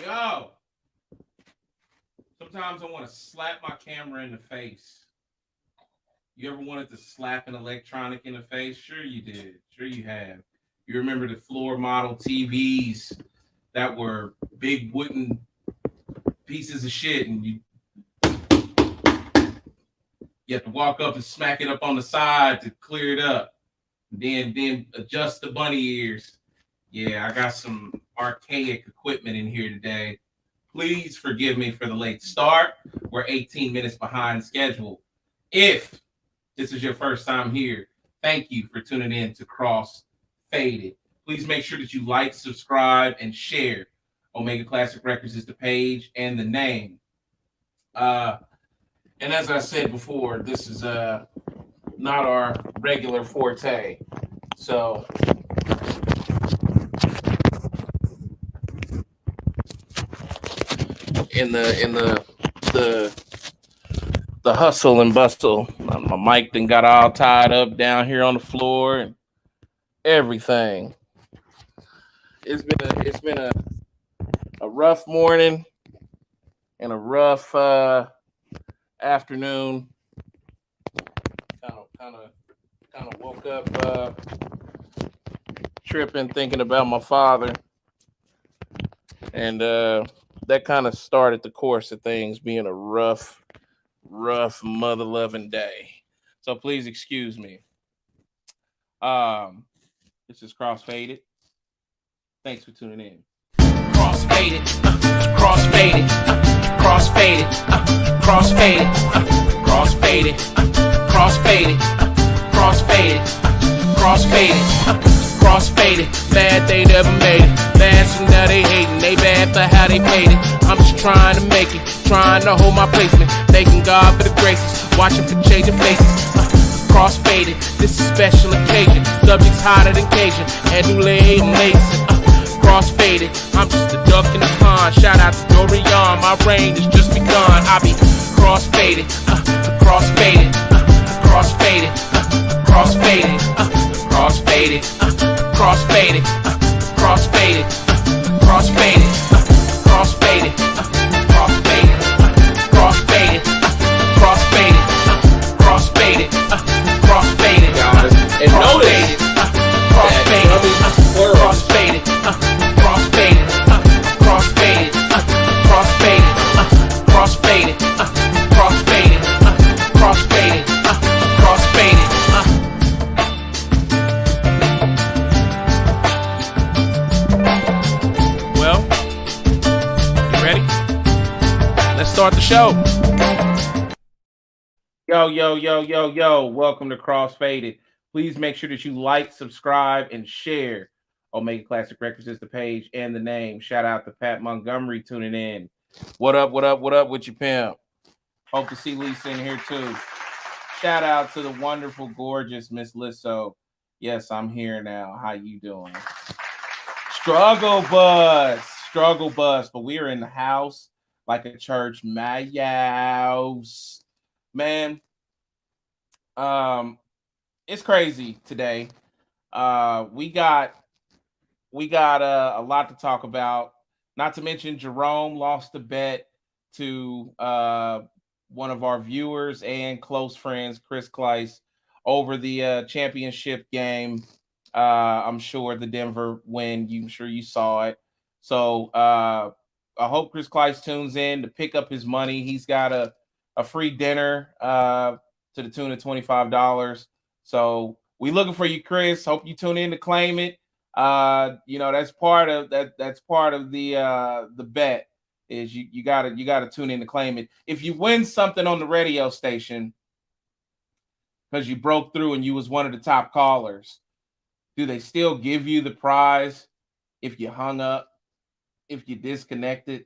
Yo, sometimes I want to slap my camera in the face. You ever wanted to slap an electronic in the face? Sure you did. Sure you have. You remember the floor model TVs that were big wooden pieces of shit, and you have to walk up and smack it up on the side to clear it up. Then adjust the bunny ears. Yeah, I got some archaic equipment in here today. Please forgive me for the late start. We're 18 minutes behind schedule. If this is your first time here, thank you for tuning in to Cross Faded. Please make sure that you like, subscribe, and share. Omega Classic Records is the page and the name. And as I said before, this is not our regular forte. So in the hustle and bustle, my mic then got all tied up down here on the floor and everything. It's been a rough morning and a rough afternoon. Kind of woke up tripping, thinking about my father, and that kind of started the course of things being a rough mother loving day. So please excuse me. This is Crossfaded. Thanks for tuning in. Crossfaded, crossfaded, crossfaded, crossfaded, crossfaded, crossfaded, crossfaded, crossfaded, crossfaded. Bad they never made it. Bad so now they hating. They bad for how they played it. I'm just trying to make it, trying to hold my placement. Thanking God for the graces, watching for changing faces. Crossfaded, this is a special occasion. Subjects hotter than Cajun, Edulay and Mason. Crossfaded, I'm just a duck in the pond. Shout out to Dorian, my reign has just begun. I be crossfaded, crossfaded, crossfaded, crossfaded, crossfaded, crossfaded, crossfaded, crossfaded, crossfaded, crossfaded, crossfaded, crossfaded, crossfaded, crossfaded, guys, and notice crossfaded, crossfaded, crossfaded, crossfaded, crossfaded, crossfaded, crossfaded, crossfaded, crossfaded. Well, you ready? Let's start the show. Yo. Welcome to Crossfaded. Please make sure that you like, subscribe, and share. Omega Classic Records is the page and the name. Shout out to Pat Montgomery tuning in. What up with your pimp? Hope to see Lisa in here too. Shout out to the wonderful, gorgeous Miss Lisso. Yes, I'm here now. How you doing? Struggle bus, but we are in the house like a church mouse. Man, it's crazy today. We got a lot to talk about. Not to mention Jerome lost a bet to one of our viewers and close friends, Chris Kleiss, over the championship game. I'm sure the Denver win. I'm sure you saw it. So I hope Chris Kleiss tunes in to pick up his money. He's got a free dinner to the tune of $25. So we looking for you, Chris. Hope you tune in to claim it. That's part of that. That's part of the bet is you gotta tune in to claim it. If you win something on the radio station because you broke through and you was one of the top callers, do they still give you the prize if you hung up, if you disconnected,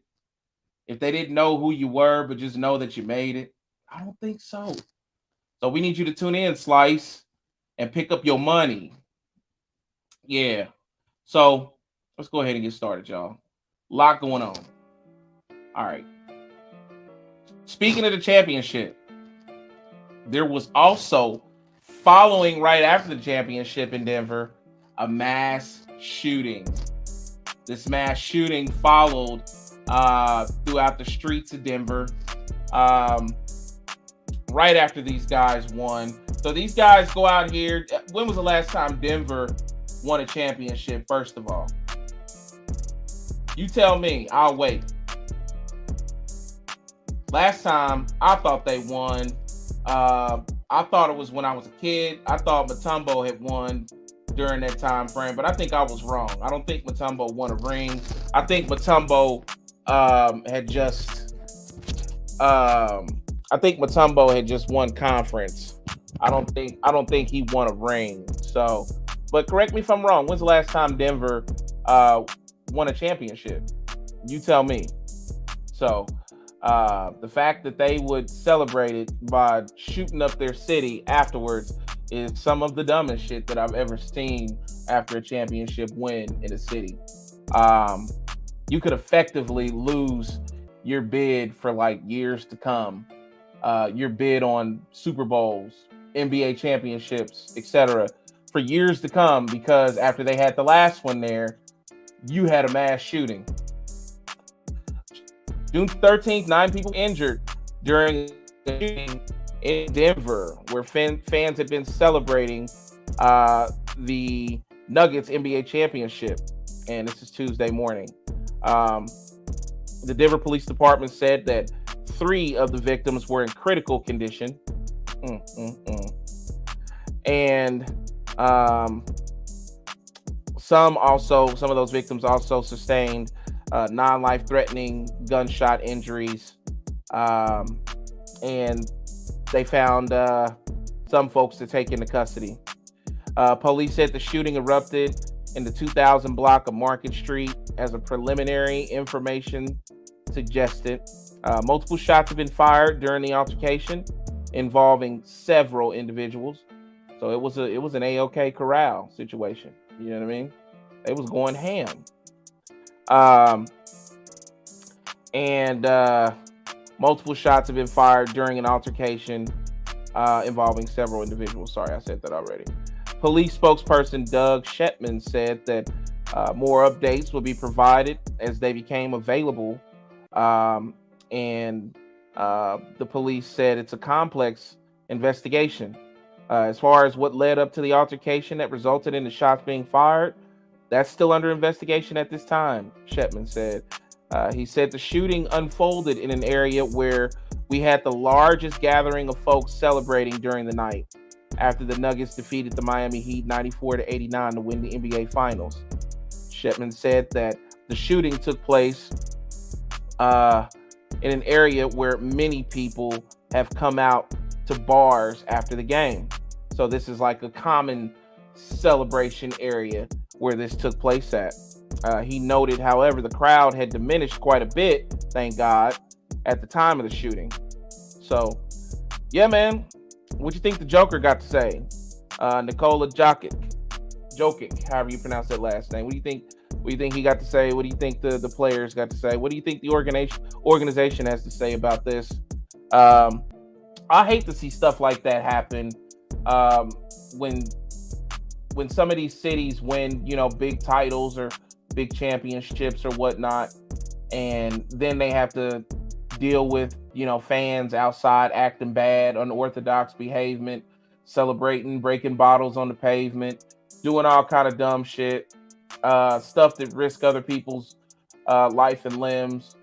if they didn't know who you were but just know that you made it? I don't think so. So we need you to tune in, Slice, and pick up your money. Yeah. So let's go ahead and get started, y'all. A lot going on. All right. Speaking of the championship, there was also, following right after the championship in Denver, a mass shooting. This mass shooting followed throughout the streets of Denver. Um, right after these guys won. So these guys go out here. When was the last time Denver won a championship? First of all, you tell me. I'll wait. Last time I thought they won. I thought it was when I was a kid. I thought Matumbo had won during that time frame, but I think I was wrong. I don't think Matumbo won a ring. I think Matumbo had just I think Matumbo had just won conference. I don't think he won a ring. So, but correct me if I'm wrong. When's the last time Denver uh won a championship? You tell me. So, the fact that they would celebrate it by shooting up their city afterwards is some of the dumbest shit that I've ever seen after a championship win in a city. Um, you could effectively lose your bid for like years to come, your bid on Super Bowls, NBA championships, etc., for years to come because after they had the last one there, you had a mass shooting. June 13th, 9 people injured during a shooting in Denver, where fans had been celebrating the Nuggets NBA championship. And this is Tuesday morning. Um, the Denver Police Department said that 3 of the victims were in critical condition. And some of those victims also sustained non-life threatening gunshot injuries. And they found some folks to take into custody. Police said the shooting erupted in the 2000 block of Market Street. As a preliminary, information suggested multiple shots have been fired during the altercation involving several individuals. So it was an A-OK corral situation. You know what I mean? They was going ham. Um, and multiple shots have been fired during an altercation involving several individuals. Sorry, I said that already. Police spokesperson Doug Shetman said that more updates will be provided as they became available. And the police said it's a complex investigation. As far as what led up to the altercation that resulted in the shots being fired, that's still under investigation at this time, Shetman said. He said the shooting unfolded in an area where we had the largest gathering of folks celebrating during the night after the Nuggets defeated the Miami Heat 94-89 to win the NBA Finals. Shetman said that the shooting took place in an area where many people have come out to bars after the game. So this is like a common celebration area where this took place at. He noted, however, the crowd had diminished quite a bit, thank God, at the time of the shooting. So, yeah, man, what you think the Joker got to say? Nikola Jokic, however you pronounce that last name. What do you think? What do you think he got to say? What do you think the players got to say? What do you think the organization has to say about this? I hate to see stuff like that happen when some of these cities win, big titles or big championships or whatnot, and then they have to deal with, fans outside acting bad, unorthodox behavior, celebrating, breaking bottles on the pavement, doing all kind of dumb shit, stuff that risk other people's life and limbs.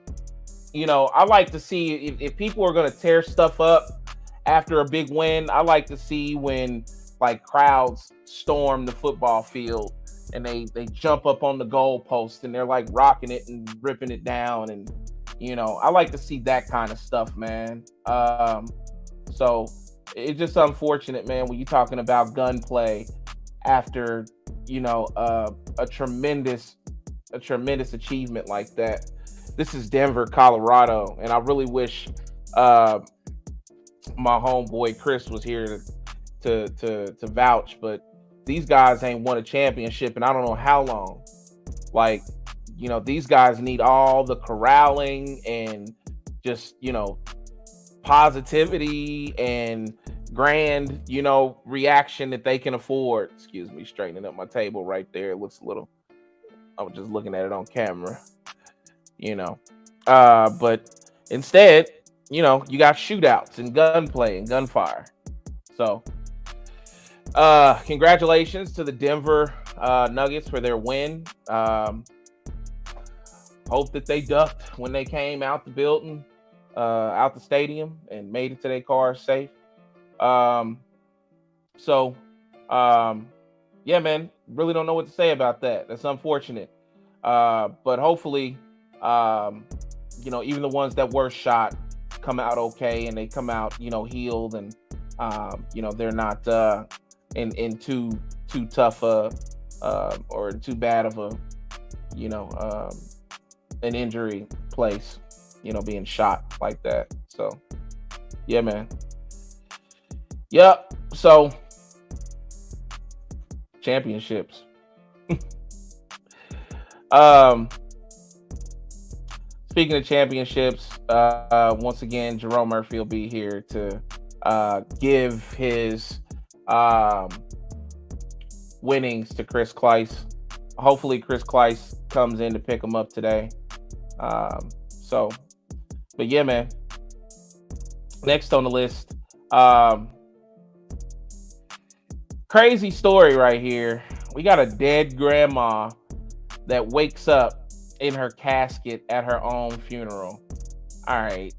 I like to see if people are going to tear stuff up after a big win. I like to see when like crowds storm the football field and they jump up on the goalpost and they're like rocking it and ripping it down, and I like to see that kind of stuff, man. So it's just unfortunate, man, when you're talking about gunplay after a tremendous achievement like that. This is Denver, Colorado, and I really wish my homeboy Chris was here to vouch, but these guys ain't won a championship and I don't know how long. Like, these guys need all the corralling and just, positivity and grand, reaction that they can afford. Excuse me, straightening up my table right there. It looks a little, I was just looking at it on camera, But instead, you got shootouts and gunplay and gunfire. So, congratulations to the Denver Nuggets for their win. Hope that they ducked when they came out the building, out the stadium, and made it to their cars safe. Um, so, um, yeah, man, really don't know what to say about that. That's unfortunate. But hopefully, um, even the ones that were shot come out okay, and they come out, healed, and they're not in too tough or too bad of a you know an injury place, being shot like that. So yeah, man. Yep. So championships. um Speaking of championships, once again, Jerome Murphy will be here to give his um, winnings to Chris Kleiss. Hopefully, Chris Kleiss comes in to pick him up today. So, but yeah, man. Next on the list, crazy story right here. We got a dead grandma that wakes up in her casket at her own funeral. All right,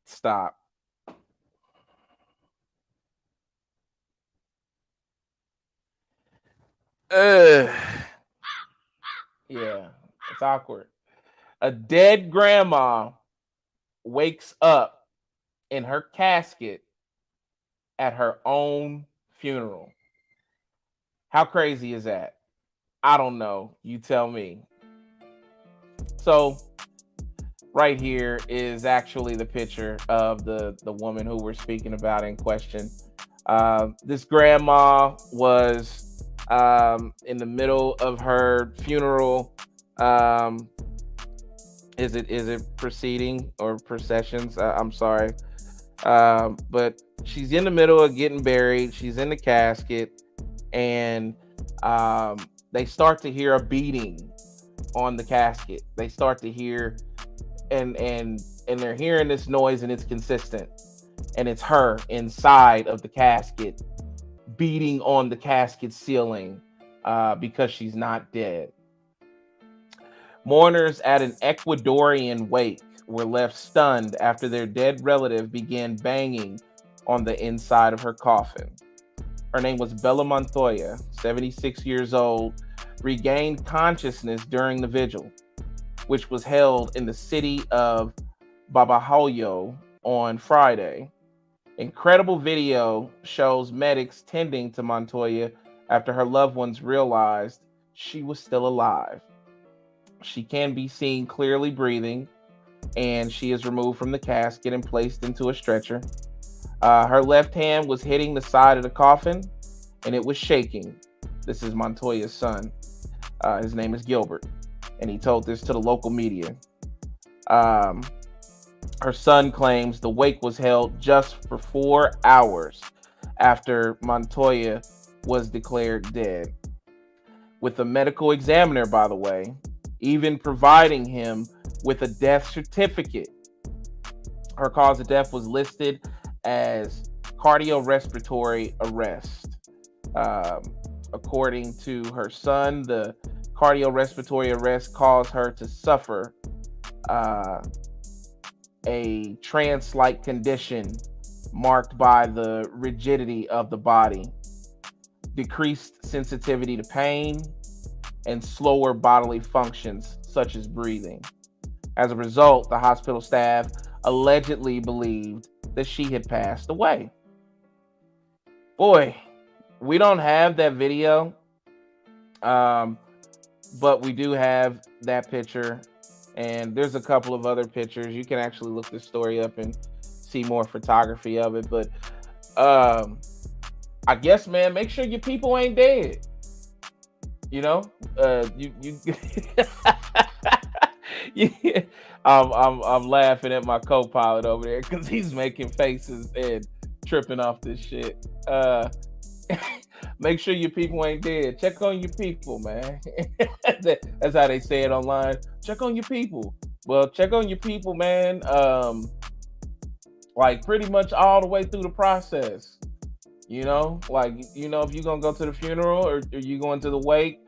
stop. Ugh. Yeah, it's awkward. A dead grandma wakes up in her casket at her own funeral. How crazy is that? I don't know. You tell me. So, right here is actually the picture of the woman who we're speaking about in question. This grandma was in the middle of her funeral. Um, is it proceeding or processions? I'm sorry, but she's in the middle of getting buried. She's in the casket, and um, they start to hear a beating on the casket. They start to hear and they're hearing this noise, and it's consistent, and it's her inside of the casket beating on the casket ceiling because she's not dead. Mourners at an Ecuadorian wake were left stunned after their dead relative began banging on the inside of her coffin. Her name was Bella Montoya, 76 years old, regained consciousness during the vigil, which was held in the city of Babahoyo on Friday. Incredible video shows medics tending to Montoya after her loved ones realized she was still alive. She can be seen clearly breathing, and she is removed from the casket and placed into a stretcher. Her left hand was hitting the side of the coffin, and it was shaking. This is Montoya's son. His name is Gilbert, and he told this to the local media. Um, Her son claims the wake was held just for 4 hours after Montoya was declared dead, with a medical examiner, by the way, even providing him with a death certificate. Her cause of death was listed as cardiorespiratory arrest. According to her son, the cardiorespiratory arrest caused her to suffer a trance-like condition marked by the rigidity of the body, decreased sensitivity to pain, and slower bodily functions such as breathing. As a result, the hospital staff allegedly believed that she had passed away. Boy, we don't have that video, but we do have that picture, and there's a couple of other pictures. You can actually look this story up and see more photography of it. But I guess, man, make sure your people ain't dead. You yeah. I'm laughing at my co-pilot over there because he's making faces and tripping off this shit. Make sure your people ain't dead. Check on your people, man. That's how they say it online. Check on your people. Well, check on your people, man. Like pretty much all the way through the process. Like if you're gonna go to the funeral or you going to the wake,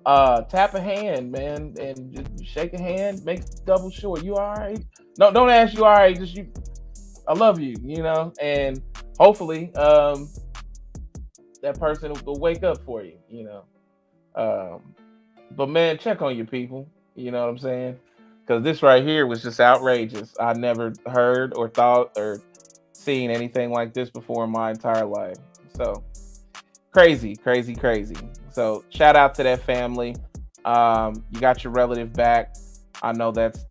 tap a hand, man, and just shake a hand, make double sure you all right. No, don't ask you all right, just you I love you, and hopefully that person will wake up for you. Um, but man, check on your people. You know what I'm saying? Because this right here was just outrageous. I never heard or thought or seen anything like this before in my entire life. So crazy, crazy, crazy. So shout out to that family. You got your relative back. I know that's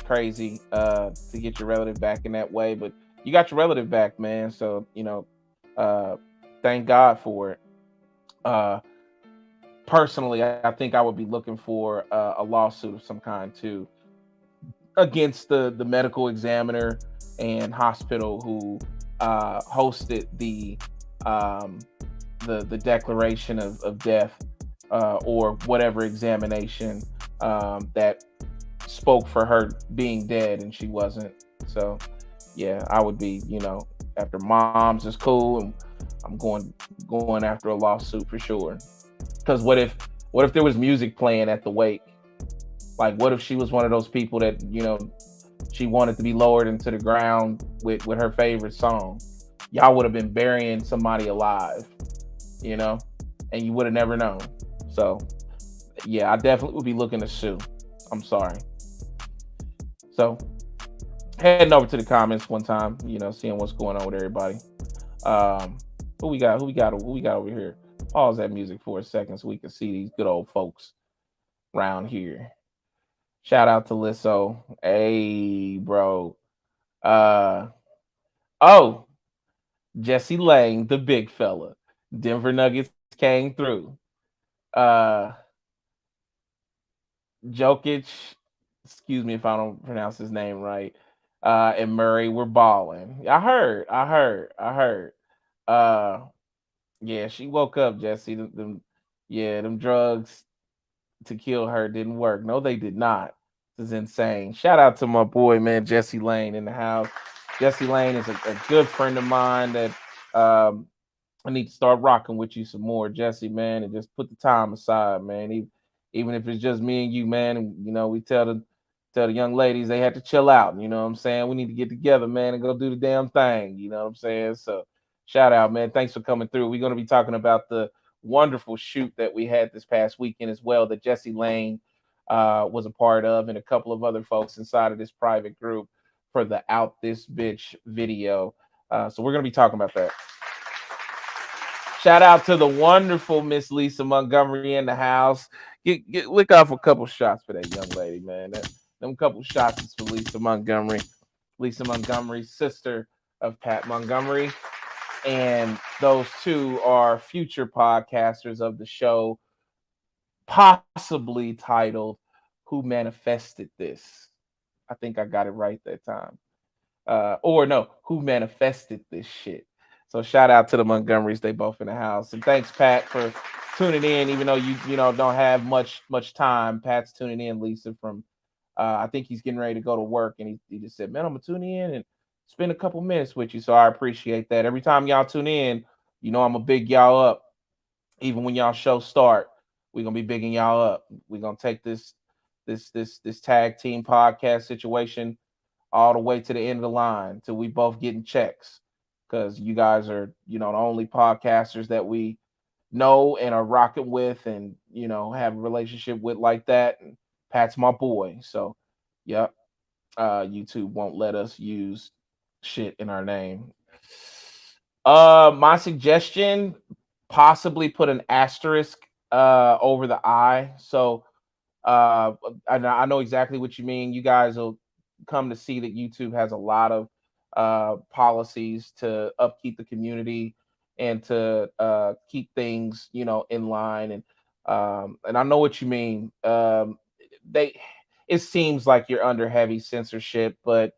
crazy to get your relative back in that way, but you got your relative back, man. So uh, thank God for it. Uh, Personally, I think I would be looking for a lawsuit of some kind too against the medical examiner and hospital who hosted um, the declaration of death or whatever examination that spoke for her being dead and she wasn't. So yeah, I would be after mom's is cool and I'm going after a lawsuit for sure. Because what if there was music playing at the wake? Like, what if she was one of those people that she wanted to be lowered into the ground with her favorite song? Y'all would have been burying somebody alive, you know, and you would have never known. So yeah, I definitely would be looking to sue. I'm sorry. So heading over to the comments one time, seeing what's going on with everybody. Um, who we got? Who we got? Who we got over here? Pause that music for a second so we can see these good old folks around here. Shout out to Lisso. Hey, bro. Uh oh, Jesse Lane, the big fella. Denver Nuggets came through. Uh Jokic, excuse me if I don't pronounce his name right. And Murray were balling. I heard. Uh yeah, she woke up, Jesse. Yeah, them drugs to kill her didn't work. No, they did not. This is insane. Shout out to my boy, man, Jesse Lane in the house. Jesse Lane is a good friend of mine that um, I need to start rocking with you some more, Jesse, man, and just put the time aside, man. Even if it's just me and you, man, and we tell the young ladies they have to chill out. You know what I'm saying? We need to get together, man, and go do the damn thing. You know what I'm saying? So shout out, man. Thanks for coming through. We're gonna be talking about the wonderful shoot that we had this past weekend as well that Jesse Lane was a part of, and a couple of other folks inside of this private group for the Out This Bitch video. So we're gonna be talking about that. Shout out to the wonderful Miss Lisa Montgomery in the house. Lick off a couple shots for that young lady, man. Them couple shots is for Lisa Montgomery. Lisa Montgomery, sister of Pat Montgomery. And those two are future podcasters of the show, possibly titled Who Manifested This? I think I got it right that time. Or no, who manifested this shit. So shout out to the Montgomerys, they both in the house. And thanks, Pat, for tuning in, even though you don't have much time. Pat's tuning in, Lisa, from I think he's getting ready to go to work, and he just said, "Man, I'm gonna tune in and spend a couple minutes with you." So I appreciate that. Every time y'all tune in, I'm gonna big y'all up. Even when y'all show start, we're gonna be bigging y'all up. We're gonna take this tag team podcast situation all the way to the end of the line till we both getting checks. Because you guys are, the only podcasters that we know and are rocking with and, have a relationship with like that. And Pat's my boy. So, yep. YouTube won't let us use shit in our name. My suggestion, possibly put an asterisk over the I. So I know exactly what you mean. You guys will come to see that YouTube has a lot of policies to upkeep the community and to keep things, in line. And I know what you mean. They It seems like you're under heavy censorship, but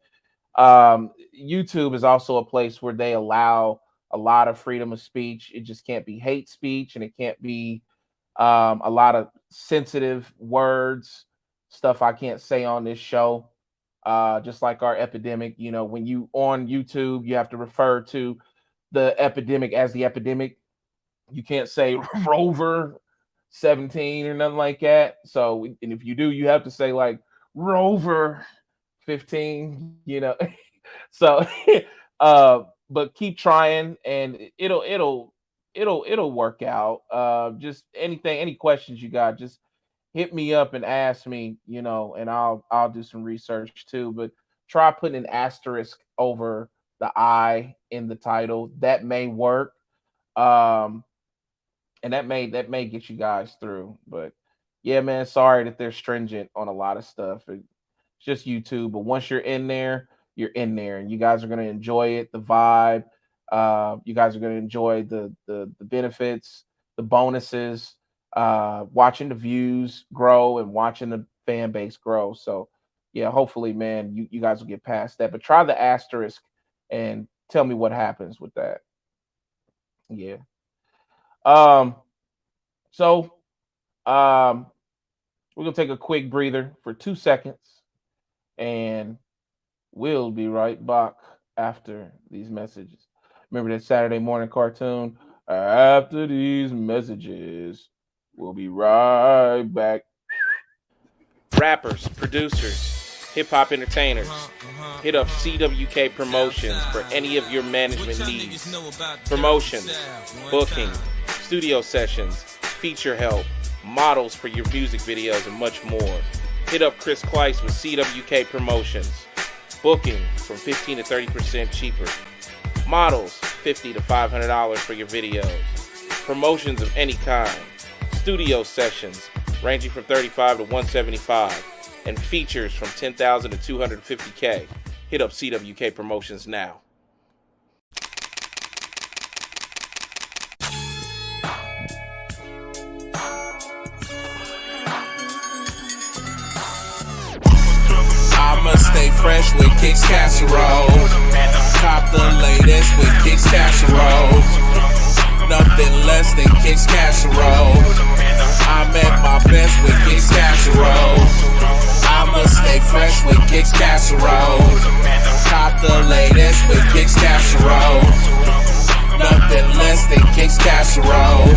YouTube is also a place where they allow a lot of freedom of speech. It just can't be hate speech, and it can't be a lot of sensitive words. stuff I can't say on this show. Just like our epidemic, when you on YouTube, you have to refer to the epidemic as the epidemic. You can't say Rover 17 or nothing like that. So, and if you do, you have to say like Rover 15. So, but keep trying, and it'll work out. Just any questions you got, just hit me up and ask me, and I'll do some research too. But try putting an asterisk over the I in the title. That may work. Um, and that may get you guys through. But yeah, man, sorry that they're stringent on a lot of stuff. It's just YouTube, but once you're in there, and you guys are gonna enjoy it, the vibe. You guys are gonna enjoy the benefits, the bonuses, watching the views grow and watching the fan base grow. So yeah, hopefully, man, you guys will get past that. But try the asterisk and tell me what happens with that. Yeah. Um, so um we're gonna take a quick breather for 2 seconds, and we'll be right back after these messages. Remember that Saturday morning cartoon? After these messages, we'll be right back. Rappers, producers, hip hop entertainers, hit up CWK Promotions for any of your management needs. Promotions, booking, studio sessions, feature help, models for your music videos, and much more. Hit up Chris Kleiss with CWK Promotions. Booking from 15 to 30% cheaper. Models, $50 to $500 for your videos. Promotions of any kind. Studio sessions ranging from $35 to $175. And features from $10,000 to $250K. Hit up CWK Promotions now. I'ma stay fresh with Kicks Casserole. Cop the latest with Kicks Casserole. Nothing less than Kicks Casserole. I'm at my best with Kicks Casserole. I'ma stay fresh with Kicks Casserole. Cop the latest with Kicks Casserole. Nothing less than Kicks Casserole.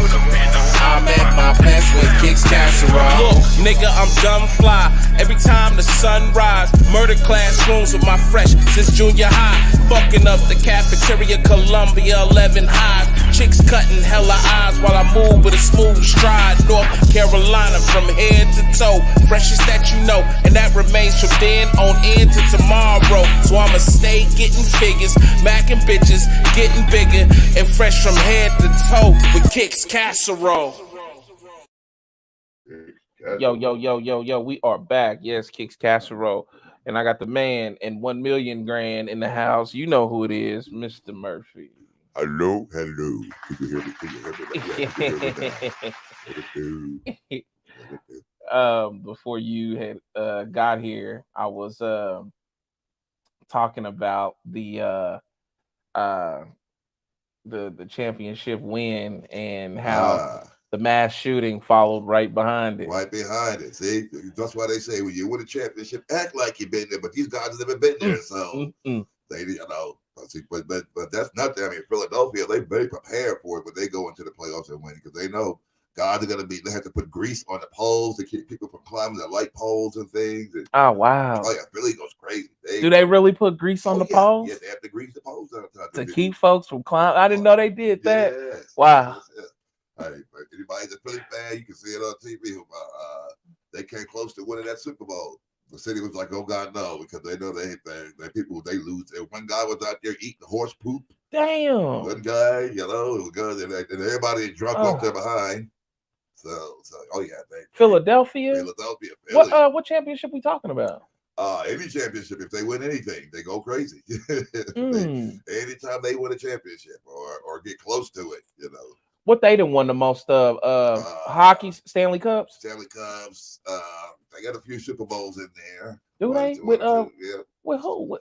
I'm at my best with Kicks Casserole. Look, nigga, I'm dumb fly. Every time the sun rise, murder classrooms with my fresh since junior high. Fucking up the cafeteria, Columbia 11 highs. Chicks cutting hella eyes while I move with a smooth stride. North Carolina from head to toe, freshest that you know, and that remains from then on into tomorrow. So I'ma stay getting figures, macking bitches, getting bigger, and fresh from head to toe with Kicks Casserole. Yo, we are back. Yes, Kicks Casserole. And I got the man and 1 million grand in the house. You know who it is, Mr. Murphy. Hello. Can you hear me? Before you had got here, I was talking about the championship win and how the mass shooting followed right behind it. Right behind it. See, that's why they say when you win a championship, act like you've been there. But these guys have never been there, so they, But that's nothing. I mean, Philadelphia, they very prepared for it when they go into the playoffs and win because they know guys are gonna be. They have to put grease on the poles to keep people from climbing the light poles and things. And, oh wow! Oh yeah, Philly goes crazy. Do they really put grease on the poles? Yeah, they have to grease the poles to keep folks from climbing. I didn't know they did that. Yes, wow. Yes. Hey, anybody's a Philly fan, you can see it on TV. They came close to winning that Super Bowl. The city was like, "Oh God, no!" Because they know they people they lose. And one guy was out there eating horse poop. Damn. One guy, it was good, and everybody drunk off there behind. So, oh yeah, Philadelphia. Philly. What championship we talking about? Any championship, if they win anything, they go crazy. Anytime they win a championship or get close to it, What they done won the most of? Hockey, Stanley Cups. They got a few Super Bowls in there. Do they? With who?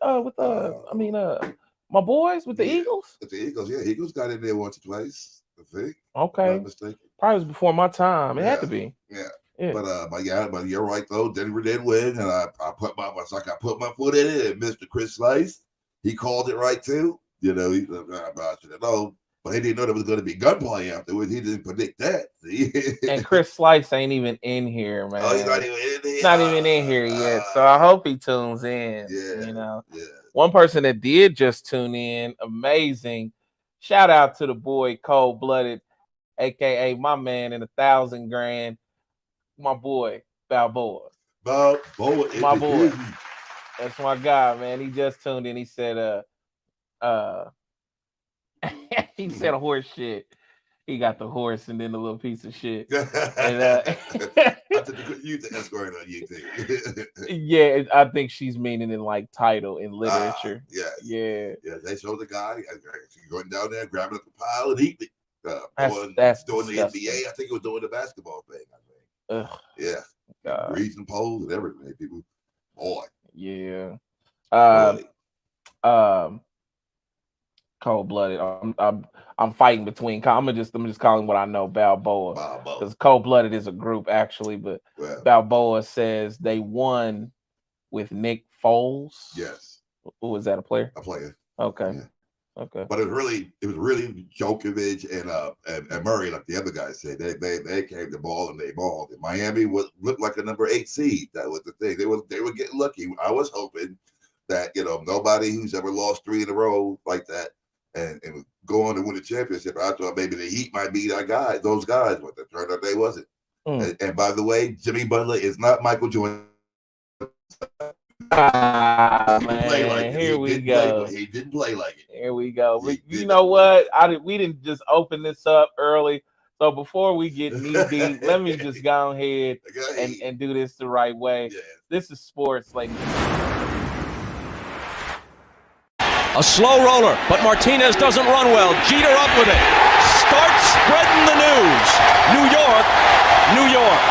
My boys with the Eagles. With the Eagles, yeah, Eagles got in there once or twice. I think. Okay. Not mistaken. Probably was before my time. It had to be. Yeah. Yeah. But you're right though. Denver did win, and I put my foot in it. And Mr. Chris Slice, he called it right too. You know, I should know, but he didn't know there was going to be gunplay afterwards. He didn't predict that. And Chris Slice ain't even in here, man. Oh, he's not even in here. Not even in here yet. So I hope he tunes in. Yeah, You know, yeah. one person that did just tune in, amazing. Shout out to the boy Cold Blooded, aka my man in 1,000 grand, my boy Balboa. My boy. That's my guy, man. He just tuned in. He said, he said a horse shit. He got the horse and then the little piece of shit. And I think you that's going on YouTube. Yeah, I think she's meaning in like title in literature. Yeah. They showed the guy going down there, grabbing up the pile and eating it. That's doing disgusting. the NBA. I think it was doing the basketball thing. I think. Ugh, Yeah. Greasing poles and everything. People, boy. yeah. Really. Cold blooded. I'm fighting between. I'm just calling what I know Balboa because Cold Blooded is a group actually, but Balboa says they won with Nick Foles. Yes. Who was that? A player? A player. Okay. Yeah. Okay. But it was really Djokovic and Murray, like the other guys said. They came the ball and they balled. And Miami looked like a number 8 seed. That was the thing. They were getting lucky. I was hoping that nobody who's ever lost 3 in a row like that and go on to win a championship. I thought maybe the Heat might be those guys, but it turned out they wasn't. And by the way, Jimmy Butler is not Michael Jordan. Man, here we go. He didn't play like it. Here we go. You know what? We didn't just open this up early. So before we get knee deep, let me just go ahead and do this the right way. Yeah. This is sports, ladies. A slow roller, but Martinez doesn't run well. Jeter up with it. Starts spreading the news. New York, New York.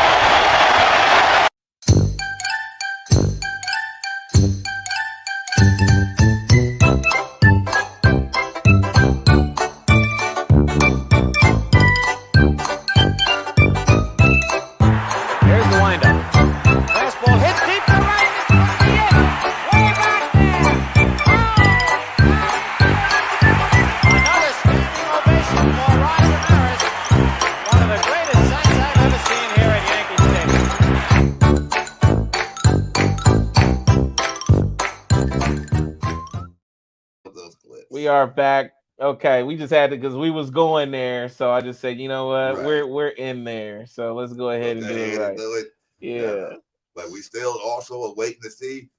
We are back. Okay, we just had to because we was going there, so I just said, you know what, we're in there, so let's go ahead and do it right. Yeah, but we still also are waiting to see.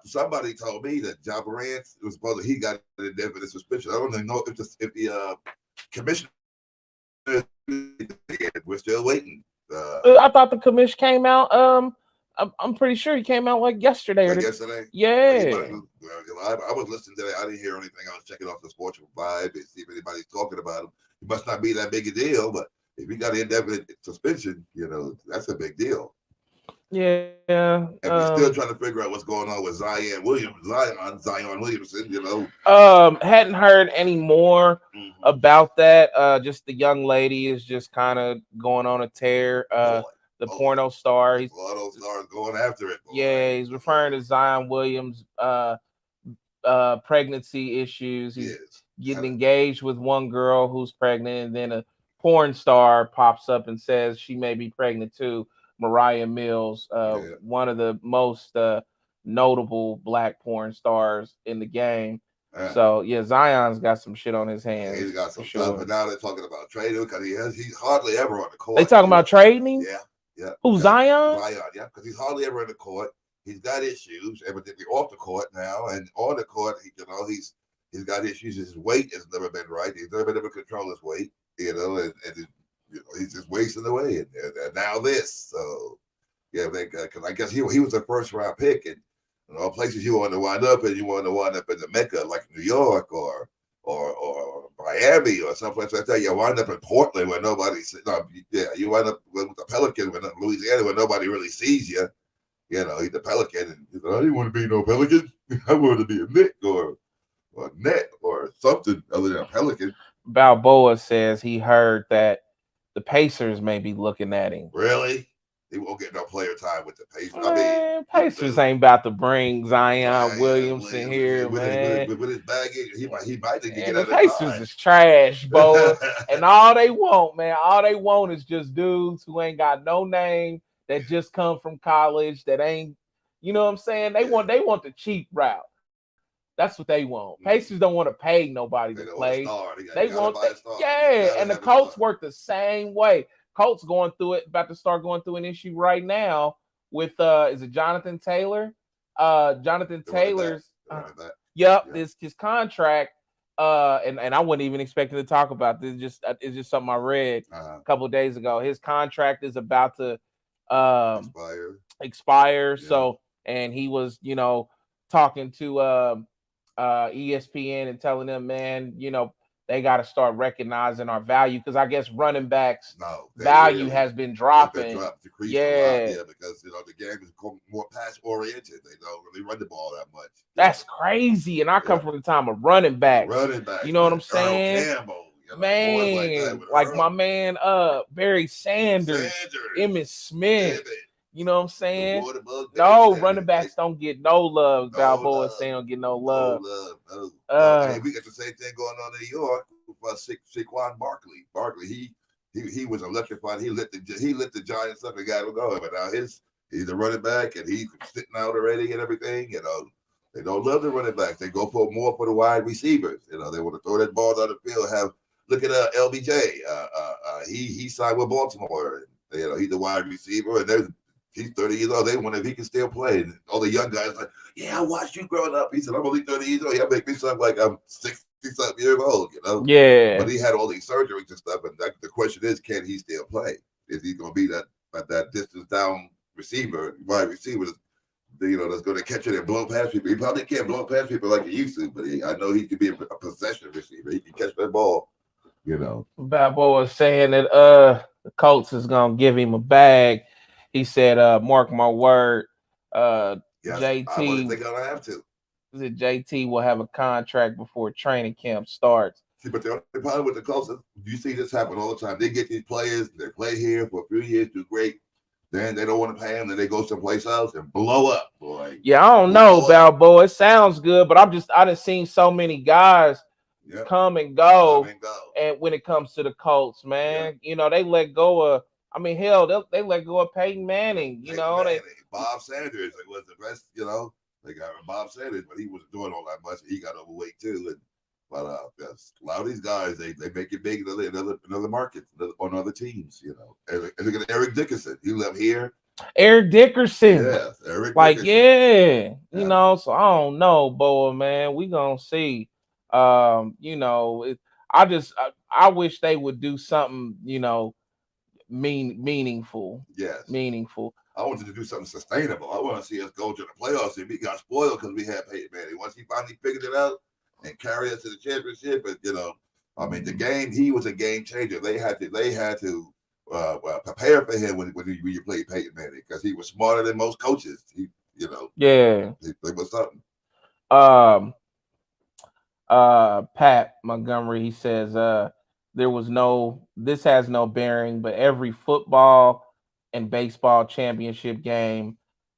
Somebody told me that Ja Morant was supposed he got an indefinite suspension. I don't even know if the commissioner. We're still waiting. I thought the commission came out. I'm pretty sure he came out like yesterday. Yesterday? Yeah. I was listening to that. I didn't hear anything. I was checking off the sports vibe and see if anybody's talking about him. It must not be that big a deal, but if he got an indefinite suspension, that's a big deal. Yeah. And we're still trying to figure out what's going on with Zion Williamson, Hadn't heard any more about that. Just the young lady is just kind of going on a tear. The porno star. He's porno star going after it. Boy. Yeah, he's referring to Zion Williams' pregnancy issues. He's getting engaged with one girl who's pregnant, and then a porn star pops up and says she may be pregnant too. Mariah Mills, one of the most notable black porn stars in the game. So Zion's got some shit on his hands. He's got some stuff, but now they're talking about trading him because he's hardly ever on the court. They talking about trading him? Yeah. Who, Zion? Zion, yeah, because he's hardly ever in the court. He's got issues, evidently off the court now, and on the court, he's got issues. His weight has never been right. He's never been able to control his weight, and he's just wasting away. And now this, so because I guess he was a first round pick, and all places you want to wind up, and you want to wind up in the Mecca like New York or Miami or someplace like that. You wind up in Portland where you wind up with the Pelicans in Louisiana where nobody really sees you. He's the Pelican, and he's like, I didn't want to be no Pelican. I wanted to be a Knick or a Net or something other than a Pelican. Balboa says he heard that the Pacers may be looking at him. Really? He won't get no player time with the Pacers. Man, Pacers ain't about to bring Zion Williamson here, man. With his baggage, he might need to And get the out of Pacers time. is trash, boy. And all they want, man, all they want is just dudes who ain't got no name that just come from college that ain't, you know what I'm saying? They want the cheap route. That's what they want. Pacers don't want to pay nobody to play. They want that. Yeah, and the Colts work the same way. Colts going through it, about to start going through an issue right now with is it Jonathan Taylor? Jonathan Taylor's this his contract. And I wasn't even expecting to talk about this. It's just something I read a couple of days ago. His contract is about to expire. Yeah. So, and he was, talking to ESPN and telling them, man, they got to start recognizing our value, because I guess running backs value has been dropping. Decreased a lot, because the game is more pass oriented. They don't really run the ball that much. That's crazy, and I come from the time of running backs. You know what I'm saying? Earl Campbell, man, like my man, Barry Sanders, Emmitt Smith. You know what I'm saying? No, running backs don't get no love. Balboa saying don't get no love. Hey, we got the same thing going on in New York with Saquon Barkley. He was electrified. He lit the Giants up and got him going. But now he's a running back and he's sitting out already and everything. They don't love the running backs. They go for more for the wide receivers. They want to throw that ball down the field. Look at LBJ. He signed with Baltimore. He's the wide receiver, and he's 30 years old. They wonder if he can still play. And all the young guys like, yeah, I watched you growing up. He said, I'm only 30 years old. He'll make me sound like I'm 60-something years old, Yeah. But he had all these surgeries and stuff. And the question is, can he still play? Is he going to be that distance down wide receiver, that's going to catch it and blow past people? He probably can't blow past people like he used to, but I know he can be a possession receiver. He can catch that ball, Balboa saying that the Colts is going to give him a bag. He said, mark my word, JT. They're gonna have to. JT will have a contract before training camp starts. See, but the only problem with the Colts is you see this happen all the time. They get these players, they play here for a few years, do great. Then they don't want to pay them, then they go someplace else and blow up, boy. Yeah, I don't know, Balboa. It sounds good, but I done seen so many guys come and go. And when it comes to the Colts, man, they let go of. I mean, hell, they let go of Peyton Manning. Bob Sanders was the best. They got Bob Sanders, but he wasn't doing all that much. He got overweight too. But a lot of these guys, they make it big in other markets, on other teams. And look at Eric Dickerson. He left here. Eric Dickerson. Yes, Eric. Dickerson. So I don't know, boy, man. We gonna see. I wish they would do something. Meaningful. Yes. Meaningful. I wanted to do something sustainable. I want to see us go to the playoffs, and we got spoiled because we had Peyton Manning. Once he finally figured it out and carried us to the championship, but the game, he was a game changer. They had to prepare for him when you played Peyton Manning, because he was smarter than most coaches. He was something. Pat Montgomery, he says, this has no bearing, but every football and baseball championship game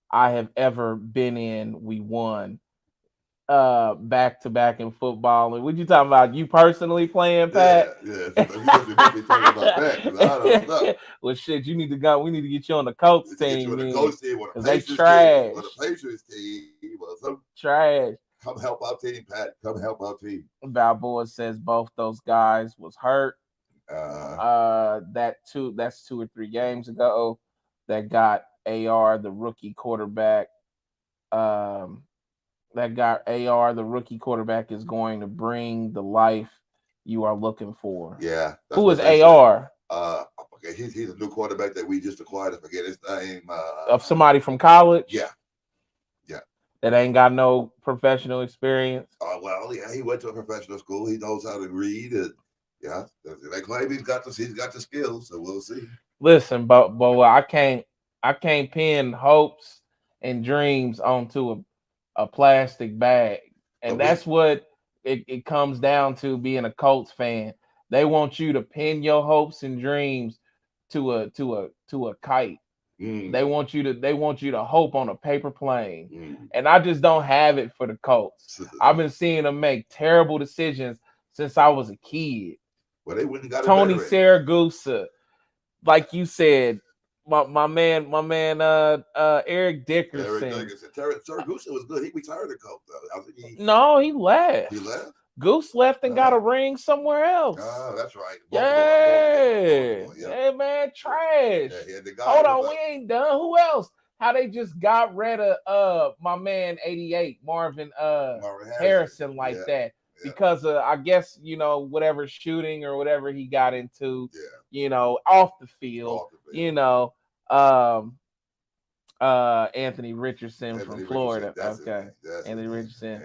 I have ever been in, we won. Back to back in football. And what you talking about? You personally playing, Pat? Yeah. You talking about that, I don't know. Well, shit, you need to go. We need to get you on the Colts team. Because they trash. Or the Patriots team. Trash. Come help our team, Pat. Come help our team. Balboa says both those guys was hurt. That's 2 or 3 games ago. That got AR, the rookie quarterback. The rookie quarterback is going to bring the life you are looking for. Yeah. Who is AR? Okay, he's a new quarterback that we just acquired. I forget his name. Of somebody from college? Yeah. That ain't got no professional experience. Well, yeah, he went to a professional school. He knows how to read. They claim he's got the skills, so we'll see. Listen, but I can't pin hopes and dreams onto a plastic bag, and that's what it comes down to. Being a Colts fan, they want you to pin your hopes and dreams to a kite. They want you to hope on a paper plane. Mm. And I just don't have it for the Colts. I've been seeing them make terrible decisions since I was a kid. Well, they went and got a Tony veteran. Saragusa, like you said, my man, Eric Dickerson. Saragusa was good. He retired the Colts, though. I think No, he left. He left? Goose left and got a ring somewhere else. Oh, that's right. Yeah. Baltimore, Hey, man, trash. Yeah, the guy Hold on, we ain't done. Who else? How they just got rid of my man 88, Marvin Harrison like that. Because I guess, whatever shooting or whatever he got into, off the field, Anthony Richardson from Florida. Okay. Anthony Richardson.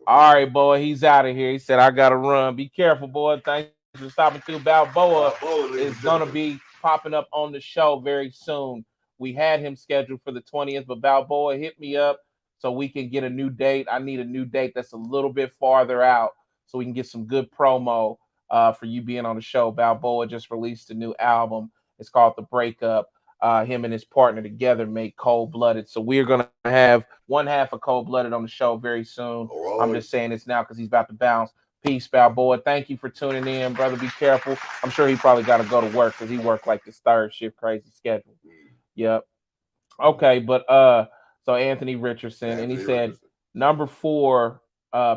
All right, boy, he's out of here. He said, I got to run. Be careful, boy. Thanks for stopping through. Balboa is going to be popping up on the show very soon. We had him scheduled for the 20th, but Balboa, hit me up so we can get a new date. I need a new date that's a little bit farther out so we can get some good promo for you being on the show. Balboa just released a new album. It's called The Breakup. Him and his partner together make Cold Blooded. So we're going to have one half of Cold Blooded on the show very soon. Right. I'm just saying this now because he's about to bounce. Peace, Balboa. Thank you for tuning in, brother. Be careful. I'm sure he probably got to go to work because he worked like this third shift crazy schedule. Yep. Okay, but so Anthony Richardson, and he said number 4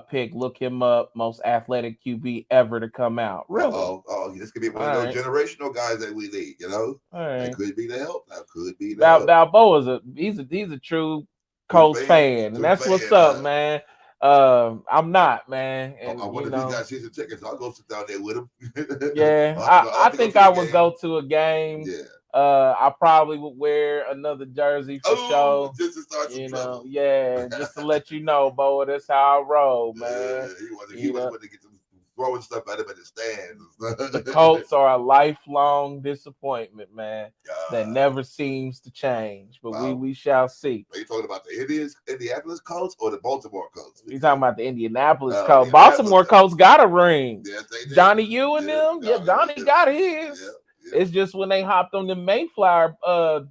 pick, look him up, most athletic QB ever to come out. Really? This could be one of those generational guys that we need, That could be the help. That could be the help. Balboa's he's a true Colts fan, and that's what's up, man. I'm not, man. And I wonder if he got season tickets. I'll go sit down there with him. Yeah, I think I would go to a game. Yeah. I probably would wear another jersey for show. Just to start some trouble. Just to let you know, Bo, that's how I roll, man. He wasn't to get some throwing stuff at him in the stands. The Colts are a lifelong disappointment, man. That never seems to change, but we shall see. Are you talking about the Indianapolis Colts or the Baltimore Colts? You're talking about the Indianapolis Colts. Baltimore Colts got a ring. Yes, they did. Johnny U and them. Yeah, Johnny got his. Yeah. It's just when they hopped on the Mayflower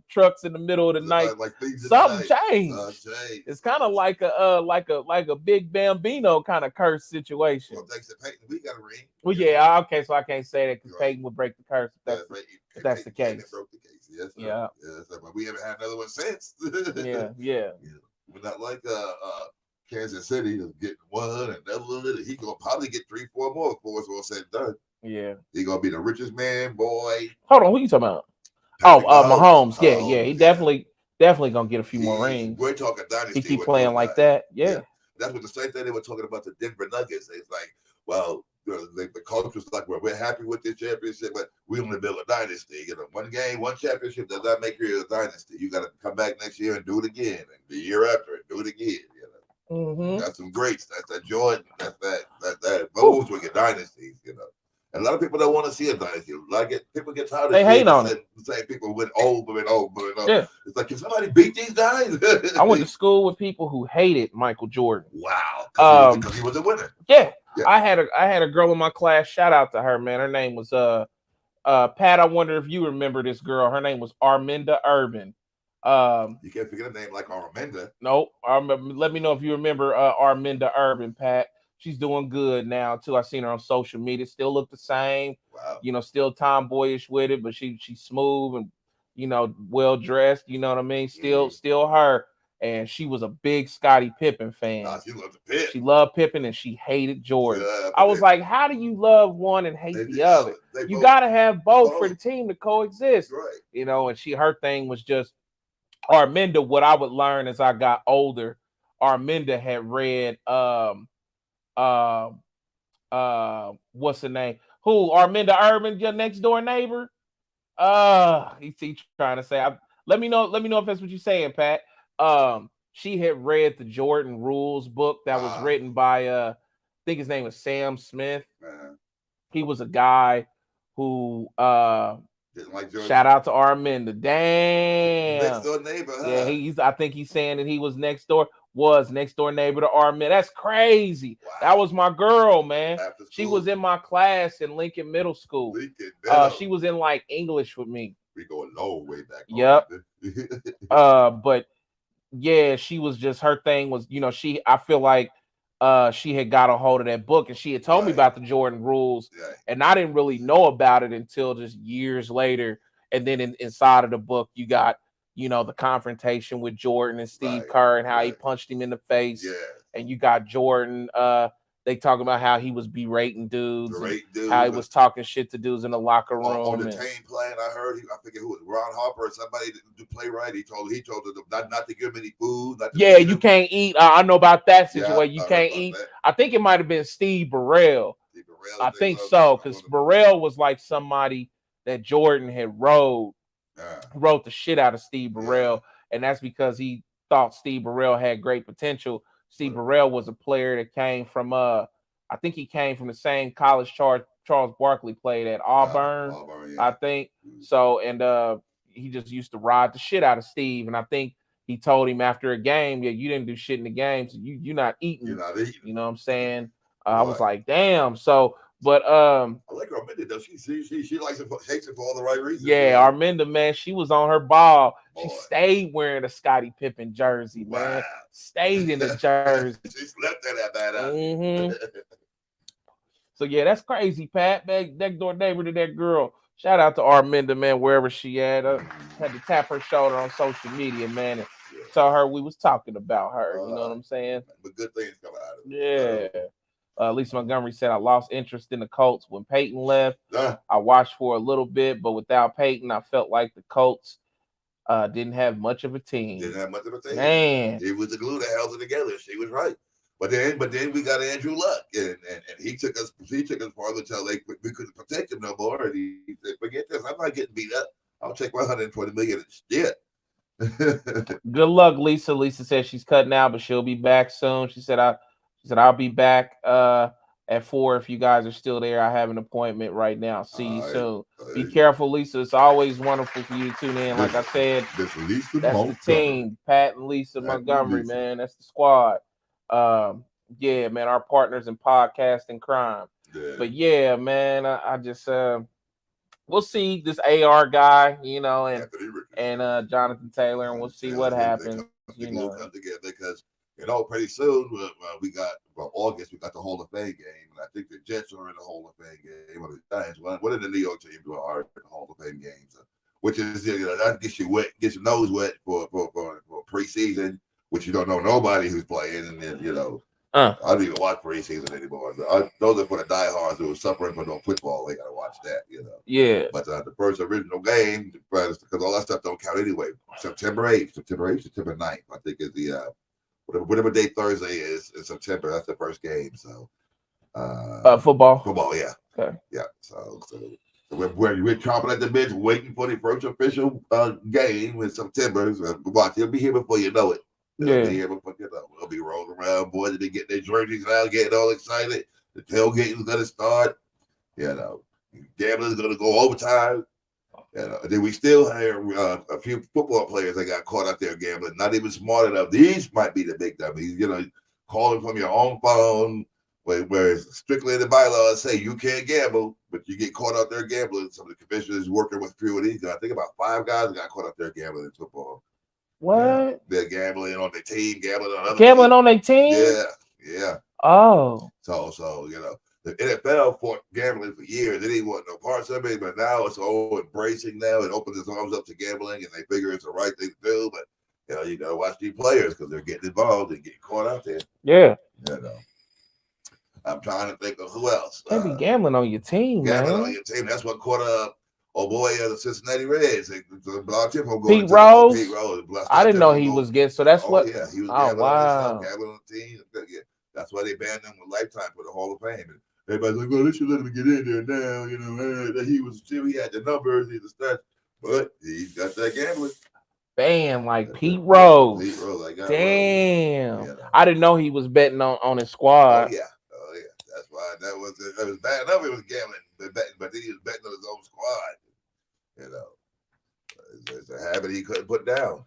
trucks in the middle of the night, something changed. It's kind of like a big Bambino kind of curse situation. Well, thanks to Peyton, we got a ring. Well, yeah, okay, so I can't say that because Peyton would break the curse if that's the case. Broke the case. Yes, sir. Yeah. Yes, sir. But we haven't had another one since. Yeah. We're not like Kansas City is getting one, another one. He gonna probably get 3-4 more before it's all said and done. Yeah. He gonna be the richest man, boy. Hold on, who you talking about? Mahomes. Yeah. He definitely gonna get a few more rings. We're talking dynasty. He keep playing like that. Yeah. That's what the same thing they were talking about the Denver Nuggets. It's like, well, the coach was like, well, we're happy with this championship, but we want to build a dynasty. One game, one championship does not make you a dynasty. You got to come back next year and do it again, and the year after and do it again. Mm-hmm. Got some greats. That's that Jordan. That's that. Those were your dynasties. And a lot of people don't want to see a dynasty. People get tired of they hate on it. Saying people win over and over and over. Yeah. It's like, can somebody beat these guys? I went to school with people who hated Michael Jordan. Wow. Because he was a winner. Yeah. I had a girl in my class. Shout out to her, man. Her name was Pat. I wonder if you remember this girl. Her name was Arminda Urban. You can't forget a name like Arminda. Nope. Let me know if you remember Arminda Urban, Pat. She's doing good now too. I seen her on social media. Still look the same. Wow. Still tomboyish with it, but she's smooth and well dressed. You know what I mean? Still her. And she was a big Scottie Pippen fan. She loved the Pippen. She loved Pippen and she hated Jordan. I was like, how do you love one and hate the other? You got to have both for the team to coexist. Right. And her thing was just Arminda. What I would learn as I got older, Arminda had read what's the name? Who? Arminda Urban, your next door neighbor? He's trying to say. Let me know if that's what you're saying, Pat. She had read the Jordan Rules book that was written by I think his name was Sam Smith. He was a guy who didn't like Jordan. Shout out to Arminda. Damn. Next door neighbor, huh? Yeah, I think he's saying that he was next door neighbor to Arminda. That's crazy. Wow. That was my girl, man. She was in my class in Lincoln Middle School. She was in like English with me. We go a long way back. Yep. Already. But yeah, she was just her thing was, I feel like she had got a hold of that book and she had told me Right. about the Jordan rules, Right. and I didn't really know about it until just years later. And then inside of the book, you got, the confrontation with Jordan and Steve Right. Kerr and how he Right. punched him in the face. Yeah. And you got Jordan, they talk about how he was berating dudes and Great dude. how he was talking shit to dudes in the locker room. On the and, team plan, I heard I forget who it was, Ron Harper or somebody to play right. He told them not to give him any food. Not to yeah, feed you him. can't eat. I know about that Yeah, situation. You I heard can't about eat. that. I think it might have been Steve Burrell. Steve Burrell, I think so, because Burrell was like somebody that Jordan had rode the shit out of Steve Burrell, and that's because he thought Steve Burrell had great potential. Steve Burrell was a player that came from I think he came from the same college Charles Barkley played at Auburn. Yeah. I think so, and he just used to ride the shit out of Steve, and I think he told him after a game, yeah, you didn't do shit in the game, so you're not eating. You're not eating. You know what I'm saying? I was like, damn. So, but I like Arminda though. She likes it, hates it for all the right reasons. Yeah, Arminda, man, she was on her ball. She stayed wearing a Scottie Pippen jersey, man. Stayed in the jersey. She slept in that bad. Mm-hmm. So yeah, that's crazy, Pat. Next door neighbor to that girl. Shout out to Arminda, man, wherever she at. Had to tap her shoulder on social media, man, and tell her we was talking about her. You know what I'm saying? But good things come out of it. Yeah. Lisa Montgomery said, I lost interest in the Colts when Peyton left. I watched for a little bit, but without Peyton, I felt like the Colts didn't have much of a team. Man. It was the glue that held it together. She was right. But then we got Andrew Luck, and he took us farther until we couldn't protect him no more. And he said, forget this, I'm not getting beat up. I'll take my $120 million instead. Good luck, Lisa. Lisa said she's cutting out, but she'll be back soon. She said I'll be back at 4 if you guys are still there. I have an appointment right now. See you soon. Be careful, Lisa. It's always wonderful for you to tune in. Like I said, that's the team. Pat and Lisa Montgomery, man. That's the squad. Yeah, man, our partners in podcasting crime. Yeah. But yeah, man, I just we'll see this AR guy, and Jonathan Taylor, and we'll see what happens. Come together because pretty soon we got August. We got the Hall of Fame game, and I think the Jets are in the Hall of Fame game. Or the Giants. One of the New York teams are in the Hall of Fame games, which is that gets you wet, gets your nose wet for preseason, which you don't know nobody who's playing, and then I don't even watch preseason anymore. Those are for the diehards who are suffering from no football. They gotta watch that, Yeah. But the first original game, because all that stuff don't count anyway. September 8th, September 9th, I think is the whatever day Thursday is in September. That's the first game. So football, yeah. Okay. Yeah. So we're chomping at the bit, waiting for the first official game in September. So watch, he'll be here before you know it. They'll be here before we'll be rolling around, boys. They get their jerseys out, getting all excited. The tailgating's gonna start. Gambling's gonna go overtime. Then we still have a few football players that got caught out there gambling, not even smart enough. These might be the big dummies, calling from your own phone, where strictly the bylaws say you can't gamble, but you get caught out there gambling. Some of the commissioners working with a few of these guys. I think about 5 guys got caught out there gambling in football. What? They're gambling on their team, gambling on other gambling on their team? Yeah. Oh. So the NFL fought gambling for years. They didn't want no parts of it, but now it's all embracing now. It opens its arms up to gambling, and they figure it's the right thing to do. But you gotta watch these players because they're getting involved and getting caught out there. Yeah. I'm trying to think of who else. Can't be gambling on your team, gambling on your team. That's what caught up. Oh boy, the Cincinnati Reds. Pete Rose. I didn't know he was getting. So that's what. Yeah, he was gambling on the team. Yeah, that's why they banned him with lifetime for the Hall of Fame. And everybody's like, "Well, they should let him get in there now." He had the numbers, he was stats, but he got that gambling. Bam, like Pete Rose. Pete Rose, damn. I didn't know he was betting on his squad. Oh yeah. That's why that was bad enough. It was gambling, but then he was betting on his own squad. It's a habit he couldn't put down.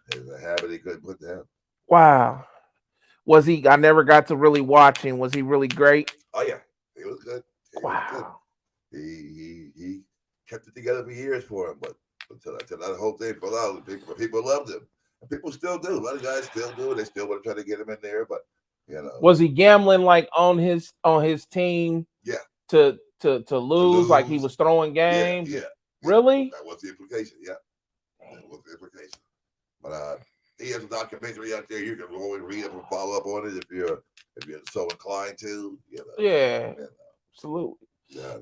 Wow. Was he? I never got to really watch him. Was he really great? Oh yeah, he was good. Wow. He kept it together for years for him, but until that whole thing fell out. People loved him. And people still do. A lot of guys still do. They still want to try to get him in there, but Was he gambling like on his team yeah, to to lose? Like he lose. was throwing Yeah, games? yeah, yeah. Really? That was the implication. Yeah, that was the implication. But he has a documentary out there. You can go and read it and follow up on it if you're so inclined to. Yeah, absolutely. Yeah.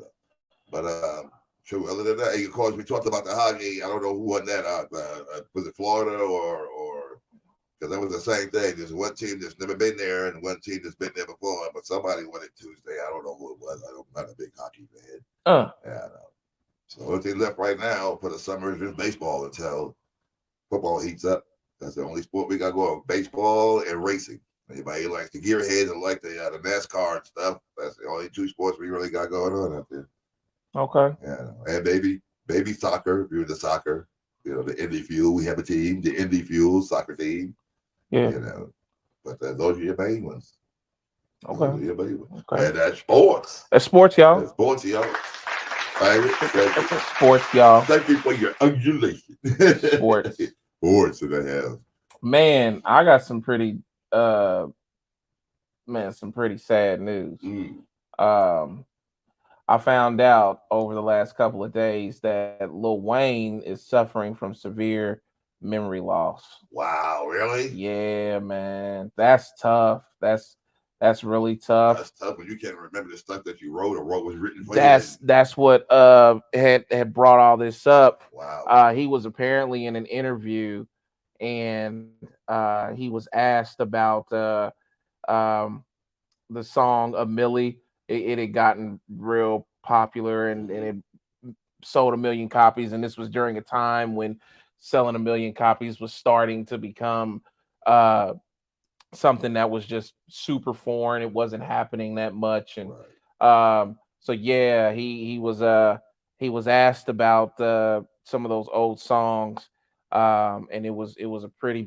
But true. Other than that, of course, we talked about the hockey. I don't know who won that. Was it Florida or because that was the same thing. There's one team that's never been there and one team that's been there before. But somebody won it Tuesday. I don't know who it was. I'm not a big hockey fan. Yeah, I know. So what they left right now for the summer is just baseball until football heats up. That's the only sport we got going: baseball and racing. Anybody likes the gearheads and like the NASCAR and stuff. That's the only two sports we really got going on out there. Okay. Yeah, and baby soccer. If you're into soccer, the Indy Fuel. We have a team, the Indy Fuel soccer team. Yeah. But those are your main ones. Okay. Those are your main ones. Okay. And that's sports. That's sports, y'all. That's sports, y'all. That's sports, y'all. Thank you for your undulation. Sports. Sports that I have. Man, I got some pretty sad news. I found out over the last couple of days that Lil Wayne is suffering from severe memory loss. Wow, really? Yeah, man. That's tough. That's really tough. That's tough when you can't remember the stuff that you wrote or what was written for you. That's what had brought all this up. Wow. He was apparently in an interview and he was asked about the song "A Millie." It had gotten real popular and it sold 1 million copies. And this was during a time when selling 1 million copies was starting to become something that was just super foreign. It wasn't happening that much. And so yeah, he was asked about some of those old songs. And it was a pretty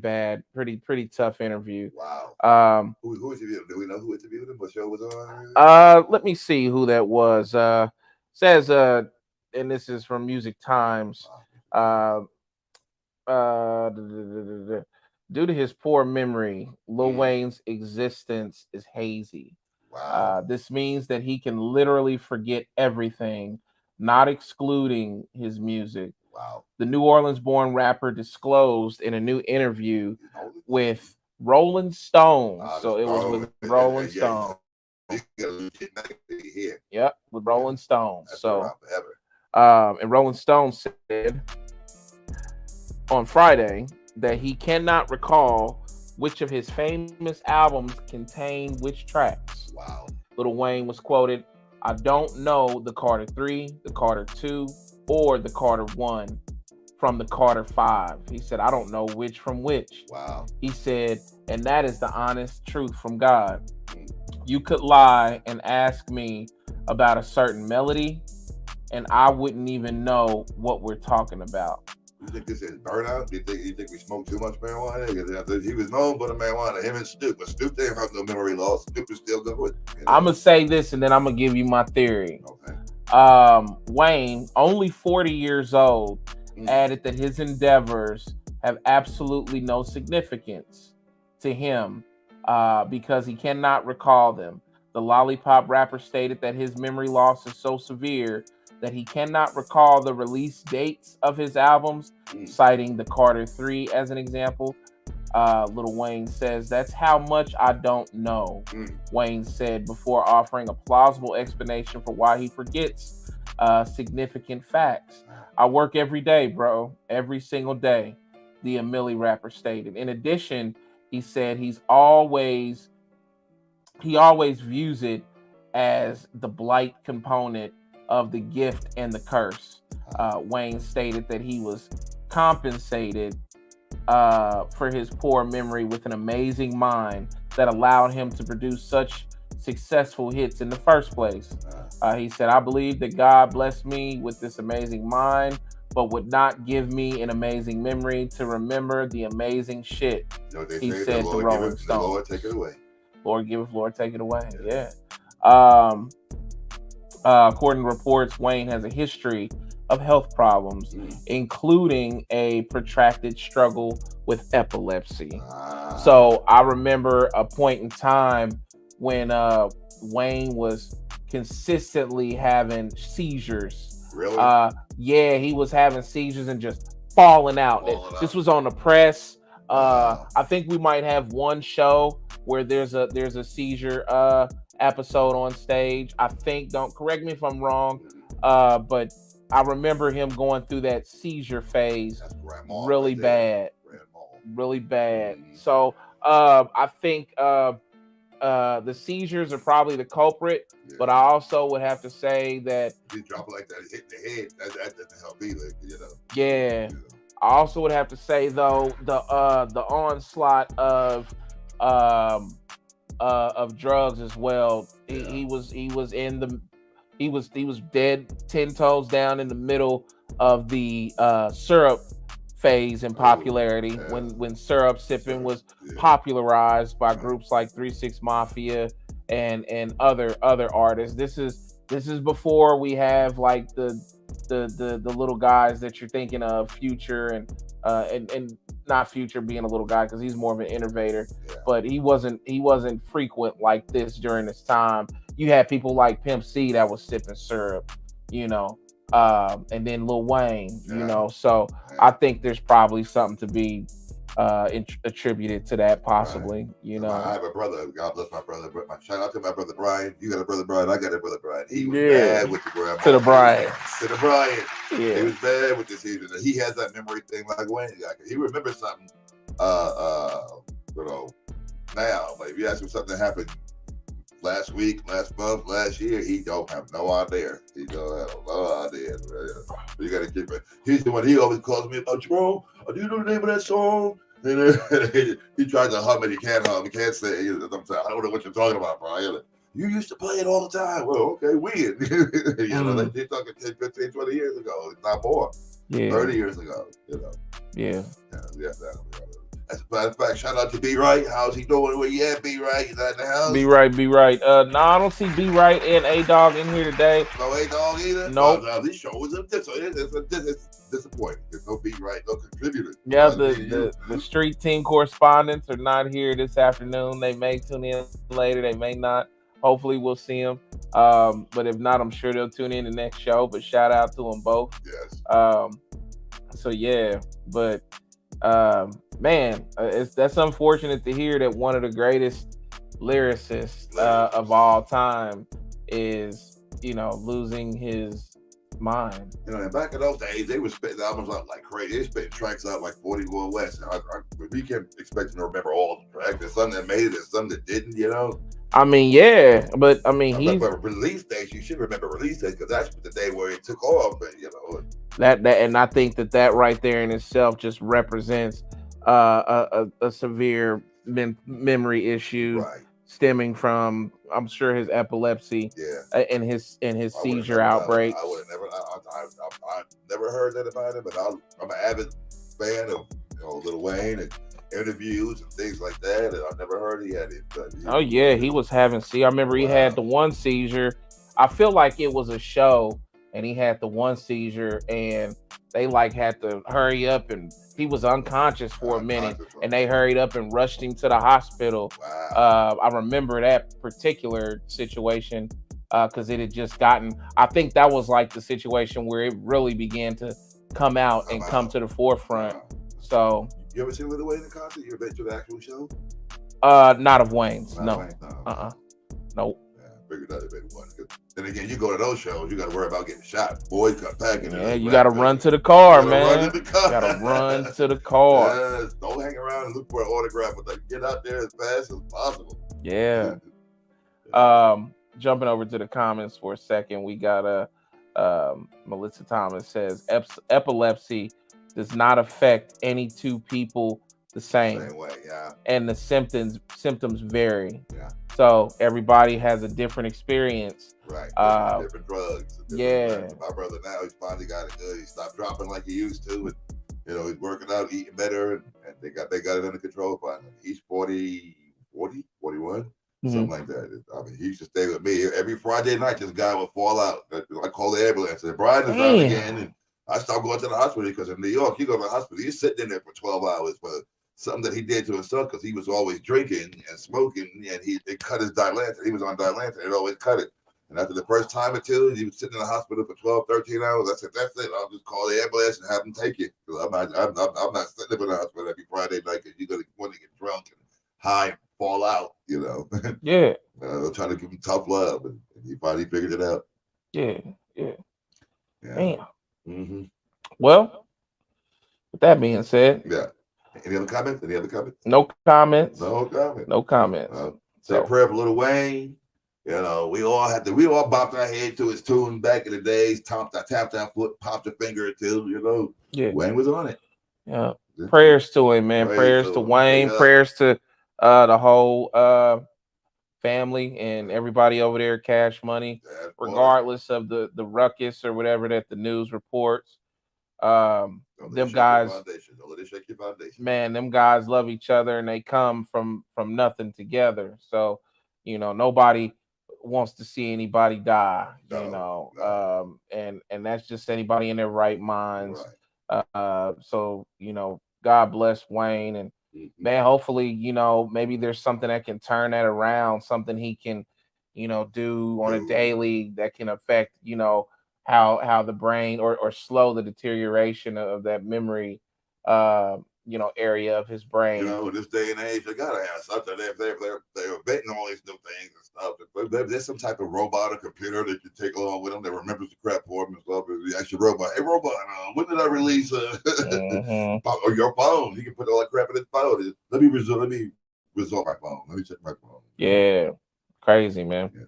tough interview. Wow. Who interviewed him? Do we know who interviewed him? What show was on? Let me see who that was. Says and this is from Music Times. Due to his poor memory, Lil Wayne's existence is hazy. Wow. This means that he can literally forget everything, not excluding his music. Wow. The New Orleans-born rapper disclosed in a new interview with Rolling Stone. So it was with Rolling Stone. Yep, with Rolling Stone. So, and Rolling Stone said on Friday that he cannot recall which of his famous albums contain which tracks. Wow. Lil Wayne was quoted, "I don't know the Carter 3, the Carter 2, or the Carter 1 from the Carter 5. He said, I don't know which from which. Wow. He said, and that is the honest truth from God. You could lie and ask me about a certain melody, and I wouldn't even know what we're talking about. You think this is burnout? You think we smoked too much marijuana? He was known for the marijuana, him and Snoop, but Snoop didn't have no memory loss. Snoop is still good. I'm going to say this, and then I'm going to give you my theory. Okay. Wayne, only 40 years old, added that his endeavors have absolutely no significance to him because he cannot recall them. The Lollipop rapper stated that his memory loss is so severe that he cannot recall the release dates of his albums, citing the Carter 3 as an example. Lil Wayne says, that's how much I don't know, Wayne said before offering a plausible explanation for why he forgets significant facts. I work every day, bro, every single day, the Millie rapper stated. In addition, he said he always views it as the blight component of the gift and the curse. Wayne stated that he was compensated for his poor memory with an amazing mind that allowed him to produce such successful hits in the first place. He said, I believe that God blessed me with this amazing mind, but would not give me an amazing memory to remember the amazing shit. He said to Rolling Stone. Lord, take it away. Lord giveth, Lord take it away. Yeah. According to reports, Wayne has a history of health problems, including a protracted struggle with epilepsy. So I remember a point in time when Wayne was consistently having seizures. Really? Yeah, he was having seizures and just falling out. This was on the press. I think we might have one show where there's a seizure episode on stage. I think, don't correct me if I'm wrong, but I remember him going through that seizure phase really right bad, really bad. So I think the seizures are probably the culprit, but I also would have to say that you drop like that, hit the head. That doesn't help either, Yeah. I also would have to say though the onslaught of drugs as well. He was dead 10 toes down in the middle of the syrup phase in popularity when syrup sipping was popularized by groups like 3 6 Mafia and other artists. This is before we have like the little guys that you're thinking of, Future and not Future being a little guy because he's more of an innovator, but he wasn't frequent like this during this time. You had people like Pimp C that was sipping syrup, and then Lil Wayne, So I think there's probably something to be attributed to that, possibly. I have a brother. God bless my brother. Shout out to my brother Brian. You got a brother Brian. I got a brother Brian. He was bad with the grandma. To the Brian. Yeah. He was bad with the season. He has that memory thing like Wayne. He remembers something. Now, but if you ask him something that happened last week, last month, last year, he don't have no idea. He don't have no idea. You got to keep it. He's the one. He always calls me about, bro. Do you know the name of that song? He tries to hum it. He can't hum. He can't say it. I don't know what you're talking about, bro. You used to play it all the time. Well, okay, weird. They're talking 10, 15, 20 years ago. It's not more. 30 years ago. Yeah. As a matter of fact, shout out to B Right. How's he doing? Where you at, B Right? He's in the house. B Right. No, I don't see B Right and A Dog in here today. No A Dog either. Nope. This show is it's disappointing. There's no B Right, no contributor. Yeah, the street team correspondents are not here this afternoon. They may tune in later. They may not. Hopefully, we'll see them. But if not, I'm sure they'll tune in the next show. But shout out to them both. Yes. So yeah, but. Man, that's unfortunate to hear that one of the greatest lyricists of all time is, losing his mind. And back in those days, they were spitting albums out like crazy. They spitting tracks out like 41 West. We can't expect them to remember all the tracks. There's some that made it and some that didn't, I mean, yeah, but I mean, but release dates, you should remember release dates because that's the day where it took off, and that, and I think that right there in itself just represents a severe memory issue stemming from, I'm sure, his epilepsy and his seizure outbreaks. I've never heard that about him, but I'm an avid fan of Lil Wayne and interviews and things like that, and I never heard he had it. He was having I remember he had the one seizure. I feel like it was a show, and he had the one seizure, and they had to hurry up, and he was unconscious for a minute, and they hurried up and rushed him to the hospital. Wow. I remember that particular situation because it had just gotten. I think that was like the situation where it really began to come out and come to the forefront. So. You ever seen Lil Wayne in concert? You ever been to the actual show? Not of Wayne's. No. Wayne, no. Nope. Yeah, I figured that had been one. Then again, you go to those shows, you got to worry about getting shot. Boys cut packing. Yeah, you got to run to the car, man. You got to run to the car. Yes, don't hang around and look for an autograph, but get out there as fast as possible. Yeah. Jumping over to the comments for a second, we got Melissa Thomas says epilepsy does not affect any two people the same way, and the symptoms vary. Yeah. So everybody has a different experience. Right. Different drugs. Drugs. My brother now, he's finally got it good. He stopped dropping like he used to, and he's working out, eating better, and they got it under control finally. He's 41. something like that. I mean, he used to stay with me every Friday night. This guy would fall out. I call the ambulance. And Brian is out again, and I stopped going to the hospital because in New York, you go to the hospital, you're sitting in there for 12 hours for something that he did to himself because he was always drinking and smoking, and it cut his Dilantin. He was on Dilantin. It always cut it. And after the first time or two, he was sitting in the hospital for 12, 13 hours. I said, that's it. I'll just call the ambulance and have them take you. I'm not sitting in the hospital every Friday night because you're going to want to get drunk and high and fall out, Yeah. I'm trying to give him tough love. And he finally figured it out. Yeah. Damn. Mm-hmm. Well, with that being said. Yeah. Any other comments? No comments. No comments. Say a So, prayer for Little Wayne. We all bopped our head to his tune back in the days, tapped our foot, popped a finger or two, yeah. Wayne was on it. Yeah. Prayers to him, man. Prayers to Wayne. Prayers to the whole family and everybody over there, Cash Money, regardless of the ruckus or whatever that the news reports. Them guys, don't let it shake your foundation. Man, them guys love each other and they come from nothing together. So, nobody wants to see anybody die, and that's just anybody in their right minds. Right. So, God bless Wayne, and man, hopefully, maybe there's something that can turn that around, something he can, do on a daily that can affect, how the brain or slow the deterioration of that memory area of his brain. In this day and age, they gotta have something. They're inventing all these new things and stuff. There's some type of robot or computer that you take along with them that remembers the crap for them and stuff. The actual robot. Hey, robot, when did I release or your phone? You can put all that crap in his phone. Let me result my phone. Let me check my phone. Yeah, crazy, man. Yeah.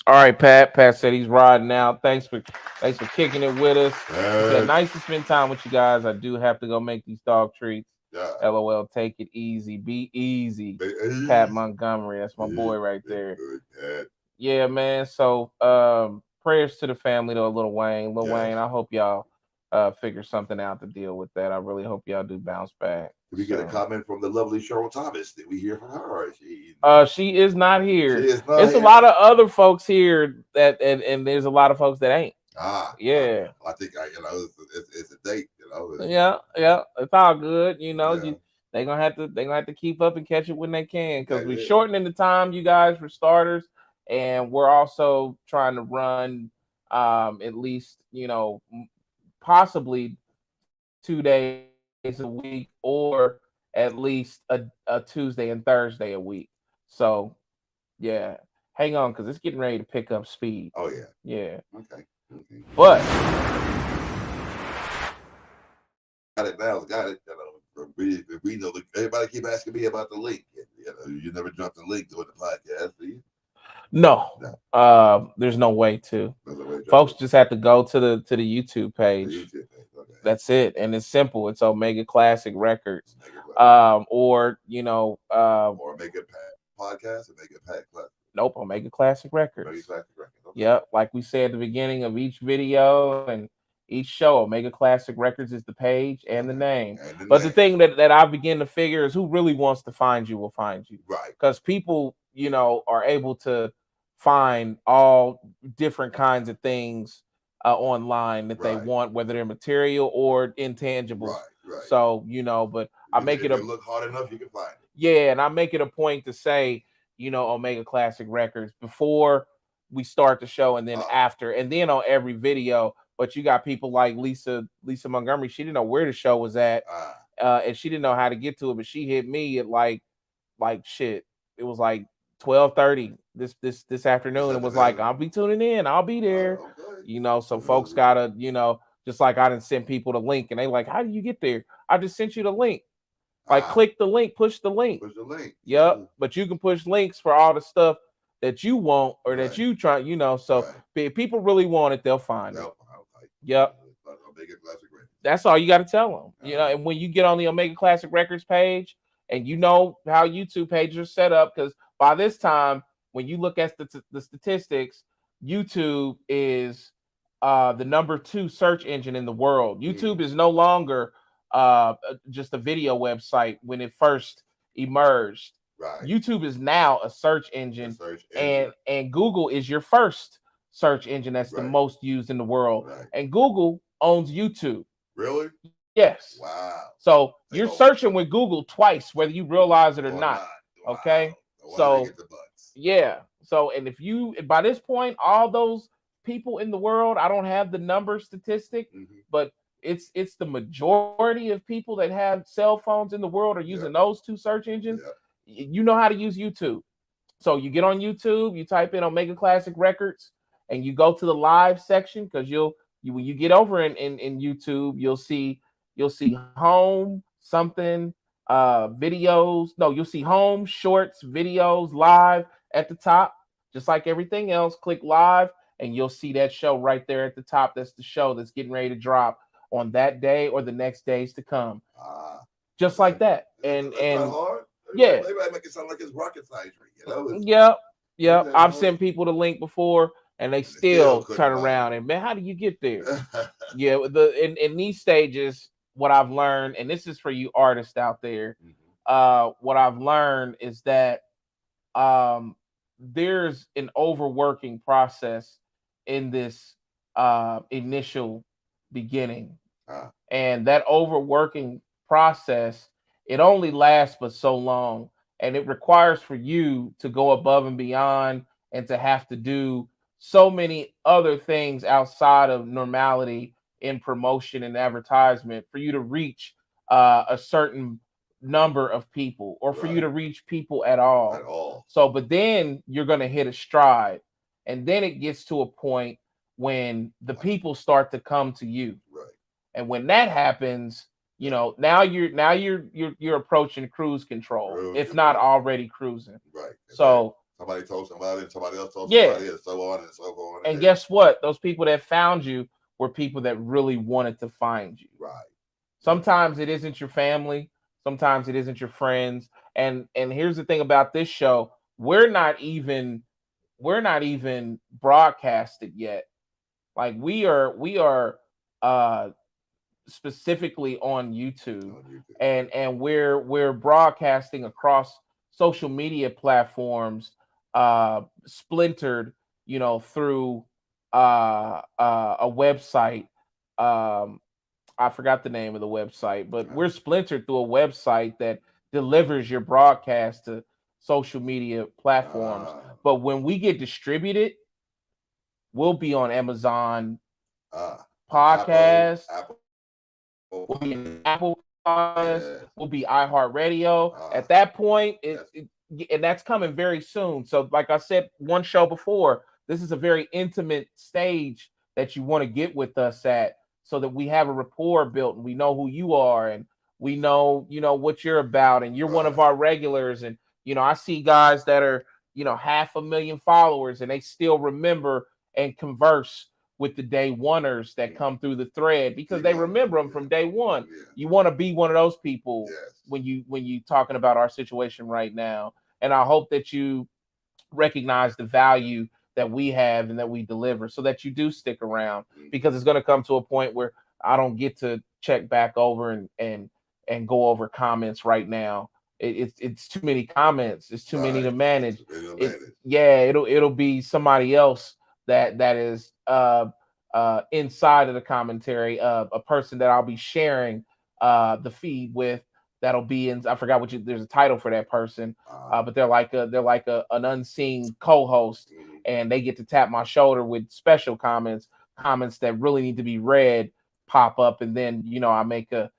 All right, Pat. Pat said he's riding out. Thanks for kicking it with us. He said, nice to spend time with you guys. I do have to go make these dog treats. Yeah. LOL. Take it easy. Be easy. Pat Montgomery. That's my boy right there. Yeah, man. So prayers to the family though, Lil Wayne. Lil Wayne, I hope y'all figure something out to deal with that. I really hope y'all do bounce back. Did we get a comment from the lovely Cheryl Thomas? Did we hear from her? She is not here. It's a lot of other folks here that and there's a lot of folks that ain't. Yeah. I think it's a date. Yeah. It's all good. They're gonna have to keep up and catch it when they can because we're shortening the time, you guys, for starters, and we're also trying to run at least possibly 2 days a week or at least a Tuesday and Thursday a week. So yeah, hang on because it's getting ready to pick up speed. Oh yeah. Yeah. Okay. But got it. We know everybody keep asking me about the link. You never dropped the link during the podcast, do you? No. There's no way to. Folks just have to go to the YouTube page. Okay. That's it, and it's simple. It's Omega Classic Records, or or Omega Podcast, Omega Classic. Nope, Omega Classic Records. Omega Classic Records. Okay. Yep, like we said at the beginning of each video and each show, Omega Classic Records is the page and the name. The thing that I begin to figure is who really wants to find you will find you. Right. Because people, are able to find all different kinds of things online that they want, whether they're material or intangibles. Right. So, but I make it if you look hard enough, you can find it. Yeah, and I make it a point to say, Omega Classic Records before we start the show and then after, and then on every video. But you got people like Lisa Montgomery. She didn't know where the show was at, and she didn't know how to get to it. But she hit me at like shit. It was like 12:30 this afternoon. It was like, I'll be tuning in. I'll be there. Okay. So folks gotta, just like I didn't send people the link, and they like, how do you get there? I just sent you the link. Like, click the link, push the link. Yep. But you can push links for all the stuff that you want or that you try, So if people really want it, they'll find it. Yep. That's all you got to tell them. And when you get on the Omega Classic Records page and how YouTube pages are set up, because by this time, when you look at the statistics, YouTube is the number 2 search engine in the world. YouTube is no longer just a video website when it first emerged. Right. YouTube is now a search The engine, search engine. and Google is your first search engine that's the Right. most used in the world. Right. And Google owns YouTube. Really? Yes. Wow. So They you're own searching with Google twice, whether you realize it or or not. not. Okay. Wow. No wonder they So get the butts. yeah. So, and if you, by this point, all those people in the world, I don't have the number statistic, Mm-hmm. but it's the majority of people that have cell phones in the world are using Yep. those two search engines. Yep. You know how to use YouTube. So you get on YouTube, you type in Omega Classic Records, and you go to the live section because when you get over in YouTube, you'll see home something videos. No, you'll see home shorts videos live at the top, just like everything else. Click live, and you'll see that show right there at the top. That's the show that's getting ready to drop on that day or the next days to come, Ah. just like that. And That's not and hard. yeah, They might make it sound like it's rocket science. You know? yep, It's yep. that I've hard. sent people the link before, and they And they still still couldn't turn find around and, man, how do you get there? it. Yeah, in these stages, what I've learned, and this is for you artists out there, Mhm. what I've learned is that um, there's an overworking process in this initial beginning, Ah, and that overworking process, it only lasts but so long, and it requires for you to go above and beyond and to have to do so many other things outside of normality in promotion and advertisement for you to reach a certain number of people or for you right. to reach people at At all. all. So but then you're going to hit a stride, and then it gets to a point when the Like, people start to come to you, right. and when that happens, now you're approaching cruise control, Cruise if not control. already cruising. Right. And then So somebody told somebody, and somebody else told yeah, somebody, and so on and so on. And and then, guess what? Those people that found you were people that really wanted to find you. right. Yeah. Sometimes it isn't your family, sometimes it isn't your friends. And here's the thing about this show: we're not even broadcasted yet. Like we are uh specifically on YouTube, On YouTube. and we're broadcasting across social media platforms, splintered, through a website. Um, I forgot the name of the website, but we're splintered through a website that delivers your broadcast to social media platforms. Ah, But when we get distributed, we'll be on Amazon ah. Podcast, Apple. we'll be in Apple Podcasts, Yes. we'll be iHeartRadio. Ah, At that point, yes. and that's coming very soon. So, like I said one show before, this is a very intimate stage that you want to get with us at, so that we have a rapport built and we know who you are, and we know what you're about, and you're one of Right. our regulars. And I see guys that are 500,000 followers, and they still remember and converse with the day oneers that come through the thread because they D1. remember them Yeah. from day one. Yeah. You want to be one of those people Yes. when you talking about our situation right now. And I hope that you recognize the value that we have and that we deliver, so that you do stick around, because it's going to come to a point where I don't get to check back over and go over comments right now. It's too many comments. It's too many to Right. manage. It'll It, manage. yeah, it'll be somebody else that is inside of the commentary, a person that I'll be sharing the feed with, that'll be in, I forgot there's a title for that person, but they're like an unseen co-host, Mhm. and they get to tap my shoulder with special comments that really need to be read, pop up, and then I make a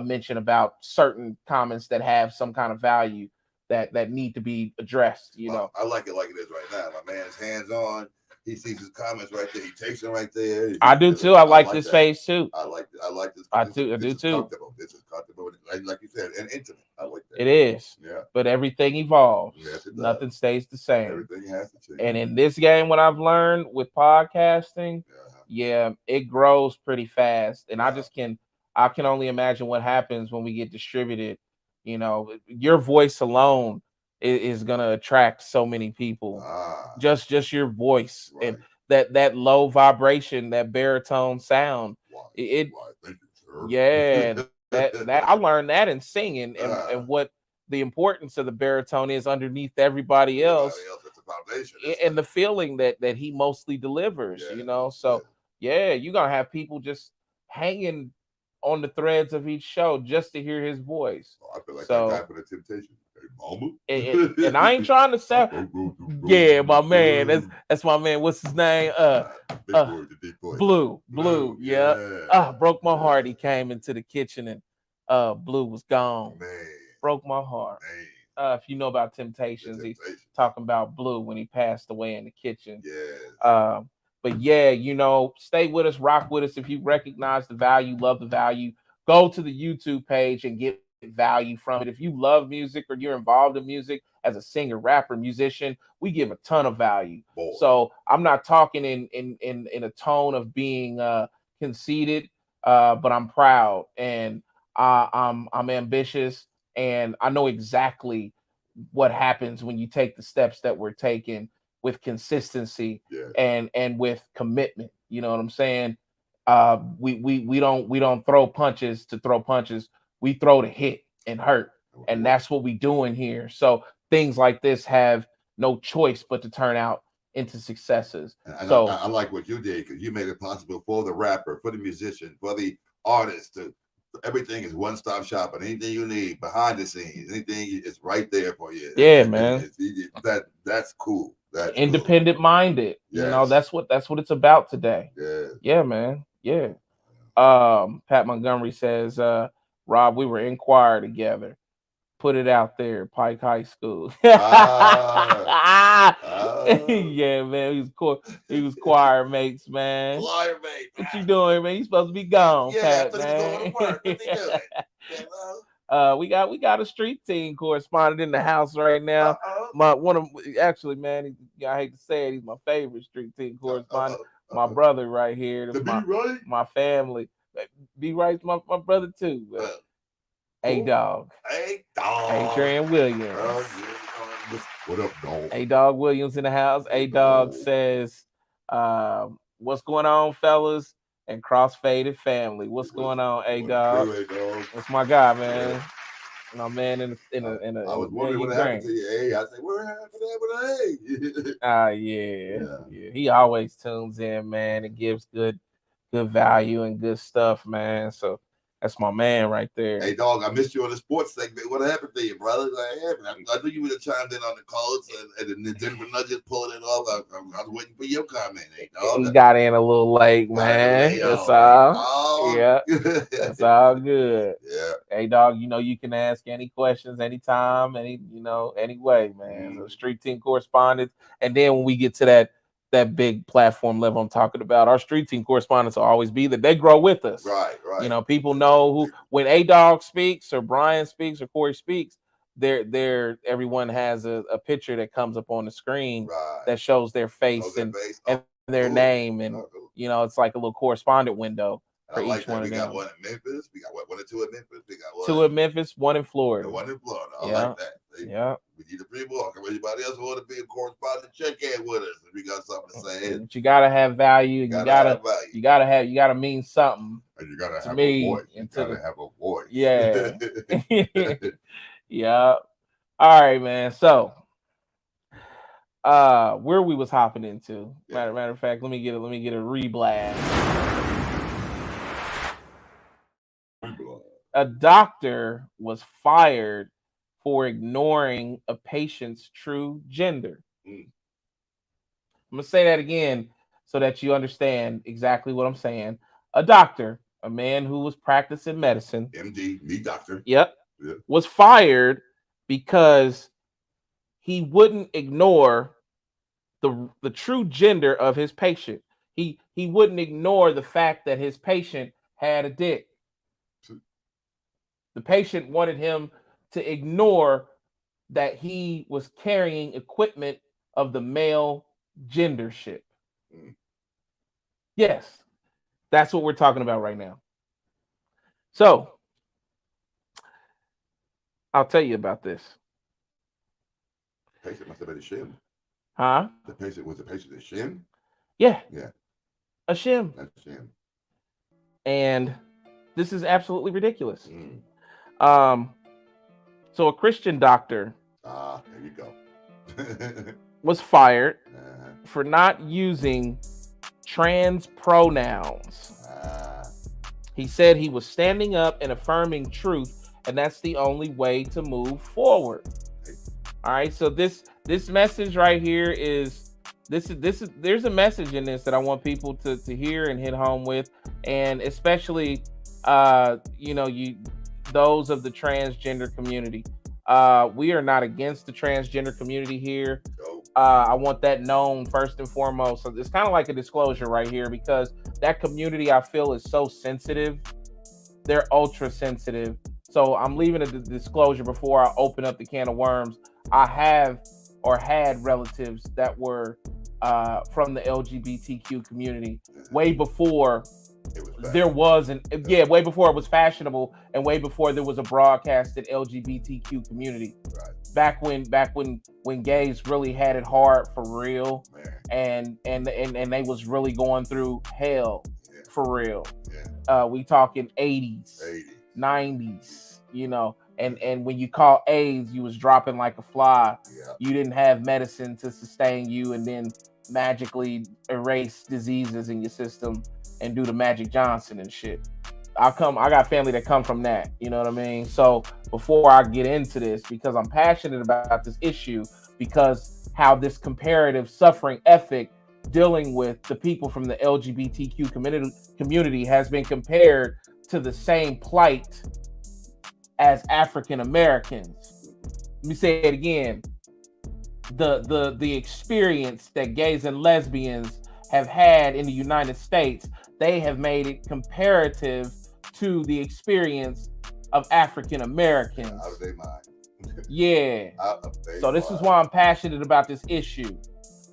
mention about certain comments that have some kind of value that need to be addressed. I like it like it is right now. My man's hands on. He sees his comments right there. He takes them right there. I do too. I like this that. phase too. I like this. I This, do this is too. comfortable. This is comfortable. Like you said, and intimate. I like that. It is. Yeah. But everything evolves. Yes, it does. Nothing stays the same. Everything has to change. And in this game, what I've learned with podcasting, Yeah. yeah, it grows pretty fast. And Yeah. I can only imagine what happens when we get distributed. Your voice alone is gonna attract so many people. Ah. Just your voice, Right. and that low vibration, that baritone sound. Why? It Why? Thank you, sir. Yeah, that I learned that in singing, and what the importance of the baritone is underneath everybody else, It's a foundation. and the feeling that he mostly delivers. So yeah, you're gonna have people just hanging on the threads of each show just to hear his voice. I feel like So, that guy for the Temptation. Hey, mama. and I ain't trying to sound. Yeah, my man. That's my man. What's his name? Big boy, the big boy. Blue. Yeah. Broke my heart. He came into the kitchen and Blue was gone. Man. Broke my heart. Man. If you know about Temptations, he's talking about Blue when he passed away in the kitchen. Yeah. But yeah, stay with us, rock with us. If you recognize the value, love the value, go to the YouTube page and get value from it. If you love music or you're involved in music as a singer, rapper, musician, we give a ton of value. Boy. So I'm not talking in a tone of being conceited, but I'm proud and I'm ambitious, and I know exactly what happens when you take the steps that we're taking with consistency and with commitment. You know what I'm saying? We don't throw punches to throw punches. We throw to hit and hurt, and that's what we doing here. So things like this have no choice but to turn out into successes. And I like what you did, because you made it possible for the rapper, for the musician, for the artist to. Everything is one-stop shop, and anything you need behind the scenes, anything is right there for you. Yeah, man. That's cool. That's independent cool. minded. Yes. That's what it's about today. Yeah, man. Yeah. Pat Montgomery says, Rob, we were in choir together. Put it out there, Pike High School. Yeah, man. He was choir mates, man. Choir mate. What you doing, man? You supposed to be gone, Pat, man. Going to work. What he doing? We got a street team correspondent in the house right now. Actually, man, I hate to say it, he's my favorite street team correspondent. My brother right here. My family. B Wright's my brother too. A-Dog. Adrian Williams. What up, dog? A-Dog Williams in the house. A-Dog says, what's going on, fellas? And Crossfaded family. What's going on, A-Dog? That's my guy, man. My man in a I was wondering what happened to you, A. I said, what happened to A? Yeah. He always tunes in, man, and gives good value and good stuff, man. So that's my man right there. Hey, dog, I missed you on the sports segment. What happened to you, brother? I knew you would have chimed in on the Colts and the Denver Nuggets pulling it off. I was waiting for your comment, hey, dog. He got in a little late, man. That's all. Yeah, that's all good. Yeah. Hey, dog, you can ask any questions anytime, any way, man. So street team correspondents, and then when we get to that big platform level I'm talking about, our street team correspondents will always be that they grow with us. Right. People know who when A-Dog speaks or Brian speaks or Corey speaks, everyone has a picture that comes up on the screen that shows their face and their name, and it's like a little correspondent window for each one of them. We got one in Memphis. We got one or two in Memphis. We got one. Two in Memphis, one in Florida. One in Florida. I like that. Yeah. We need a free walk. Anybody else want to be a correspondent? Check in with us if we got something to say. But you gotta have value. You gotta mean something. And you gotta have a voice. You gotta have a voice. Yeah. Yeah. All right, man. So where we was hopping into. Matter of fact, let me get a reblast. A doctor was fired for ignoring a patient's true gender. I'm gonna say that again so that you understand exactly what I'm saying. A doctor, a man who was practicing medicine, MD, me doctor. Yep. Was fired because he wouldn't ignore the true gender of his patient. He wouldn't ignore the fact that his patient had a dick. The patient wanted him to ignore that he was carrying equipment of the male gendership. Yes, that's what we're talking about right now. So, I'll tell you about this. The patient must have been a shim. Huh? Was the patient a shim? Yeah. Yeah. A shim. That's a shim. And this is absolutely ridiculous. So a Christian doctor There you go. was fired for not using trans pronouns. He said he was standing up and affirming truth, and that's the only way to move forward. All right, so this message right here is there's a message in this that I want people to hear and hit home with, and especially those of the transgender community. We are not against the transgender community here. I want that known first and foremost. So it's kind of like a disclosure right here, because that community, I feel, is so sensitive. They're ultra sensitive. So I'm leaving a disclosure before I open up the can of worms. I have or had relatives that were from the LGBTQ community way before way before it was fashionable, and way before there was a broadcasted LGBTQ community. Right. Back when gays really had it hard for real, and they was really going through hell for real. We talking 80s, 90s, and when you caught AIDS, you was dropping like a fly. You didn't have medicine to sustain you and then magically erase diseases in your system and do the Magic Johnson and shit. I got family that come from that, you know what I mean? So before I get into this, because I'm passionate about this issue, because how this comparative suffering ethic dealing with the people from the LGBTQ community has been compared to the same plight as African Americans. Let me say it again. The experience that gays and lesbians have had in the United States, they have made it comparative to the experience of African Americans. Out of their mind. Yeah. So this is why I'm passionate about this issue.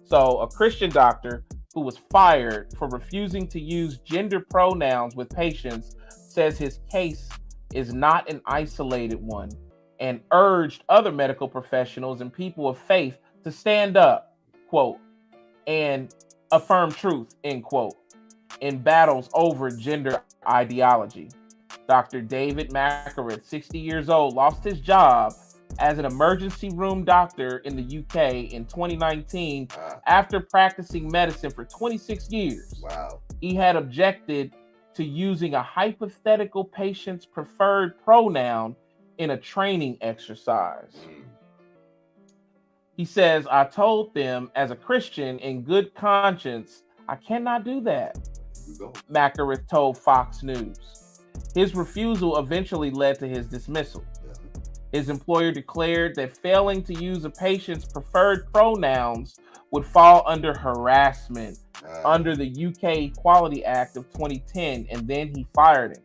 So a Christian doctor who was fired for refusing to use gender pronouns with patients says his case is not an isolated one, and urged other medical professionals and people of faith to stand up, quote, and affirm truth, end quote, in battles over gender ideology. Dr. David Macarith, 60 years old, lost his job as an emergency room doctor in the UK in 2019 after practicing medicine for 26 years. Wow. He had objected to using a hypothetical patient's preferred pronoun in a training exercise. He says, I told them as a Christian in good conscience, I cannot do that, Macarith told Fox News. His refusal eventually led to his dismissal. His employer declared that failing to use a patient's preferred pronouns would fall under harassment under the UK Equality Act of 2010, and then he fired him.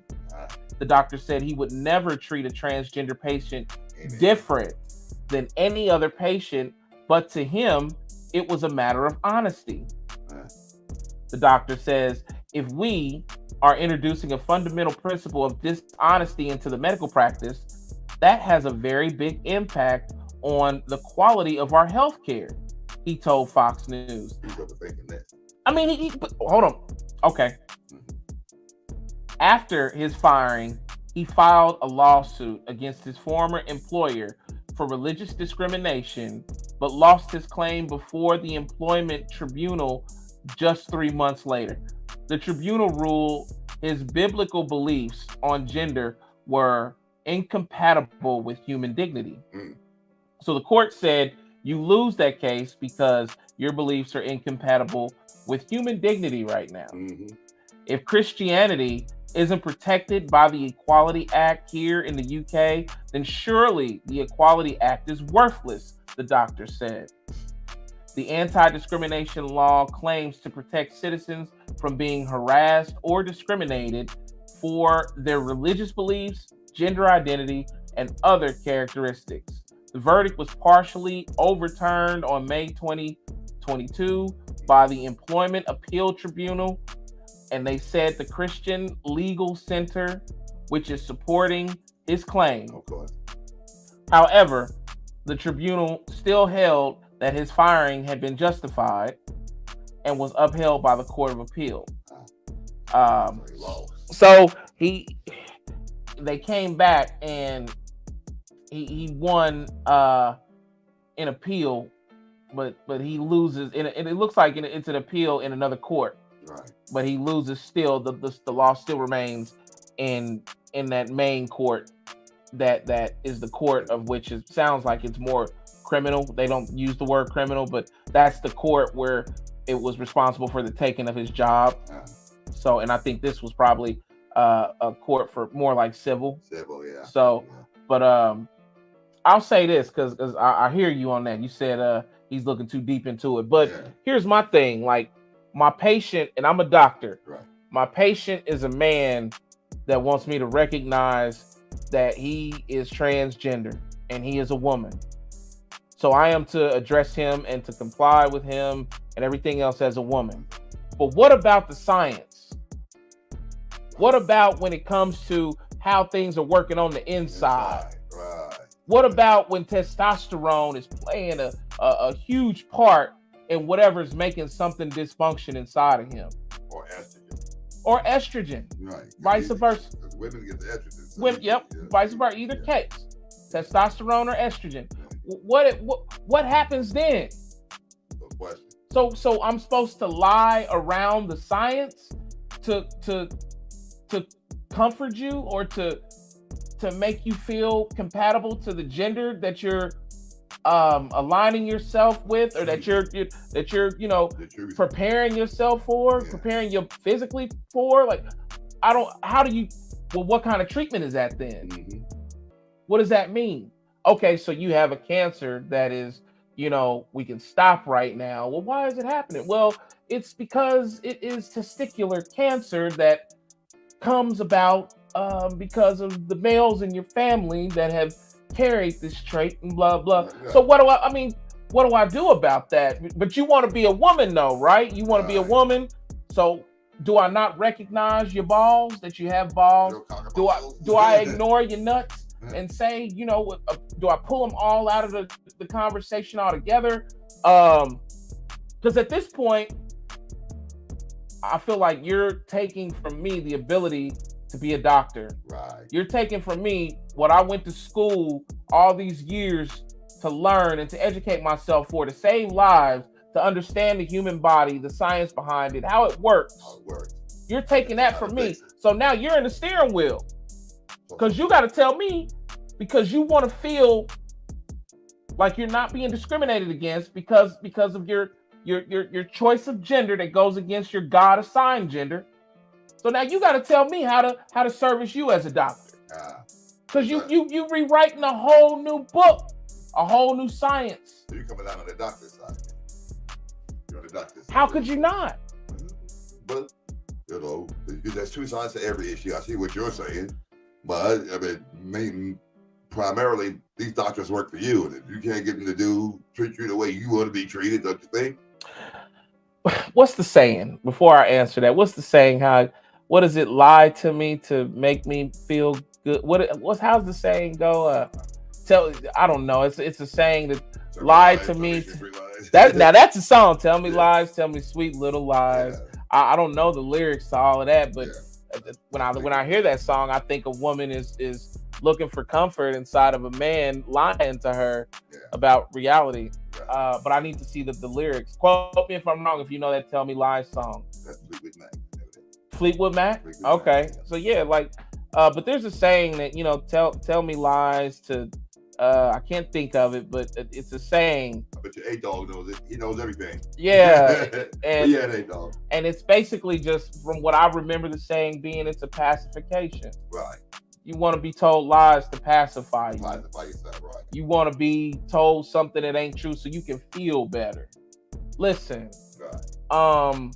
The doctor said he would never treat a transgender patient different than any other patient, but to him, it was a matter of honesty. The doctor says, if we are introducing a fundamental principle of dishonesty into the medical practice, that has a very big impact on the quality of our healthcare, he told Fox News. I mean, hold on. Okay. After his firing, he filed a lawsuit against his former employer for religious discrimination, but lost his claim before the employment tribunal just 3 months later. The tribunal ruled his biblical beliefs on gender were incompatible with human dignity. So the court said, you lose that case because your beliefs are incompatible with human dignity right now. If Christianity isn't protected by the Equality Act here in the UK, then surely the Equality Act is worthless, the doctor said. The anti-discrimination law claims to protect citizens from being harassed or discriminated for their religious beliefs, gender identity, and other characteristics. The verdict was partially overturned on May 2022 by the Employment Appeal Tribunal, and they said the Christian Legal Center, which is supporting his claim. However, the tribunal still held that his firing had been justified and was upheld by the Court of Appeal. So they came back and he won an appeal, but he loses, and it looks like it's an appeal in another court. Right. But he loses still. The law still remains in that main court. That is the court of which it sounds like it's more criminal. They don't use the word criminal, but that's the court where it was responsible for the taking of his job. So, and I think this was probably a court for more like civil. Civil, yeah. So, but I'll say this because I hear you on that. You said he's looking too deep into it. But here's my thing: like my patient, and I'm a doctor. Right. My patient is a man that wants me to recognize that he is transgender and he is a woman. So I am to address him and to comply with him and everything else as a woman. But what about the science? What about when it comes to how things are working on the inside? Right. What about when testosterone is playing a huge part in whatever's making something dysfunction inside of him? Or estrogen. Right. Vice versa. Women get the estrogen. So vice versa. Either case. Testosterone or estrogen. What happens then? So I'm supposed to lie around the science to comfort you or to make you feel compatible to the gender that you're aligning yourself with, or that you're preparing yourself for, preparing you physically for. Like, what kind of treatment is that then? Mm-hmm. What does that mean? Okay, so you have a cancer that is, we can stop right now. Well, why is it happening? Well, it's because it is testicular cancer that comes about because of the males in your family that have carried this trait and blah, blah. Yeah. So what do I do about that? But you want to be a woman though, right? You want to be a woman. So do I not recognize your balls, that you have balls? Do I ignore your nuts and say, do I pull them all out of the conversation altogether? Because at this point, I feel like you're taking from me the ability to be a doctor. Right. You're taking from me what I went to school all these years to learn and to educate myself for, to save lives, to understand the human body, the science behind it, how it works. You're taking that from me. So now you're in the steering wheel. Because you got to tell me, because you want to feel like you're not being discriminated against because of your choice of gender that goes against your God assigned gender. So now you got to tell me how to service you as a doctor. Because you rewriting a whole new book, a whole new science. So you're coming out on the doctor's side. You're on the doctor's side. How could you not? But there's two sides to every issue. I see what you're saying, but primarily these doctors work for you, and if you can't get them to treat you the way you want to be treated, don't you think? What's the saying? Before I answer that, what's the saying? What does it lie to me to make me feel good? How's the saying go? I don't know. It's a saying that lie to me. That's a song. Tell me lies, tell me sweet little lies. Yeah. I don't know the lyrics to all of that, but when I hear that song, I think a woman is looking for comfort inside of a man lying to her about reality. But I need to see the lyrics. Quote me if I'm wrong. If you know that "Tell Me Lies" song. That's Fleetwood Mac. Fleetwood Mac. Okay, so but there's a saying that tell me lies to. I can't think of it, but it's a saying. I bet your A-Dog knows it. He knows everything. Yeah, and A-Dog. And it's basically just from what I remember the saying being, it's a pacification. Right. You want to be told lies to pacify you. Pacify yourself, right. You want to be told something that ain't true so you can feel better. Listen, I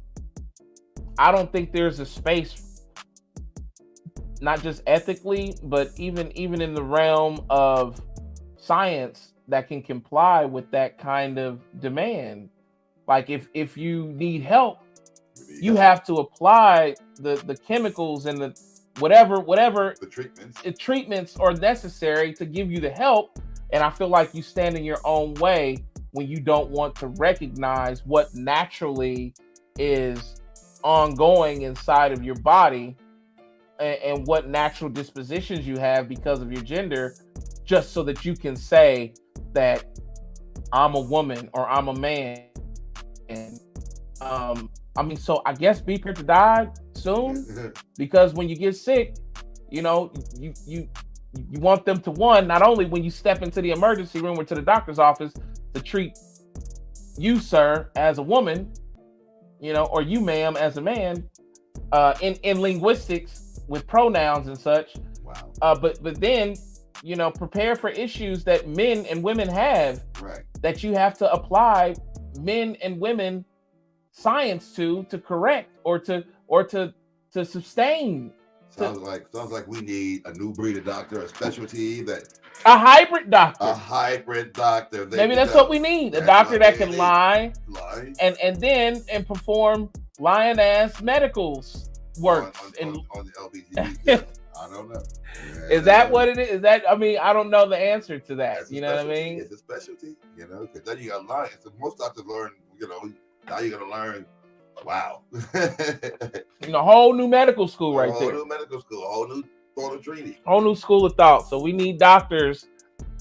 don't think there's a space, not just ethically, but even in the realm of science that can comply with that kind of demand. Like if you need help, you have to apply the chemicals and the whatever the treatments are necessary to give you the help. And I feel like you stand in your own way when you don't want to recognize what naturally is ongoing inside of your body and what natural dispositions you have because of your gender. just so that you can say that I'm a woman or I'm a man. And I mean, so I guess be prepared to die soon, because when you get sick, you know, you want them to, one, not only when you step into the emergency room or to the doctor's office, to treat you, sir, as a woman, you know, or you, ma'am, as a man, in linguistics with pronouns and such. Wow. But then, you know, prepare for issues that men and women have, Right. that you have to apply men and women science to correct or to sustain. Sounds like we need a new breed of doctor, a specialty that A hybrid doctor. a hybrid doctor. Maybe that's what we need. A doctor that can lie and perform lying ass medicals works. on the LBGT. Yeah. I don't know. Yeah. Is that what it is? Is that, I mean, I don't know the answer to that. That's You know what I specialty. mean? It's a specialty, you know, because then you got to learn. So most doctors learn, you know, now you're going to learn. Wow. You know, whole new medical school right a whole there. new medical school, a whole new thought of treaty. Whole new school of thought. So we need doctors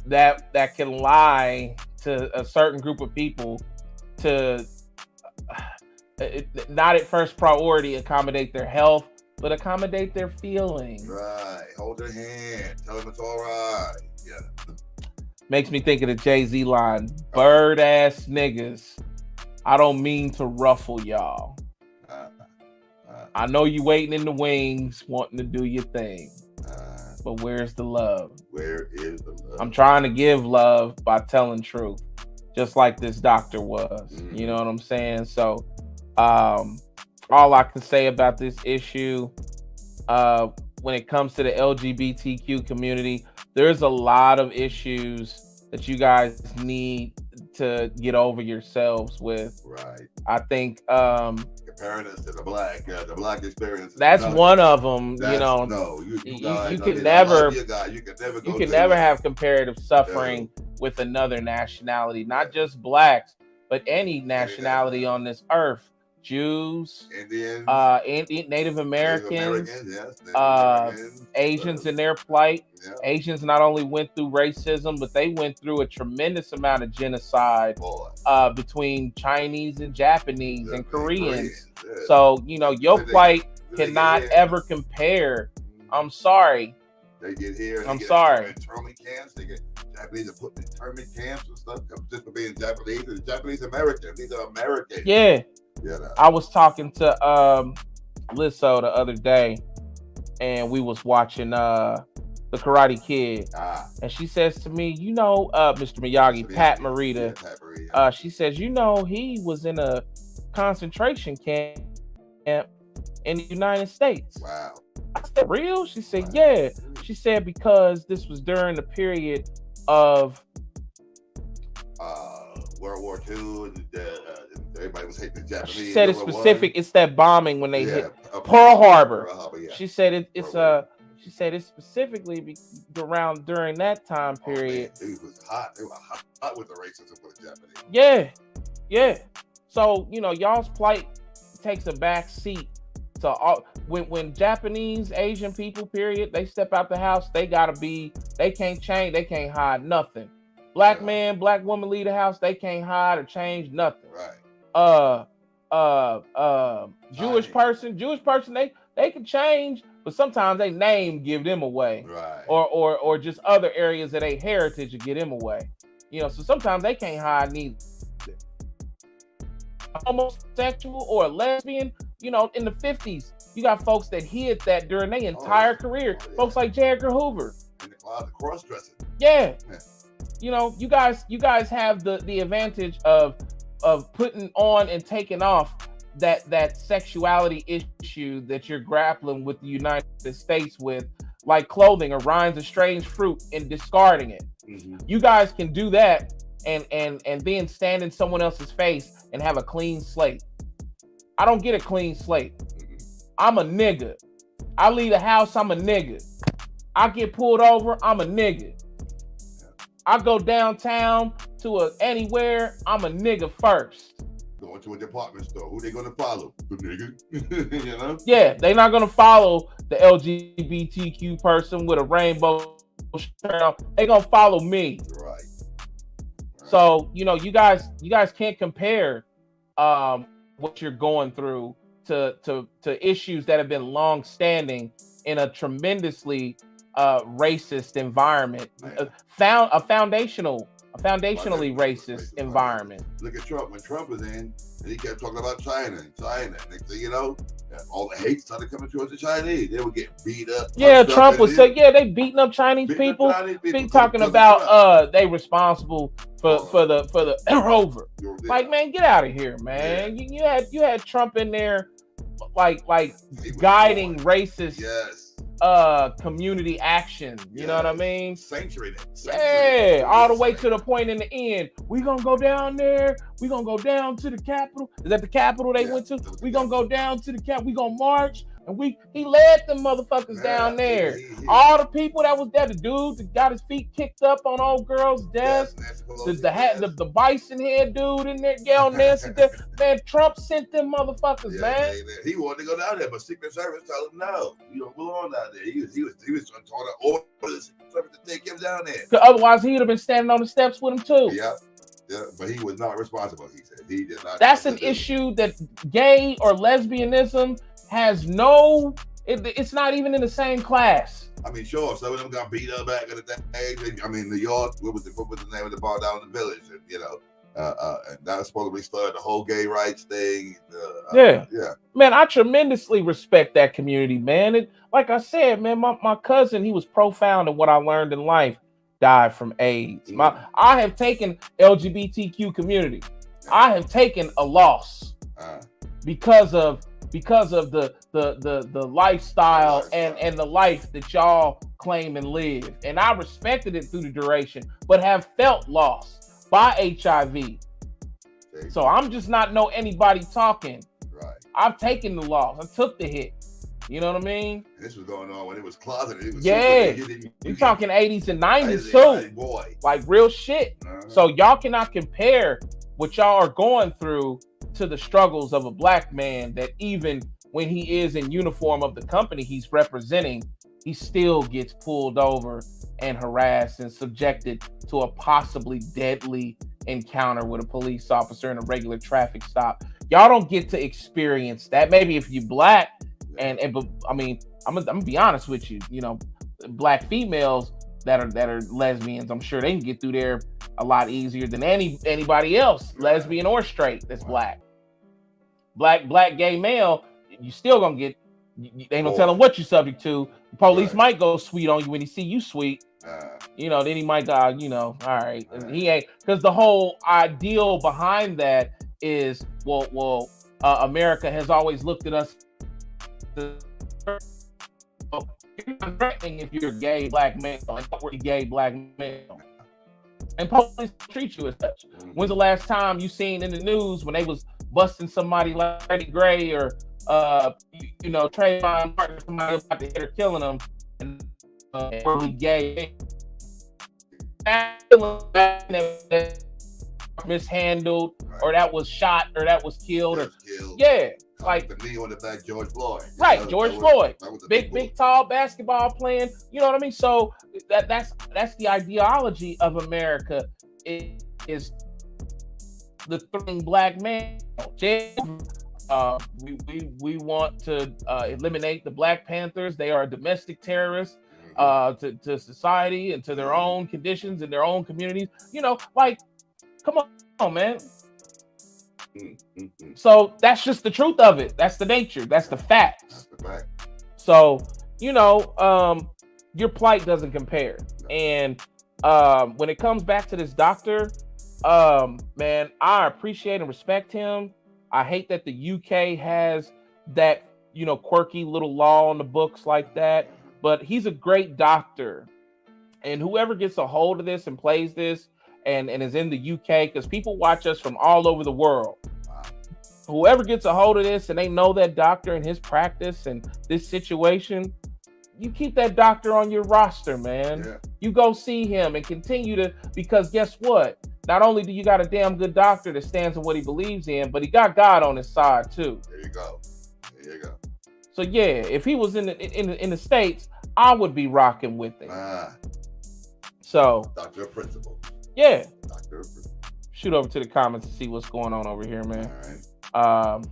that can lie to a certain group of people to not at first priority accommodate their health, but accommodate their feelings. Right. Hold their hand. Tell them it's all right. Yeah. Makes me think of the Jay-Z line, bird ass niggas. I don't mean to ruffle y'all. I know you waiting in the wings, wanting to do your thing. But where's the love? Where is the love? I'm trying to give love by telling truth, just like this doctor was. You know what I'm saying? So, all I can say about this issue, when it comes to the LGBTQ community, there's a lot of issues that you guys need to get over yourselves with. Right. I think comparing us to the black experience. That's one of them. You know, no, you can never, you can never have comparative suffering with another nationality, not just blacks, but any nationality on this earth. Jews, Indians, Native Americans, yes, Asians in their plight. Yeah. Asians not only went through racism, but they went through a tremendous amount of genocide between Chinese and Japanese and Koreans. Yeah. So, you know, your plight cannot ever compare. I'm sorry. They get here. I'm sorry. Internment camps. They get Japanese are put in internment camps and stuff just for being Japanese. They're Japanese Americans. These are Americans. Yeah. Yeah. I was talking to Lizzo the other day, and we was watching the Karate Kid, and she says to me, you know, Mr. Miyagi, Pat Morita, she says, you know, he was in a concentration camp in the United States. Wow. I said, real? She said, yeah. She said, because this was during the period of World War II. Everybody was hating the Japanese. She said it's specific. It's that bombing when they hit Pearl Harbor. Yeah. She said it's she said it's specifically around during that time period. Man, it was hot. They were hot with the racism for the Japanese. Yeah, yeah. So, you know, y'all's plight takes a back seat to all. When Japanese, Asian people, period, they step out the house, they can't change, they can't hide nothing. Black man, black woman leave the house, they can't hide or change nothing. Right. Jewish person, they can change, but sometimes they name give them away. Right. Or just other areas of their heritage to get them away. You know, so sometimes they can't hide neither. Homosexual or a lesbian, you know, in the 50s, you got folks that hid that during their entire career. Folks like J. Edgar Hoover. In the closet, cross-dressing. Yeah. You know, you guys have the advantage of putting on and taking off that sexuality issue that you're grappling with the United States with, like clothing or rinds of strange fruit, and discarding it. Mm-hmm. You guys can do that and then stand in someone else's face and have a clean slate. I don't get a clean slate. I'm a nigga. I leave the house, I'm a nigga. I get pulled over, I'm a nigga. I go downtown to anywhere, I'm a nigga first. Going to a department store, who they gonna follow? The nigga. You know? Yeah, they're not gonna follow the LGBTQ person with a rainbow They gonna follow me. Right. So you guys can't compare what you're going through to issues that have been long standing in a tremendously racist environment, foundationally racist environment. Look at Trump. When Trump was in, and he kept talking about China. Next thing you know, all the hate started coming towards the Chinese. They were getting beat up. Yeah, Trump was saying, they beating up Chinese people. Be talking about they responsible for the rover. Like, man, get out of here, man. Yeah. You had Trump in there like guiding racist community action. You know what I mean? Sanctuary. Yeah, all the way to the point in the end. We gonna go down there. We gonna go down to the Capitol. Is that the Capitol they went to? We gonna go down to the Capitol. We gonna march. And he led them motherfuckers down there. All the people that was there, the dude that got his feet kicked up on old girl's desk, the bison head dude in there, Nancy. Man, Trump sent them motherfuckers, man. He wanted to go down there, but Secret Service told him no. You don't belong down there. He was trying to order the Secret Service to take him down there. Because otherwise, he would have been standing on the steps with him too. Yeah, but he was not responsible. He said he did not. That's an issue that gay or lesbianism has it's not even in the same class. I mean, sure, some of them got beat up back in the day. I mean, New York, what was the name of the bar down in the Village? And, and that was supposed to be started the whole gay rights thing. Yeah. Man, I tremendously respect that community, man. Like I said, man, my cousin, he was profound in what I learned in life, died from AIDS. I have taken LGBTQ community. I have taken a loss because of the lifestyle and the life that y'all claim and live. And I respected it through the duration, but have felt lost by HIV. So I'm just not know anybody talking. Right. I've taken the loss. I took the hit. You know what I mean? This was going on when it was closeted. It was you're talking 80s and 90s too. Boy. Like real shit. So y'all cannot compare what y'all are going through to the struggles of a black man that even when he is in uniform of the company he's representing, he still gets pulled over and harassed and subjected to a possibly deadly encounter with a police officer in a regular traffic stop. Y'all don't get to experience that. Maybe if you black but I mean, I'm gonna be honest with you, black females that are lesbians, I'm sure they can get through there a lot easier than anybody else, lesbian or straight, that's black. Black gay male, you still gonna get, they ain't gonna tell him what you're subject to. The police might go sweet on you when he see you sweet. Then he might go, all right. He ain't, because the whole ideal behind that is, America has always looked at us. You're not threatening if you're a gay black male, a gay black male. And police treat you as such. When's the last time you seen in the news when they was busting somebody like Freddie Gray or Trayvon Martin, somebody about to hit or killing them, and really gay, mishandled, or that was shot, or that was killed, like the knee on the back, George Floyd. Right, George Floyd, big, tall basketball playing. You know what I mean? So that's the ideology of America is the threatening black man. We want to eliminate the Black Panthers. They are domestic terrorists to society and to their own conditions and their own communities. Come on, man. So that's just the truth of it. That's the nature. That's the facts. So, your plight doesn't compare. And when it comes back to this doctor, man, I appreciate and respect him. I hate that the UK has that, quirky little law on the books like that, but he's a great doctor. And whoever gets a hold of this and plays this and is in the UK, because people watch us from all over the world. Whoever gets a hold of this and they know that doctor and his practice and this situation, you keep that doctor on your roster, man. Yeah. You go see him and continue to, because guess what? Not only do you got a damn good doctor that stands in what he believes in, but he got God on his side too. There you go. So yeah, if he was in the States, I would be rocking with him. So, Doctor Principal. yeah, Doctor Principal. shoot over to the comments and see what's going on over here, man. All right.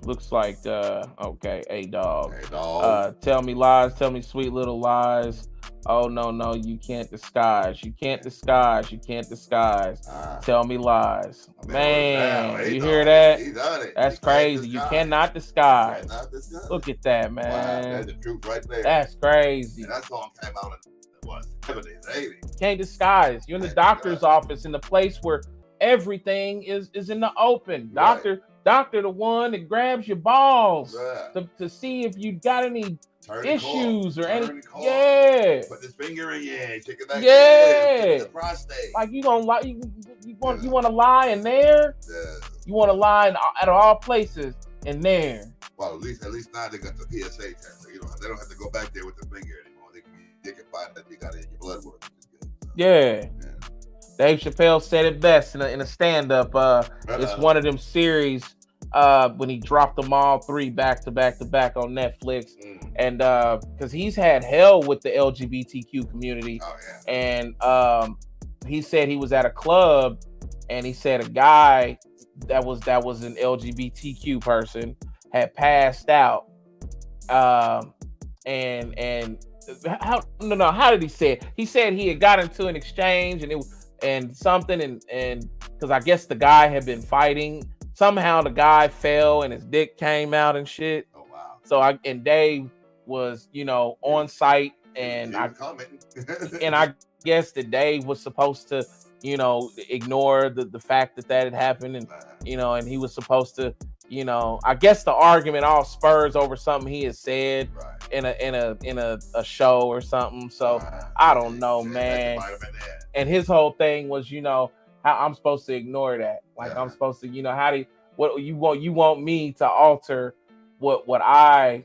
Looks like okay, hey dog. Hey, dog. Tell me lies, tell me sweet little lies. Oh no, you can't disguise. You can't disguise. You can't disguise. Tell me lies. Man, you hear that? He done it. That's crazy. You cannot disguise. Look at that, man. Wow, that's the truth right there. That's crazy. And that song came out in what, 70s, 80s. Can't disguise. You're in the doctor's office, in the place where everything is in the open. Right. Doctor, the one that grabs your balls to see if you got any issues or any. Yeah. Put this finger in your head, check it out. Yeah. The prostate. Like you gonna lie? You want to lie in there? Yeah. You want to lie at all places in there? Well, at least now they got the PSA test, so they don't have to go back there with the finger anymore. They can find that they got it in your blood work. So. Yeah. Dave Chappelle said it best in a stand-up. It's one of them series when he dropped them all 3 back to back on Netflix, and because he's had hell with the LGBTQ community, and he said he was at a club, and he said a guy that was an LGBTQ person had passed out, and how did he say it? He said he had got into an exchange and because I guess the guy had been fighting. Somehow the guy fell and his dick came out and shit. Oh wow! So Dave was on site, and I guess that Dave was supposed to ignore the fact that had happened, and and he was supposed to I guess the argument all spurs over something he had said in a show or something. So I don't know, man. And his whole thing was how I'm supposed to ignore that. Like I'm supposed to what you want me to alter what I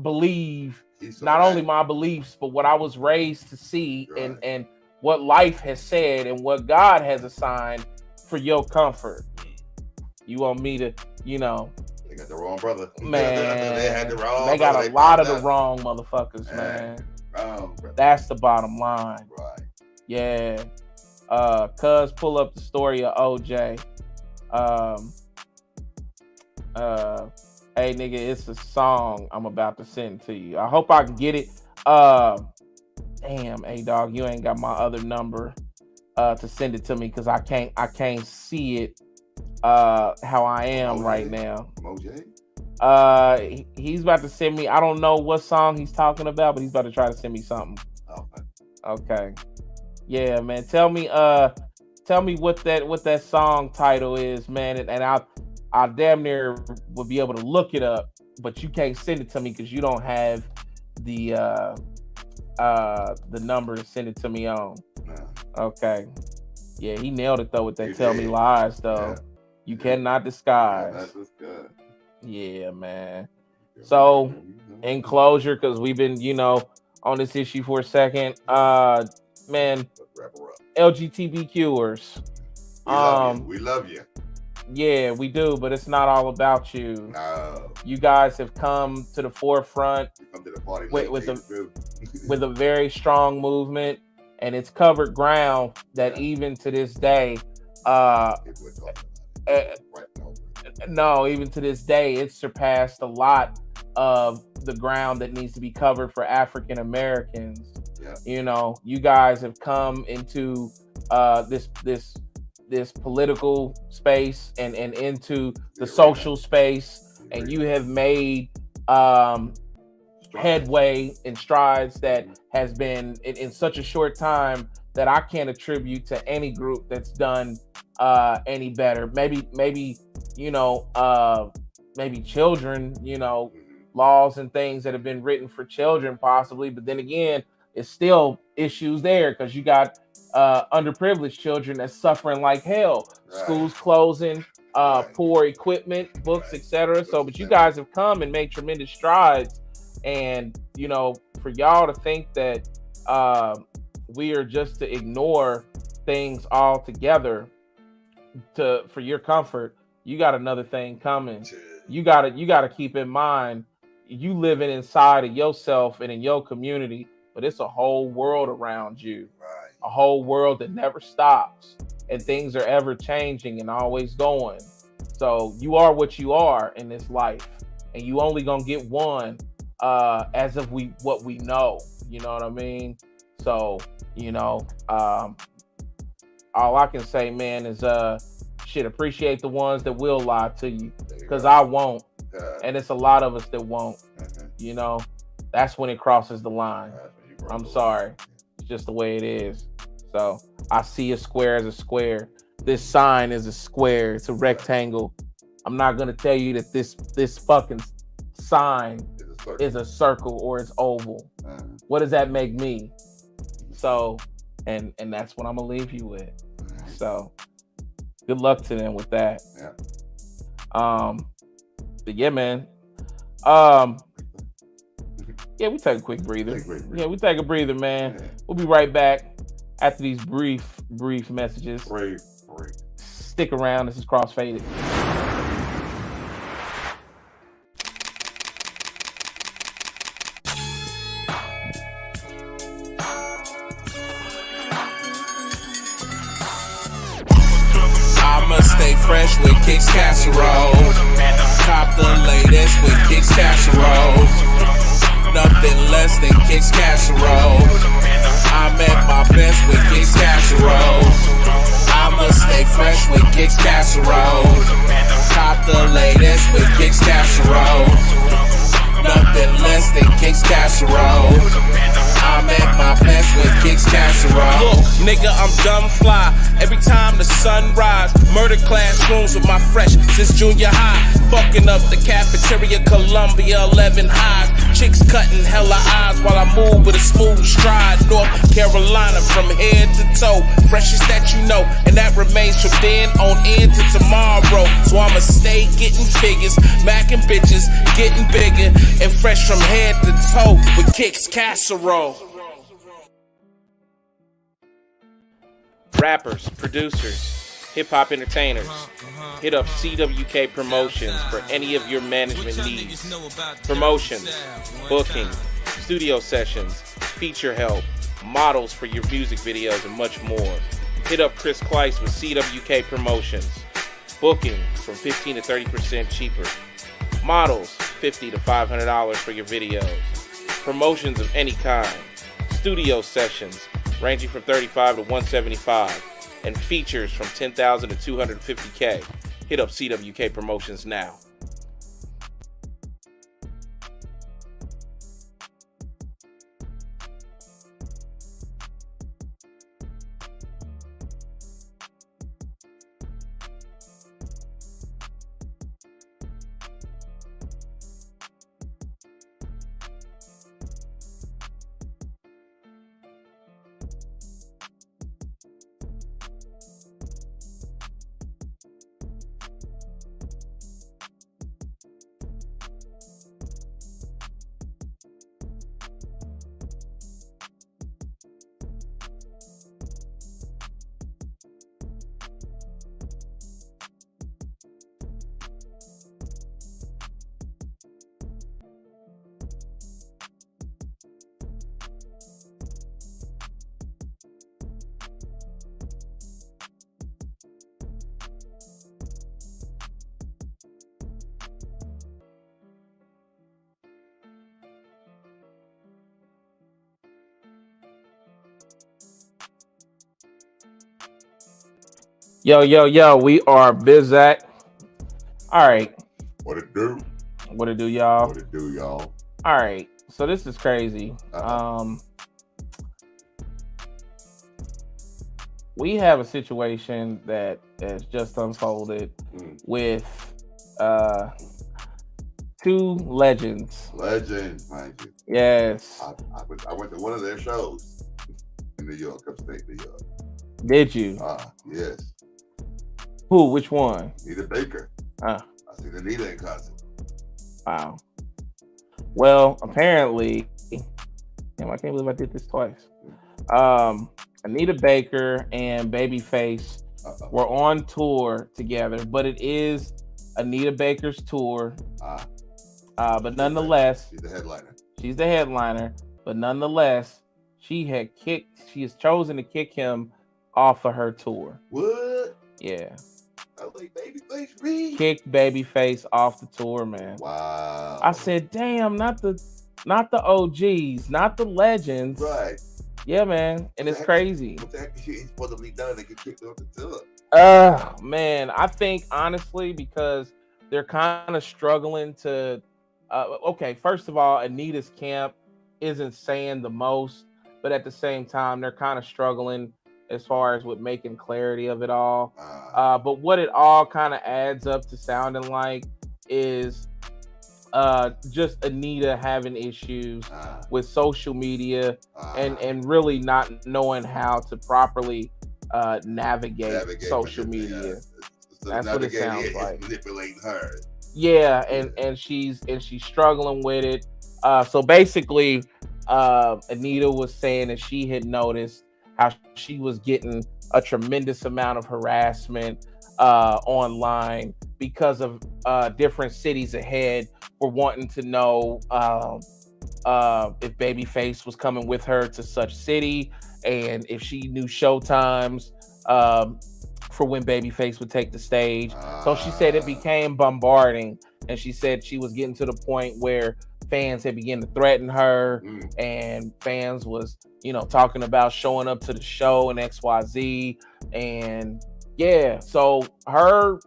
believe, not only my beliefs, but what I was raised to see, and what life has said and what God has assigned for your comfort. You want me to, They got the wrong brother. Man, they had the wrong. They got a lot of the wrong motherfuckers, man. That's the bottom line. Right. Yeah. Cuz pull up the story of OJ. Hey nigga, it's a song I'm about to send to you. I hope I can get it. Damn, hey dog, you ain't got my other number to send it to me because I can't see it how I am right now. He's about to send me, I don't know what song he's talking about, but he's about to try to send me something. Okay. Yeah, man. Tell me what that song title is, man, and I damn near would be able to look it up, but you can't send it to me because you don't have the number to send it to me on. Okay. Yeah, he nailed it though with that Tell Me Lies though. You cannot disguise. That's good. Yeah, man. So in closure, because we've been, on this issue for a second. Man, LGBTQers. We love you. Yeah, we do, but it's not all about you. No. You guys have come to the forefront with a very strong movement, and it's covered ground that even to this day, even to this day, it's surpassed a lot of the ground that needs to be covered for African Americans. Yeah. You guys have come into this political space and into the social space, and you have made headway and strides that has been in such a short time that I can't attribute to any group that's done any better. Maybe children, laws and things that have been written for children possibly, but then again, it's still issues there because you got underprivileged children that's suffering like hell. Right. Schools closing, poor equipment, books, etc. So, but you guys have come and made tremendous strides, and for y'all to think that we are just to ignore things altogether for your comfort, you got another thing coming. You gotta keep in mind, you living inside of yourself and in your community, but it's a whole world around you, Right. a whole world that never stops, and things are ever changing and always going. So you are what you are in this life, and you only gonna get one as of what we know. You know what I mean? So you know, all I can say, man, is shit. Appreciate the ones that will lie to you, because I won't, and it's a lot of us that won't. You know, that's when it crosses the line. I'm sorry, it's just the way it is. So I see a square as a square. This sign is a square. It's a rectangle. I'm not gonna tell you that this fucking sign is a circle or it's oval. What does that make me? So, and that's what I'm gonna leave you with. So, good luck to them with that. But yeah, man. Yeah, we take a quick breather. Yeah, we take a breather, man. We'll be right back after these brief messages. Stick around. This is Crossfaded. I'ma stay fresh with Kicks Casserole. Cop the latest with Kicks Casserole. Nothing less than Kicks Casserole. I'm at my best with Kicks Casserole. I'ma stay fresh with Kicks Casserole. Cop the latest with Kicks Casserole. Nothing less than Kicks Casserole. I'm at my best with Kicks Casserole. Look, nigga, I'm dumb fly. Every time the sun rise, murder classrooms with my fresh since junior high. Fucking up the cafeteria, Columbia 11 highs. Chicks cutting hella eyes while I move with a smooth stride. North Carolina from head to toe. Freshest that you know, and that remains from then on into tomorrow. So I'ma stay getting figures, macking bitches, getting bigger, and fresh from head to toe with Kicks Casserole. Rappers, producers, hip-hop entertainers, hit up CWK Promotions for any of your management needs. Promotions, booking, studio sessions, feature help, models for your music videos, and much more. Hit up Chris Kleiss with CWK Promotions. Booking from 15 to 30% cheaper. Models, $50 to $500 for your videos. Promotions of any kind. Studio sessions ranging from $35 to $175, and features from $10,000 to $250K. Hit up CWK Promotions now. Yo, we are Bizak. All right. What it do? What it do, y'all? What it do, y'all? All right. So this is crazy. We have a situation that has just unfolded with two legends. Legends, mind you. Yes. I went to one of their shows in New York, upstate New York. Did you? Yes. Who? Which one? Anita Baker. I seen Anita in concert. Wow. Well, apparently, damn, I can't believe I did this twice. Anita Baker and Babyface were on tour together, but it is Anita Baker's tour. But nonetheless, she's the headliner. she's the headliner. But nonetheless, she has chosen to kick him off of her tour. What? Yeah. I was like, Babyface Reed. Kicked Babyface off the tour, man. Wow. I said, damn, not the OGs, not the legends. Right. Yeah, man. And it's crazy. What the heck is he supposed to be done? They get kicked off the tour. Man, I think honestly, because they're kind of struggling to okay, first of all, Anita's camp isn't saying the most, but at the same time, they're kind of struggling as far as with making clarity of it all. But what it all kind of adds up to sounding like is just Anita having issues with social media and really not knowing how to properly navigate social media. So That's what it sounds like. Manipulating her. Yeah, and she's struggling with it. So basically, Anita was saying that she had noticed how she was getting a tremendous amount of harassment online because of different cities ahead were wanting to know if Babyface was coming with her to such city and if she knew showtimes for when Babyface would take the stage. So she said it became bombarding, and she said she was getting to the point where fans had begun to threaten her, and fans was, talking about showing up to the show and XYZ. And yeah, so her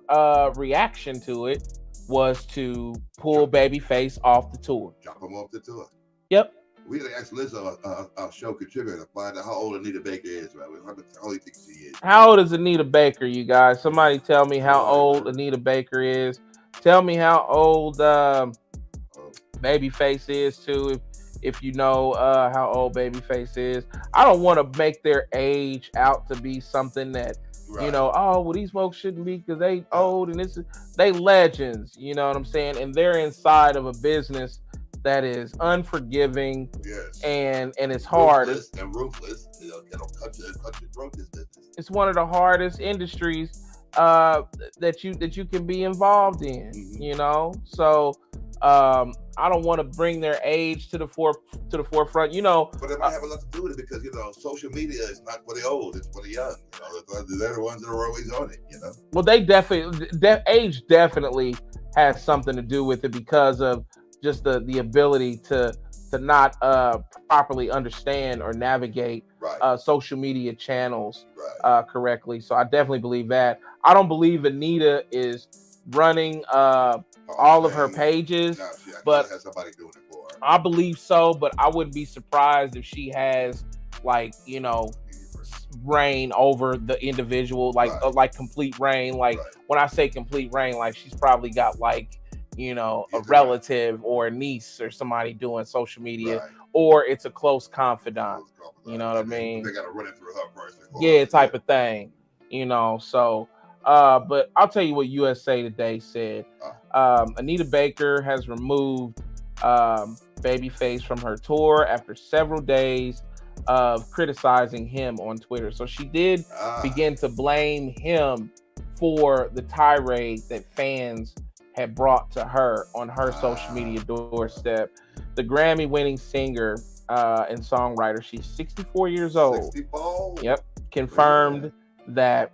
reaction to it was to pull Babyface off the tour. Drop him off the tour. Yep. We asked Liz, our show contributor, to find out how old Anita Baker is. Right? How old do you think she is? How old is Anita Baker, you guys? Somebody tell me how old Anita Baker is. Tell me how old Babyface is too, if you know how old Babyface is. I don't want to make their age out to be something that these folks shouldn't be because they old and they legends. You know what I'm saying? And they're inside of a business that is unforgiving, and it's hard. Ruthless and ruthless. Cut your throat. This business. It's one of the hardest industries that you can be involved in. So I don't want to bring their age to the forefront. But it might have a lot to do with it because social media is not for the old; it's for the young. They're the ones that are always on it. Well, they definitely age definitely has something to do with it because of just the ability to not properly understand or navigate social media channels correctly. So I definitely believe that. I don't believe Anita is running all of her pages, but has somebody doing it for her. I believe so. But I wouldn't be surprised if she has reign over the individual, like complete reign. When I say complete reign, she's probably got a relative or a niece or somebody doing social media, or it's a close confidant. You know what I mean? They gotta run it through her first. Yeah, type of thing. So but I'll tell you what USA Today said. Anita Baker has removed Babyface from her tour after several days of criticizing him on Twitter. So she did begin to blame him for the tirade that fans had brought to her on her social media doorstep. The Grammy-winning singer and songwriter, she's 64 years old. 64? Yep. Confirmed that.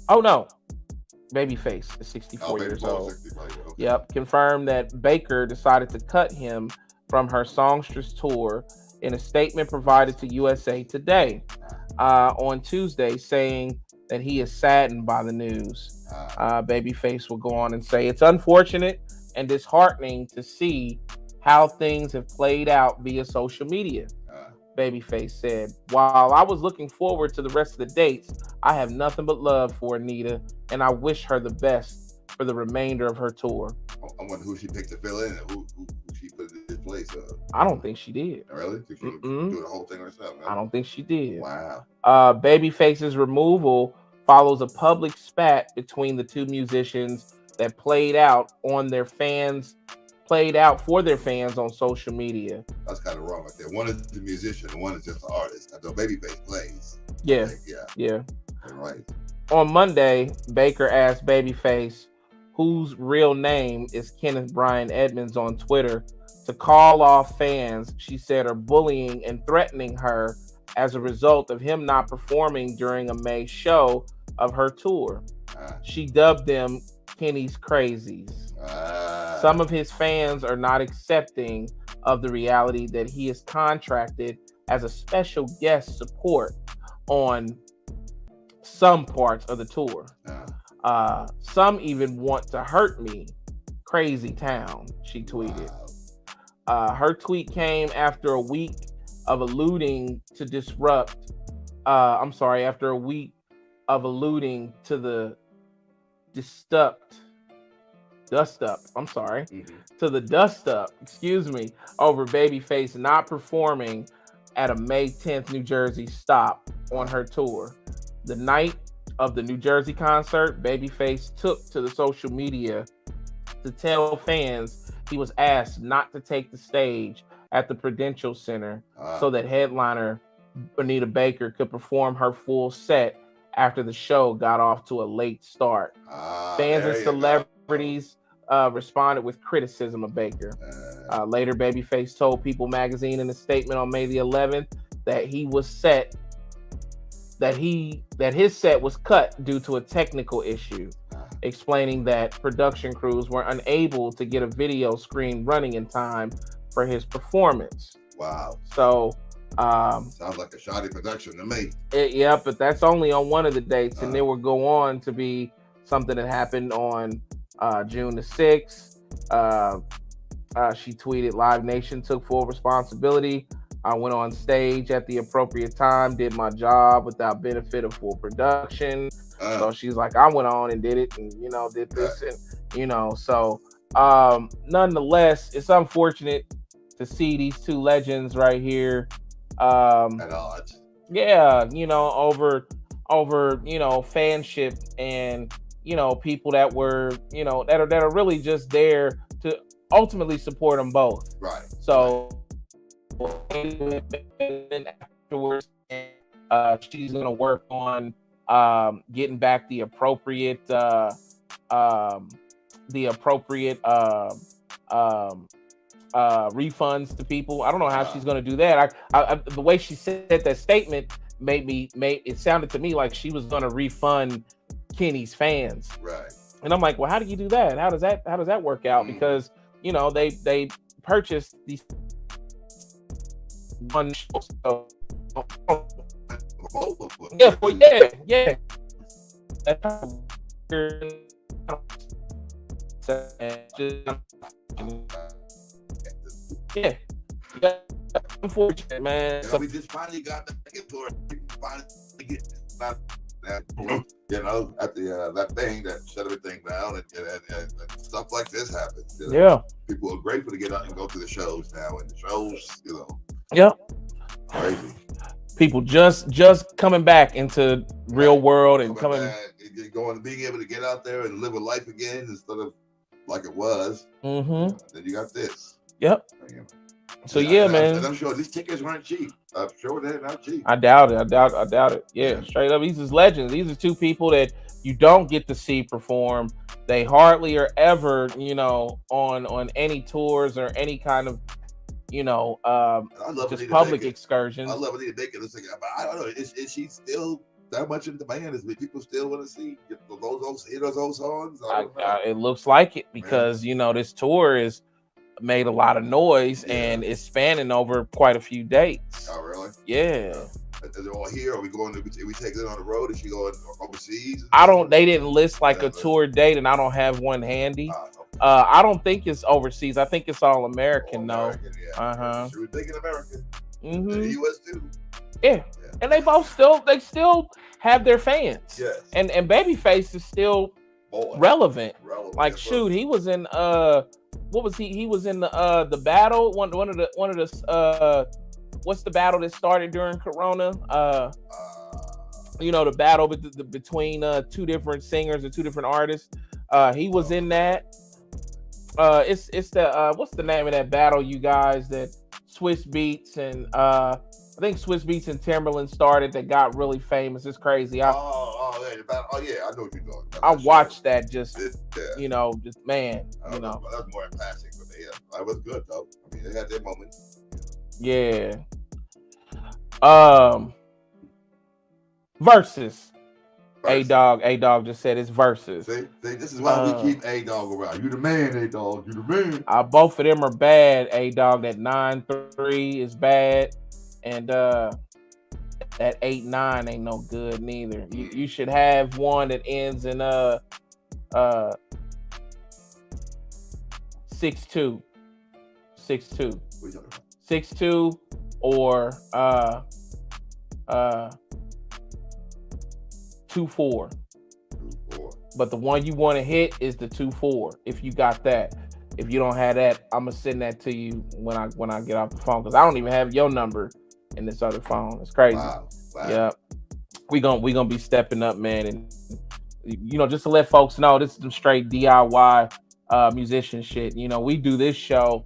Oh no, Babyface is 64 years old. 65, okay. Yep. Confirmed that Baker decided to cut him from her songstress tour in a statement provided to USA Today on Tuesday, saying that he is saddened by the news. Babyface will go on and say, "It's unfortunate and disheartening to see how things have played out via social media." Babyface said, "While I was looking forward to the rest of the dates, I have nothing but love for Anita, and I wish her the best for the remainder of her tour." I wonder who she picked to fill in and who she put in his place. I don't think she did. Really? Did she do the whole thing herself? I don't think she did. Wow. Babyface's removal follows a public spat between the two musicians that played out for their fans on social media. That's kind of wrong right there. One is the musician, and one is just the artist. I know Babyface plays. Yeah. Yeah. Right. On Monday, Baker asked Babyface whose real name is Kenneth Brian Edmonds on Twitter, to call off fans she said are bullying and threatening her as a result of him not performing during a May show of her tour. She dubbed them Kenny's Crazies. Some of his fans are not accepting of the reality that he is contracted as a special guest support on some parts of the tour. Some even want to hurt me. Crazy town, she tweeted. Her tweet came after a week of alluding to after a week of alluding to the dust up, over Babyface not performing at a May 10th New Jersey stop on her tour. The night of the New Jersey concert, Babyface took to the social media to tell fans he was asked not to take the stage at the Prudential Center so that headliner Anita Baker could perform her full set after the show got off to a late start. Fans and celebrities responded with criticism of Baker. Later, Babyface told People magazine in a statement on May the 11th that his set was cut due to a technical issue, explaining that production crews were unable to get a video screen running in time for his performance. Wow. So sounds like a shoddy production to me. But that's only on one of the dates, and there will go on to be something that happened on June the 6th. She tweeted, Live Nation took full responsibility. I went on stage at the appropriate time, did my job without benefit of full production. So she's like, I went on and did it, and did this, and so nonetheless, it's unfortunate to see these two legends right here at odds. Yeah, over fanship and people that were that are really just there to ultimately support them both. Right. So afterwards, she's gonna work on getting back the appropriate refunds to people. I don't know how she's going to do that. I the way she said that statement made it sounded to me like she was going to refund Kenny's fans. Right. And I'm like, well, how do you do that? How does that work out? Because they purchased these one show. So, yeah. Yeah. Unfortunate, man. We just finally got back into it. Finally get that at the that thing that shut everything down, and stuff like this happens. Yeah. People are grateful to get out and go to the shows now, and the shows, Yep. Crazy. People just coming back into real world and being able to get out there and live a life again instead of like it was. Mm-hmm. Then you got this. Yep. So man. And I'm sure these tickets weren't cheap. I'm sure they're not cheap. I doubt it. Yeah, straight up. These is legends. These are two people that you don't get to see perform. They hardly are ever, on any tours or any kind of, just public excursions. I love Anita Baker. But I don't know. Is she still that much in demand? Is people still want to see those old songs? It looks like it because this tour is made a lot of noise and it's spanning over quite a few dates. Oh, really? Yeah. Is it all here? Are we going to? Are we taking it on the road? Is she going overseas? They didn't list like a tour date, and I don't have one handy. Okay. I don't think it's overseas. I think it's all American, though. Yeah. She was thinking American. Mm-hmm. The U.S. too. Yeah. And they still have their fans. Yes. And Babyface is still relevant. Like, shoot, he was in what was he? He was in the battle. One of the what's the battle that started during Corona? The battle between two different singers and two different artists. He was in that. It's the what's the name of that battle, you guys? That Swiss Beats and I think Swiss Beats and Timberland started that got really famous. It's crazy. Oh yeah, I know what you're doing. I watched that just Yeah. you know, just man, you know. That's more impassioned for me. Yeah. That was good though. I mean, they had their moments. Yeah. Versus. A Dog just said it's versus. See, this is why we keep A Dog around. You the man, A Dog. You the man. Both of them are bad. A Dog, that 9-3 is bad, and that 8-9 ain't no good neither. You should have one that ends in 6-2, 6-2, 6-2, or 2-4. But the one you want to hit is the 2-4. If you got that, if you don't have that, I'm gonna send that to you when I get off the phone, because I don't even have your number in this other phone. It's crazy. Wow. Yeah, we gonna be stepping up, man, and just to let folks know, this is some straight DIY musician shit. We do this show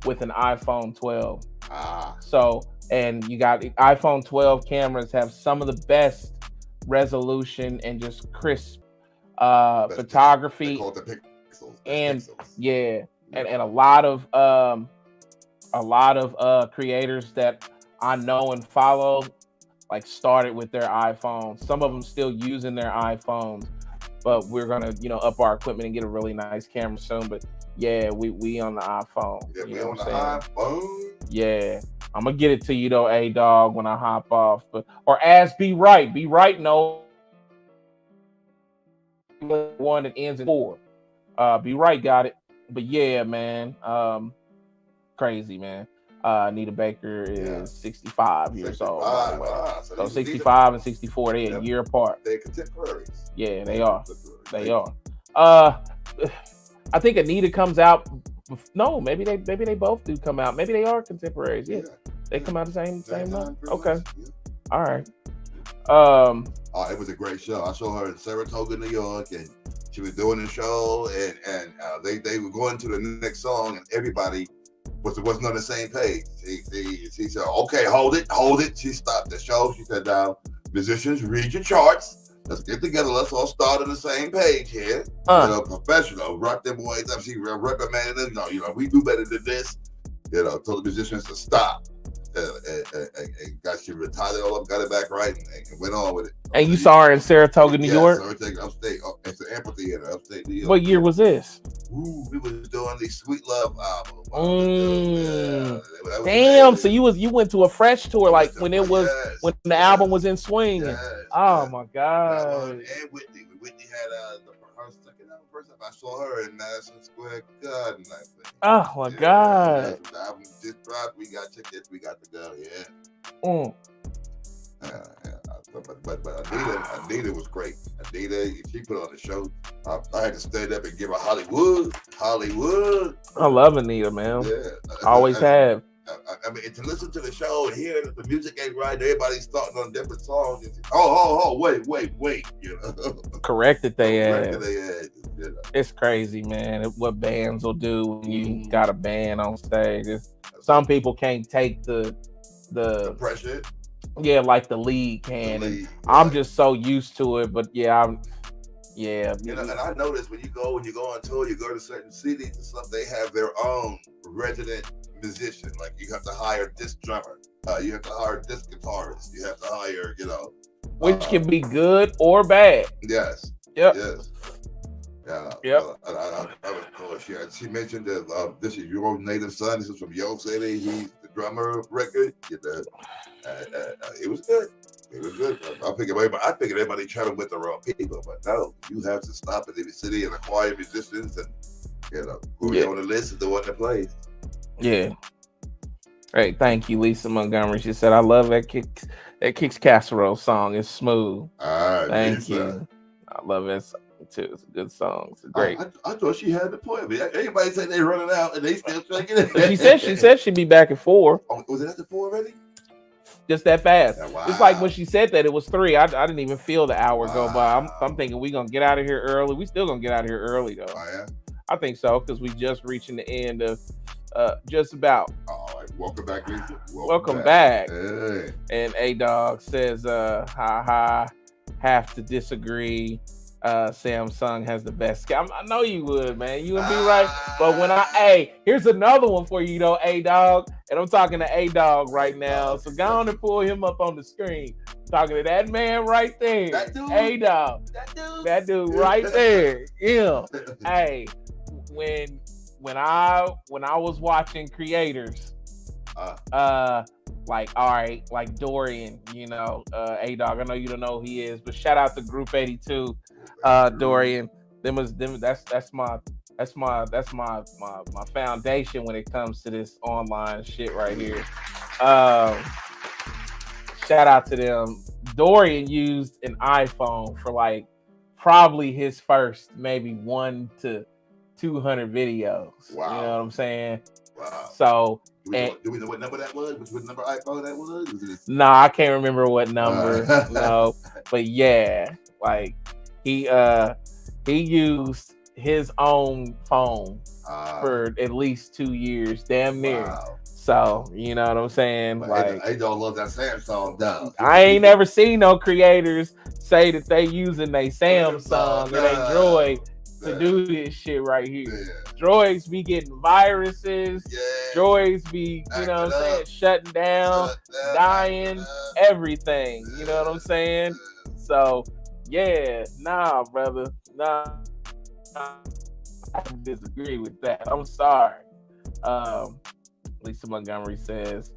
with an iPhone 12. So, and you got iPhone 12 cameras have some of the best resolution and just crisp photography. They call it the pixels. And pixels. Yeah, and a lot of creators that I know and follow started with their iPhones. Some of them still using their iPhones, but we're gonna up our equipment and get a really nice camera soon. But yeah, we on the iPhone. Yeah, we on the iPhone. Yeah, I'm gonna get it to you though, A Dog, when I hop off. Or ask Be Right. Be Right, no one that ends in 4. Be Right got it. But yeah, man, crazy, man. Anita Baker is 65 years old, by the way. So 65 and 64, they a year apart. They're contemporaries. Yeah, they are. They are. I think Anita comes out. No, maybe they both do come out. Maybe they are contemporaries. Yeah, they come out the same month. Okay, all right. It was a great show. I saw her in Saratoga, New York, and she was doing the show, and they were going to the next song, and everybody wasn't on the same page. She said, "Okay, hold it." She stopped the show. She said, "Now, musicians, read your charts. Let's get together. Let's all start on the same page here. Professional. Rock them boys up." She reprimanded them. We do better than this. Told the musicians to stop. And she retired it all up, got it back right, and went on with it. And you saw her in Saratoga, New York? Saratoga, upstate. It's an amphitheater, upstate New York. What year was this? We was doing the Sweet Love album. Damn, so you went to a fresh tour when the album was in swing. Oh my God. And Whitney had her second album first time. I saw her in Madison Square Garden. Oh my God. The album just dropped. We got tickets. We got to go. But Anita was great. Anita, she put on the show. I had to stand up and give her Hollywood. I love Anita, man. Yeah, always have. I mean, to listen to the show and hear that the music ain't right, everybody's starting on different songs. Wait. Corrected they ass. It's crazy, man. What bands will do when you got a band on stage. Some people can't take the pressure. Yeah, like the lead can. I'm just so used to it, but and I noticed when you go on tour, you go to certain cities and stuff, they have their own resident musician. Like you have to hire this drummer, you have to hire this guitarist, you have to hire, which can be good or bad. Yes. Yep. Yes. Yeah. Yep. I was cool. She mentioned that this is your native son. This is from Yo City. He's the drummer of record. It was good. It was good. I figured everybody trying with the wrong people, but no, you have to stop at every city and acquire musicians, and who's on the list is the one that plays. Yeah. Hey, thank you, Lisa Montgomery. She said, "I love that Kicks Casserole song. It's smooth." Thank you. I love it too. It's a good song. It's great. I thought she had the point. Everybody said they running out and they still thinking it. She said she'd be back at 4. Oh, was it at the 4 already? Just that fast. Yeah, wow. It's like when she said that it was 3. I didn't even feel the hour go by. I'm thinking we gonna get out of here early. We still gonna get out of here early though. Oh, yeah? I think so, because we just reaching the end of just about. All right, welcome back, Lisa. Welcome back. Hey. And A Dog says, have to disagree. Samsung has the best. I know you would, man. You would be right. But here's another one for you, though, A-Dog. And I'm talking to A-Dog right now. So go on and pull him up on the screen. Talking to that man right there. That dude? A-Dog. That dude right there. Yeah. Hey, when I was watching creators, like Dorian, A-Dog, I know you don't know who he is, but shout out to Group 82, Dorian. That's my foundation when it comes to this online shit right here. Shout out to them. Dorian used an iPhone for like probably his first maybe 1 to 200 videos. Wow. You know what I'm saying? Wow. So do we know what number that was? What number iPhone that was? Nah, I can't remember what number. No, but yeah, like he used his own phone for at least 2 years, damn near. Wow. So you know what I'm saying? Like, I don't love that Samsung though. I ain't never seen no creators say that they using their Samsung or they Droid to do this shit right here. Yeah. Droids be getting viruses. Yeah. Droids be, you know what I'm saying, shutting down, dying, everything. You know what I'm saying? So, yeah, nah, brother. Nah. I disagree with that. I'm sorry. Lisa Montgomery says,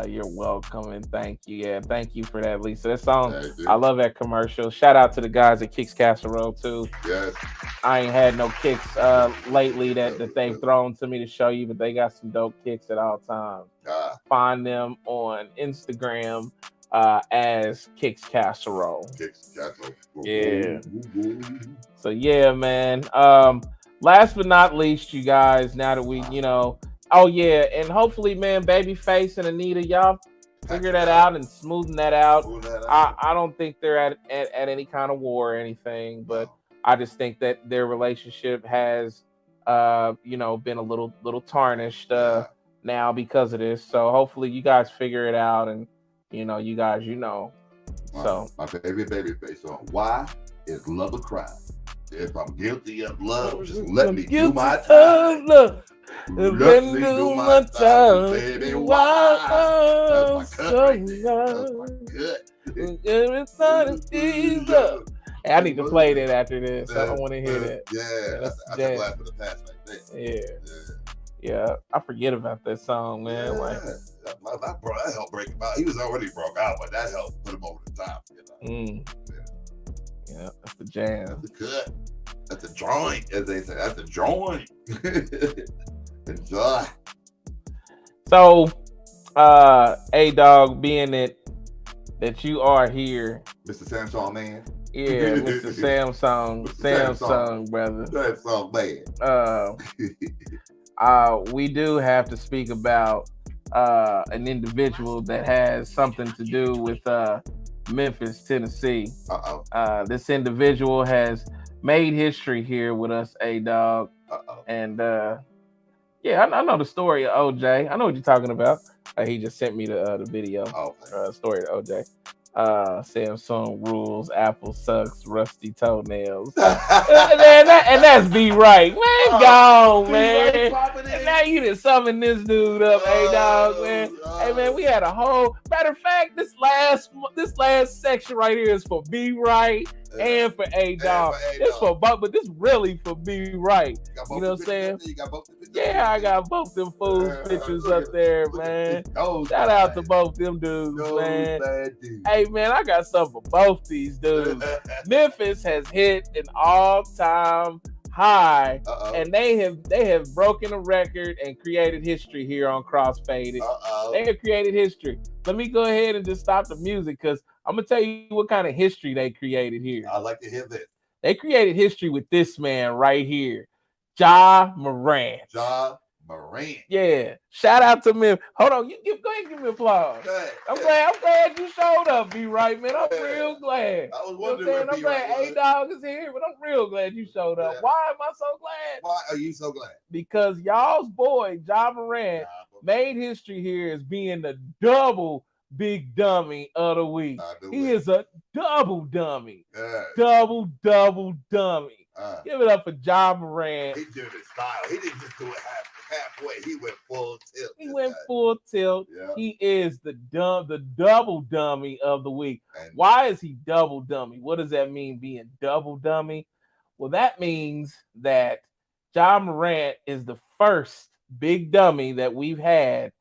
you're welcome and thank you. Yeah, thank you for that, Lisa. That song, I love that commercial. Shout out to the guys at Kicks Casserole too. Yes. I ain't had no kicks lately that they've thrown to me to show you, but they got some dope kicks at all times. Find them on Instagram as Kicks Casserole. Kicks Casserole. Yeah. So yeah, man. Last but not least, you guys, now that we, oh yeah, and hopefully, man, Babyface and Anita, y'all figure that out and smoothen that out. I don't think they're at any kind of war or anything, but I just think that their relationship has, been a little tarnished now because of this. So hopefully, you guys figure it out, and you guys, So my favorite Babyface song. Why is love a crime? If I'm guilty of love, just let me do my time. Let me do my time, baby. Why? That's my cut right there. That's my cut. Hey, I need to play that after this. I don't want to hear that. Yeah, that's a blast for the past right there. Yeah. I forget about that song, man. Yeah. That helped break him out. He was already broke out, but that helped put him over the top. Yeah, that's the jam. That's the cut. That's the joint, as they say. That's the joint. Enjoy. So, A-Dog, being that you are here, Mr. Samsung man. Yeah, Mr. Samsung, brother. Samsung man. We do have to speak about an individual that has something to do with Memphis, Tennessee. This individual has made history here with us, A-Dog. And I know the story of OJ. I know what you're talking about. He just sent me the video. Story of OJ. Samsung rules, Apple sucks, rusty toenails. and that's B right. Man, go, man. And now you done summon this dude up, A-Dog, man. Hey man, we had a whole matter of fact, this last section right here is for B right and for A-Dog. This for both, but this really for B right. You know what I'm saying? Yeah, I got both them fools pictures up there, man. Shout out to both them dudes, man. Hey man, I got something for both these dudes. Memphis has hit an all-time high, and they have broken a record and created history here on Crossfaded. They have created history. Let me go ahead and just stop the music because I'm gonna tell you what kind of history they created here. I like to hear this. They created history with this man right here, Ja Morant. Ja Morant. Yeah. Shout out to me. Hold on. Go ahead and give me applause. I'm glad you showed up, B right, man. I'm real glad. I was wondering. I'm glad A-Dog is here, but I'm real glad you showed up. Why am I so glad? Why are you so glad? Because y'all's boy, Ja Morant, made history here as being the double big dummy of the week. He is a double dummy. Yeah. Double dummy. Give it up for Ja Morant. He did his style. He didn't just do it halfway. He went full tilt. He went full tilt. Yeah. He is the double dummy of the week. And why is he double dummy? What does that mean, being double dummy? Well, that means that Ja Morant is the first big dummy that we've had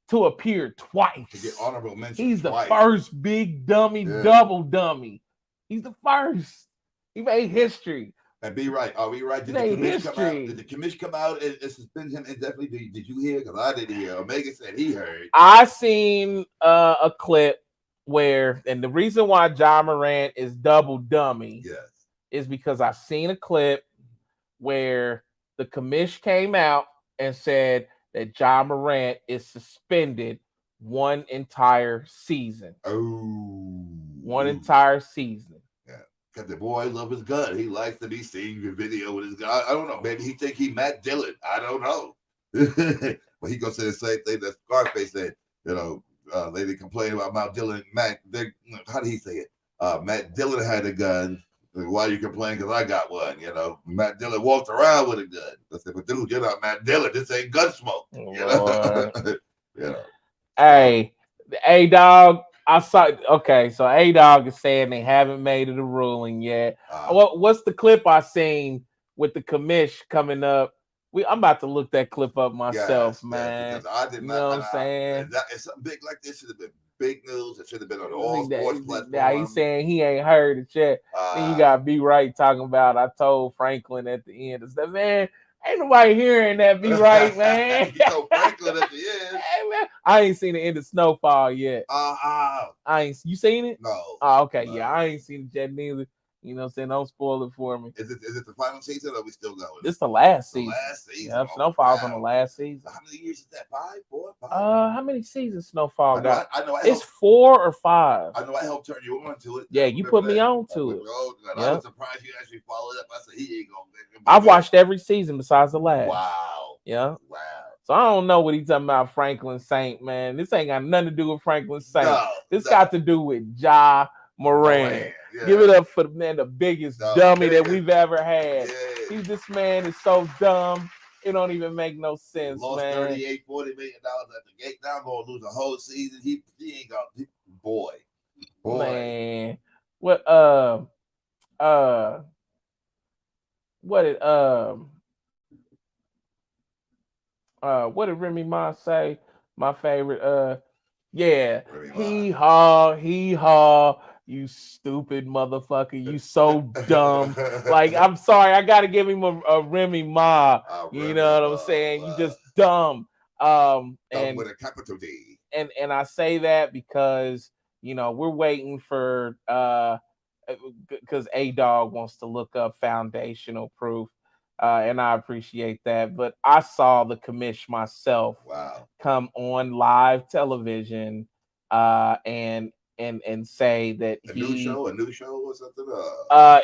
to appear twice. to get honorable mention. He's the twice. first big dummy, double dummy. He's the first. He made history. And be right. Are we right? Did the commission come out and suspend him indefinitely? Did you hear? Because I didn't hear. Omega said he heard. I seen a clip where, and the reason why Ja Morant is double dummy is because I seen a clip where the commission came out and said that Ja Morant is suspended one entire season. One entire season. Yeah. Because the boy loves his gun. He likes to be seen in video with his gun. I don't know. Maybe he think he Matt Dillon. I don't know. But he gonna say the same thing that Scarface said. You know, lady complained about Matt Dillon. How did he say it? Matt Dillon had a gun. Why you complaining? Because I got one. You know, Matt Dillon walked around with a gun. I said, but dude, you're not Matt Dillon. This ain't Gunsmoke. You know? You know. Hey, A-Dog. I saw. Okay, so A-Dog is saying they haven't made it a ruling yet. What's the clip I seen with the commish coming up? I'm about to look that clip up myself, man. I did not, you know what I'm saying? It's something big like this should have been big news. It should have been on all sports platforms. Yeah, he's saying he ain't heard it yet. Then you got B Right talking about, I told Franklin at the end and stuff. Man, ain't nobody hearing that, B Right, man. You know Franklin at the end. Hey, man, I ain't seen the end of Snowfall yet. You seen it? No. Oh, okay, yeah, I ain't seen it yet neither. You know what I'm saying? Don't spoil it for me. Is it the final season or are we still going? This the last season. Last season. Yeah, Snowfall's on the last season. How many years is that? 5, 4, 5? How many seasons Snowfall got? I know. It's 4 or 5. I know I helped turn you on to it. Yeah, you put me on to it. I was surprised you actually followed up. I said he ain't gonna. I've watched every season besides the last. Wow. Yeah. Wow. So I don't know what he's talking about, Franklin Saint, man. This ain't got nothing to do with Franklin Saint. This got to do with Ja Morant. Yeah. Give it up for the biggest dummy that we've ever had. Yeah. This man is so dumb. It don't even make no sense, lost man. $40 million at the gate. Now I'm gonna lose a whole season. He ain't gonna. Boy. Man. What did Remy Ma say? My favorite. Yeah. Hee haw. You stupid motherfucker. You so dumb. Like, I'm sorry. I got to give him a Remy Ma. You know what I'm saying? You just dumb. Dumb with a capital D. And I say that because, you know, we're waiting for, because A-Dog wants to look up foundational proof. And I appreciate that. But I saw the commish myself come on live television and say that a new show or something.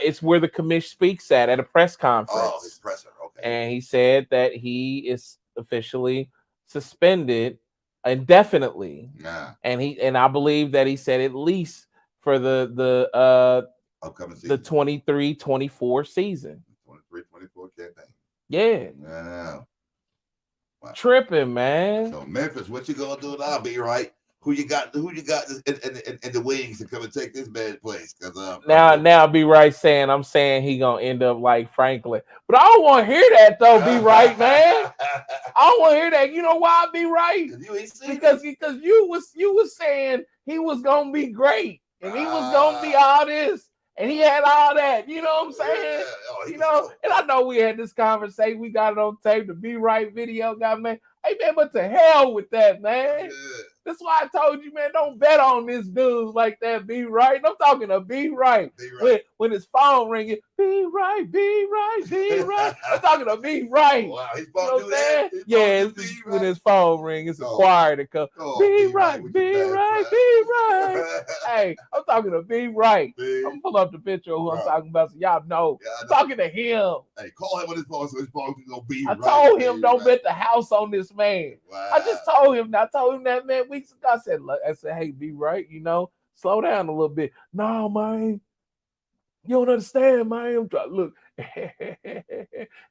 It's where the commish speaks at a press conference. Oh, his presser. Okay. And he said that he is officially suspended indefinitely. Yeah. And I believe that he said at least for the upcoming season. The 23-24 season. 23-24 campaign. Yeah. Wow. Tripping, man. So Memphis, what you gonna do now? Be right. Who you got in the wings to come and take this bad place? Because now be right saying I'm saying he gonna end up like Franklin, but I don't want to hear that though. Be right, man. I don't want to hear that. You know why? Be right because you was saying he was gonna be great and he was gonna be all this and he had all that. You know what I'm saying? Yeah. You know, and I know we had this conversation. We got it on tape. The Be Right video got man. Hey man, but to hell with that, man. Yeah. That's why I told you, man, don't bet on this dude like that. Be right. I'm talking to Be right. When his phone ringing, Be right, be right, be right. I'm talking to be right. Wow, he's You know supposed what to do I'm that. saying? He's Yeah, supposed to it's be when right. his phone ring, it's a Oh. choir to come. Oh, Be be right, with be your bad right, breath. be right. Hey, I'm talking to be right. Be I'm pull up the picture of who I'm right. talking about so y'all know. Yeah, I I'm know. talking to him. Hey, call him on his phone so his phone can go be I right. told him be don't right. bet the house on this man. Wow. I just told him. I told him that man weeks ago. I said, hey, be right. Slow down a little bit. No, man. You don't understand, man. I'm trying look.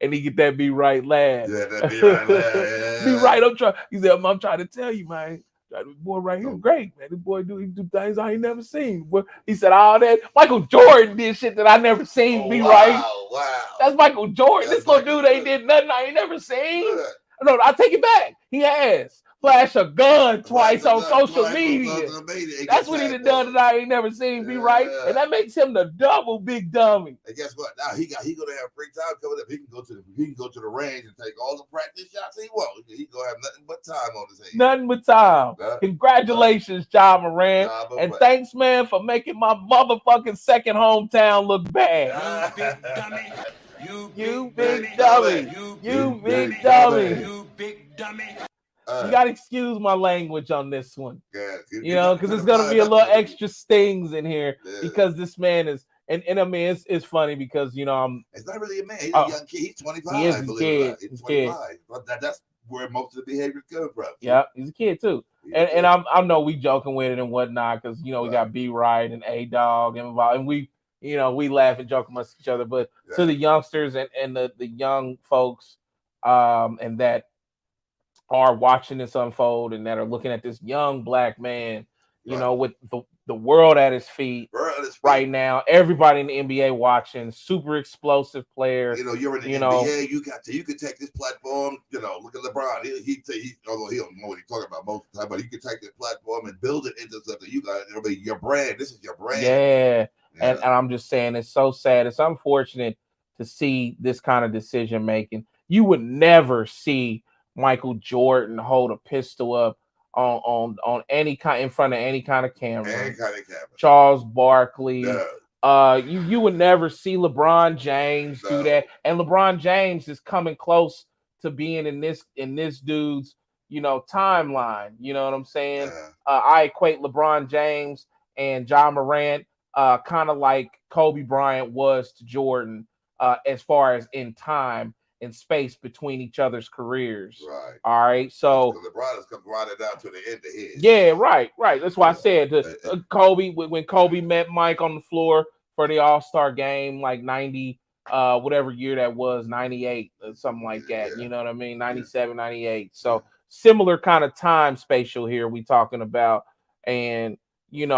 And he get that be right laugh. Yeah, that be right there. Be Yeah. right. He said, I'm trying to tell you, man. This boy right here, great, man. This boy he do things I ain't never seen. Boy, he said all that. Michael Jordan did shit that I never seen. Oh, be wow, right. wow. That's Michael Jordan. That's This little Michael dude ain't Jordan. did nothing I ain't never seen. Good. No, I take it back. He has flash a gun twice on social media. That's what he done that I ain't never seen. Be right, and that makes him the double big dummy. And guess what? Now he gonna have free time coming up. He can go to the range and take all the practice shots he wants. He gonna have nothing but time on his hands. Nothing but time. Congratulations, Ja Morant, and thanks, man, for making my motherfucking second hometown look bad. You big dummy. You big dummy. You big dummy. You big dummy. You gotta excuse my language on this one. Yeah, Because it's gonna be a little extra stings in here because this man is, and I mean it's funny because it's not really a man. He's a young kid. He's 25. He is a kid. He's 25. But that's where most of the behaviors come from. Yeah, he's a kid too. And I know we joking with it and whatnot because we got B Right and A Dog and we we laugh and joke amongst each other. But to the youngsters and the young folks and that are watching this unfold and that are looking at this young black man, with the world at his feet right now. Everybody in the NBA watching, super explosive player. You're in the NBA. You can take this platform. Look at LeBron. He although he don't know what he's talking about most of the time, but you can take this platform and build it into something. It'll be your brand. This is your brand. Yeah. And I'm just saying, it's so sad. It's unfortunate to see this kind of decision making. You would never see Michael Jordan hold a pistol up on any kind in front of any kind of camera. Any kind of camera. Charles Barkley. No. You would never see LeBron James do that. And LeBron James is coming close to being in this dude's timeline. You know what I'm saying? I equate LeBron James and Ja Morant kind of like Kobe Bryant was to Jordan as far as in time and space between each other's careers. Right. All right. So LeBron has come right down to the end of his. Yeah, right. That's why I said Kobe, when Kobe met Mike on the floor for the All-Star game, like 90, whatever year that was, 98, something like that. You know what I mean? 97, 98. So similar kind of time spatial here we talking about. And he's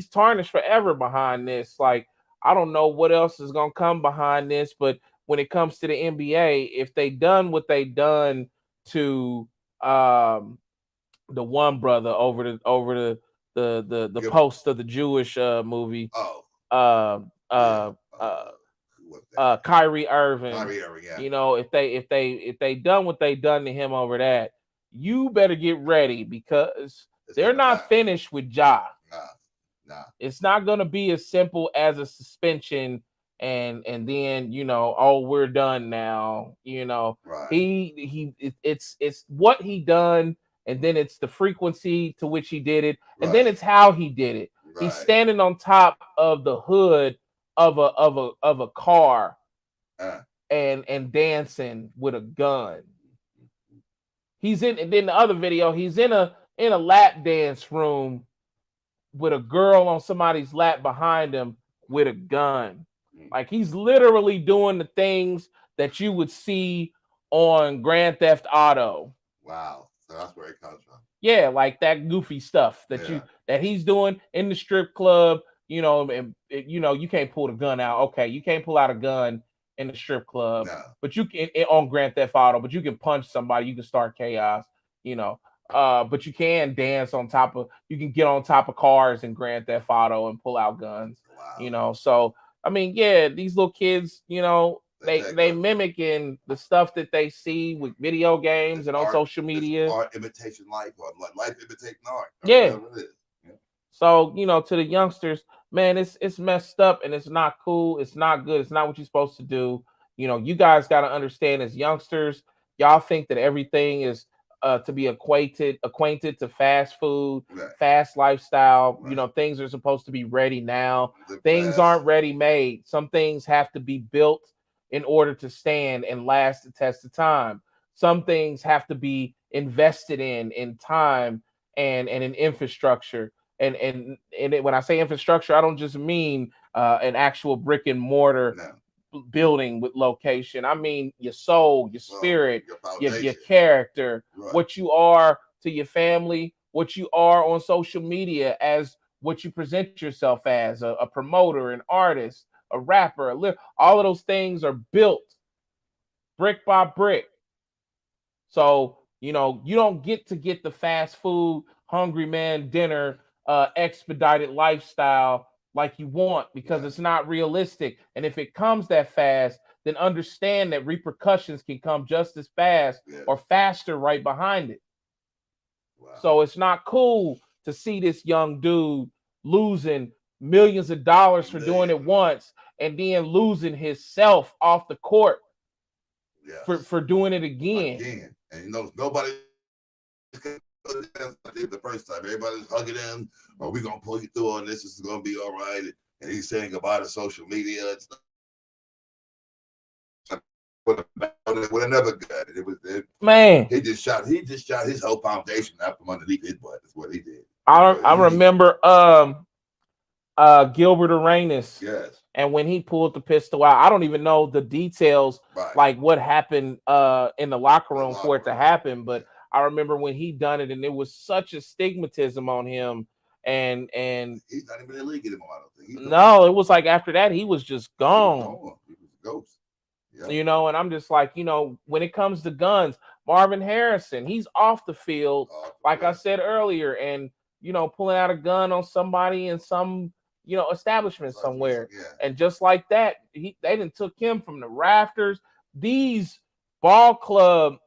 tarnished forever behind this. Like, I don't know what else is gonna come behind this, but when it comes to the NBA, if they done what they done to the one brother over the post of the Jewish movie, Kyrie Irving. If they done what they done to him over that, you better get ready because they're not finished with Ja. Nah. It's not gonna be as simple as a suspension and then we're done now. Right. It's what he done, and then it's the frequency to which he did it, and then it's how he did it. He's standing on top of the hood of a car and dancing with a gun. And then the other video, he's in a lap dance room with a girl on somebody's lap behind him with a gun. Like, he's literally doing the things that you would see on Grand Theft Auto. Wow. So that's where it comes from. Yeah, like that goofy stuff that he's doing in the strip club, and you can't pull the gun out. Okay, you can't pull out a gun in the strip club, but you can on Grand Theft Auto, but you can punch somebody, you can start chaos, but you can dance you can get on top of cars in Grand Theft Auto and pull out guns. Wow. So I mean, these little kids, they mimicking the stuff that they see with video games and on social media. Art imitation life, or life imitating art. Yeah. So, to the youngsters, man, it's messed up and it's not cool. It's not good. It's not what you're supposed to do. You guys got to understand as youngsters, y'all think that everything is to be acquainted to fast food, Right. fast lifestyle. Right. Things are supposed to be ready now. Live Things fast. aren't ready made. Some things have to be built in order to stand and last the test of time. Some things have to be invested in time and in infrastructure. When I say infrastructure, I don't just mean an actual brick and mortar No. building with location. I mean your soul, your Well, spirit, your your foundation. character, Right. what you are to your family, what you are on social media as what you present yourself as a promoter, an artist, a rapper, all of those things are built brick by brick. So, you don't get the fast food, hungry man dinner, expedited lifestyle like you want because Right. it's not realistic. And if it comes that fast, then understand that repercussions can come just as fast Yeah. or faster right behind it. Wow. So it's not cool to see this young dude losing millions of dollars for doing it once and then losing himself off the court Yes. for doing it again. Again. And nobody the first time. Everybody's hugging him. Or we're gonna pull you through on this. This is gonna be all right. And he's saying goodbye to social media and stuff. With another gun. Man, He just shot his whole foundation out from underneath his butt. That's what he did. I remember Gilbert Arenas. Yes. And when he pulled the pistol out, I don't even know the details, Right. like what happened in the locker room for it to room. happen. But I remember when he done it, and there was such a stigmatism on him. And he's not even in the league anymore. I don't think. No, it was like after that he was just gone. He was a ghost. Yeah. And I'm just like, when it comes to guns, Marvin Harrison, he's off the field, like I said earlier, and pulling out a gun on somebody in some establishment somewhere. Yeah. And just like that, they didn't took him from the rafters. These ball club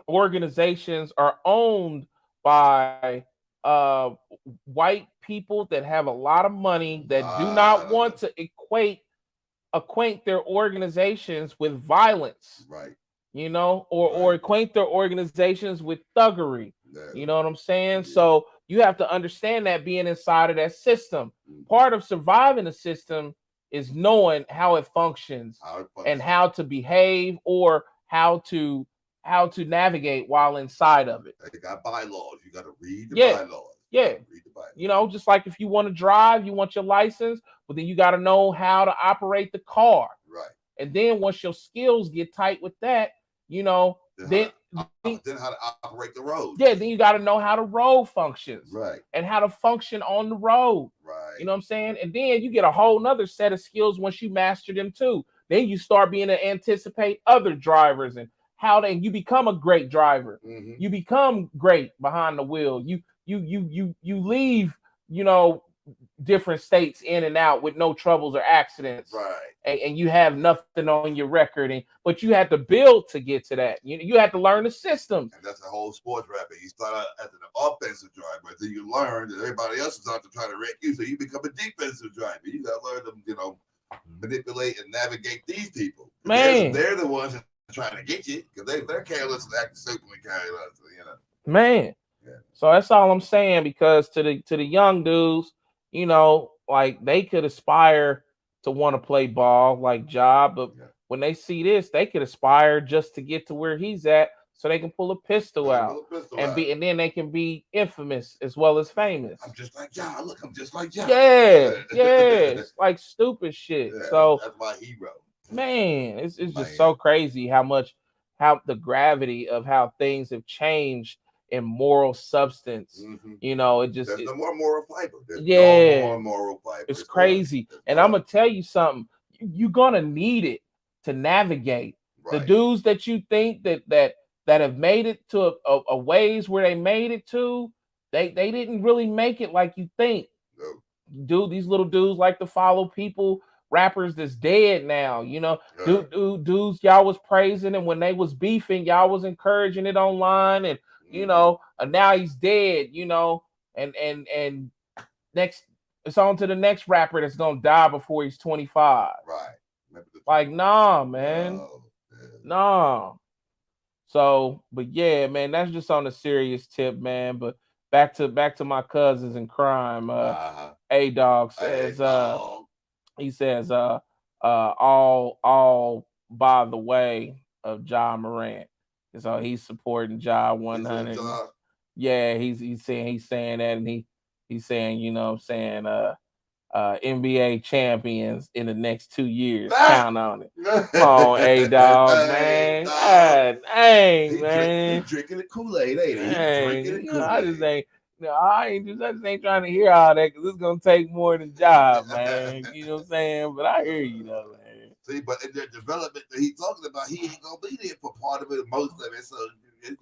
organizations are owned by white people that have a lot of money that do not want to acquaint their organizations with violence. Right. Or acquaint their organizations with thuggery. Yeah. You know what I'm saying? Yeah. So you have to understand that being inside of that system. Mm-hmm. Part of surviving the system is knowing how it functions and how to behave or how to navigate while inside of it. They got bylaws. You got to read the bylaws. Yeah. Read the bylaws. Just like if you want to drive, you want your license, but then you got to know how to operate the car. Right. And then once your skills get tight with that, then how to operate the road. Yeah, then you got to know how the road functions. Right. And how to function on the road. Right. You know what I'm saying? And then you get a whole nother set of skills once you master them too. Then you start being to anticipate other drivers and you become a great driver. Mm-hmm. You become great behind the wheel. You leave, different states in and out with no troubles or accidents. Right. And you have nothing on your record, but you had to build to get to that. You had to learn the systems. And that's the whole sports rapping. You start out as an offensive driver, then you learn that everybody else is out to try to wreck you, so you become a defensive driver. You got to learn to, manipulate and navigate these people. Man, they're the ones that are trying to get you because they're careless and acting stupid and careless. Man. Yeah. So that's all I'm saying, because to the young dudes, like they could aspire to want to play ball like Ja, but when they see this, they could aspire just to get to where he's at so they can pull a pistol out and then they can be infamous as well as famous. I'm just like Ja. Look, I'm just like Ja. Yeah. It's like stupid shit. Yeah, so that's my hero. Man, it's just so crazy how the gravity of how things have changed in moral substance. Mm-hmm. There's no more moral fiber. There's no more moral fiber. It's crazy. And I'm gonna tell you something. You're gonna need it to navigate. Right. The dudes that you think that have made it to a ways where they made it to, they didn't really make it like you think. No. Dude, these little dudes like to follow people, rappers that's dead now. Dudes y'all was praising, and when they was beefing, y'all was encouraging it online, and and now he's dead, and next It's on to the next rapper that's gonna die before he's 25. Right. Like, nah, man. No. Yeah. Nah. So, but yeah, man, that's just on a serious tip, man. But back to my cousins in crime. A Dog Hey, says, dog. he says, all by the way of Ja Morant. And so he's supporting Ja He said, 100. Ja. Yeah, he's saying that, and he's saying, what I'm saying, NBA champions in the next 2 years. Count on it. Come on, A Dog, Hey, man. dog. God, dang, He man. drinking the Kool-Aid, ain't he? He drinking Dang. the I just Kool-Aid. ain't. No, I just ain't trying to hear all that because it's gonna take more than job, man. You know what I'm saying? But I hear you though, man. See, but in the development that he's talking about, he ain't gonna be there for part of it, most of it. So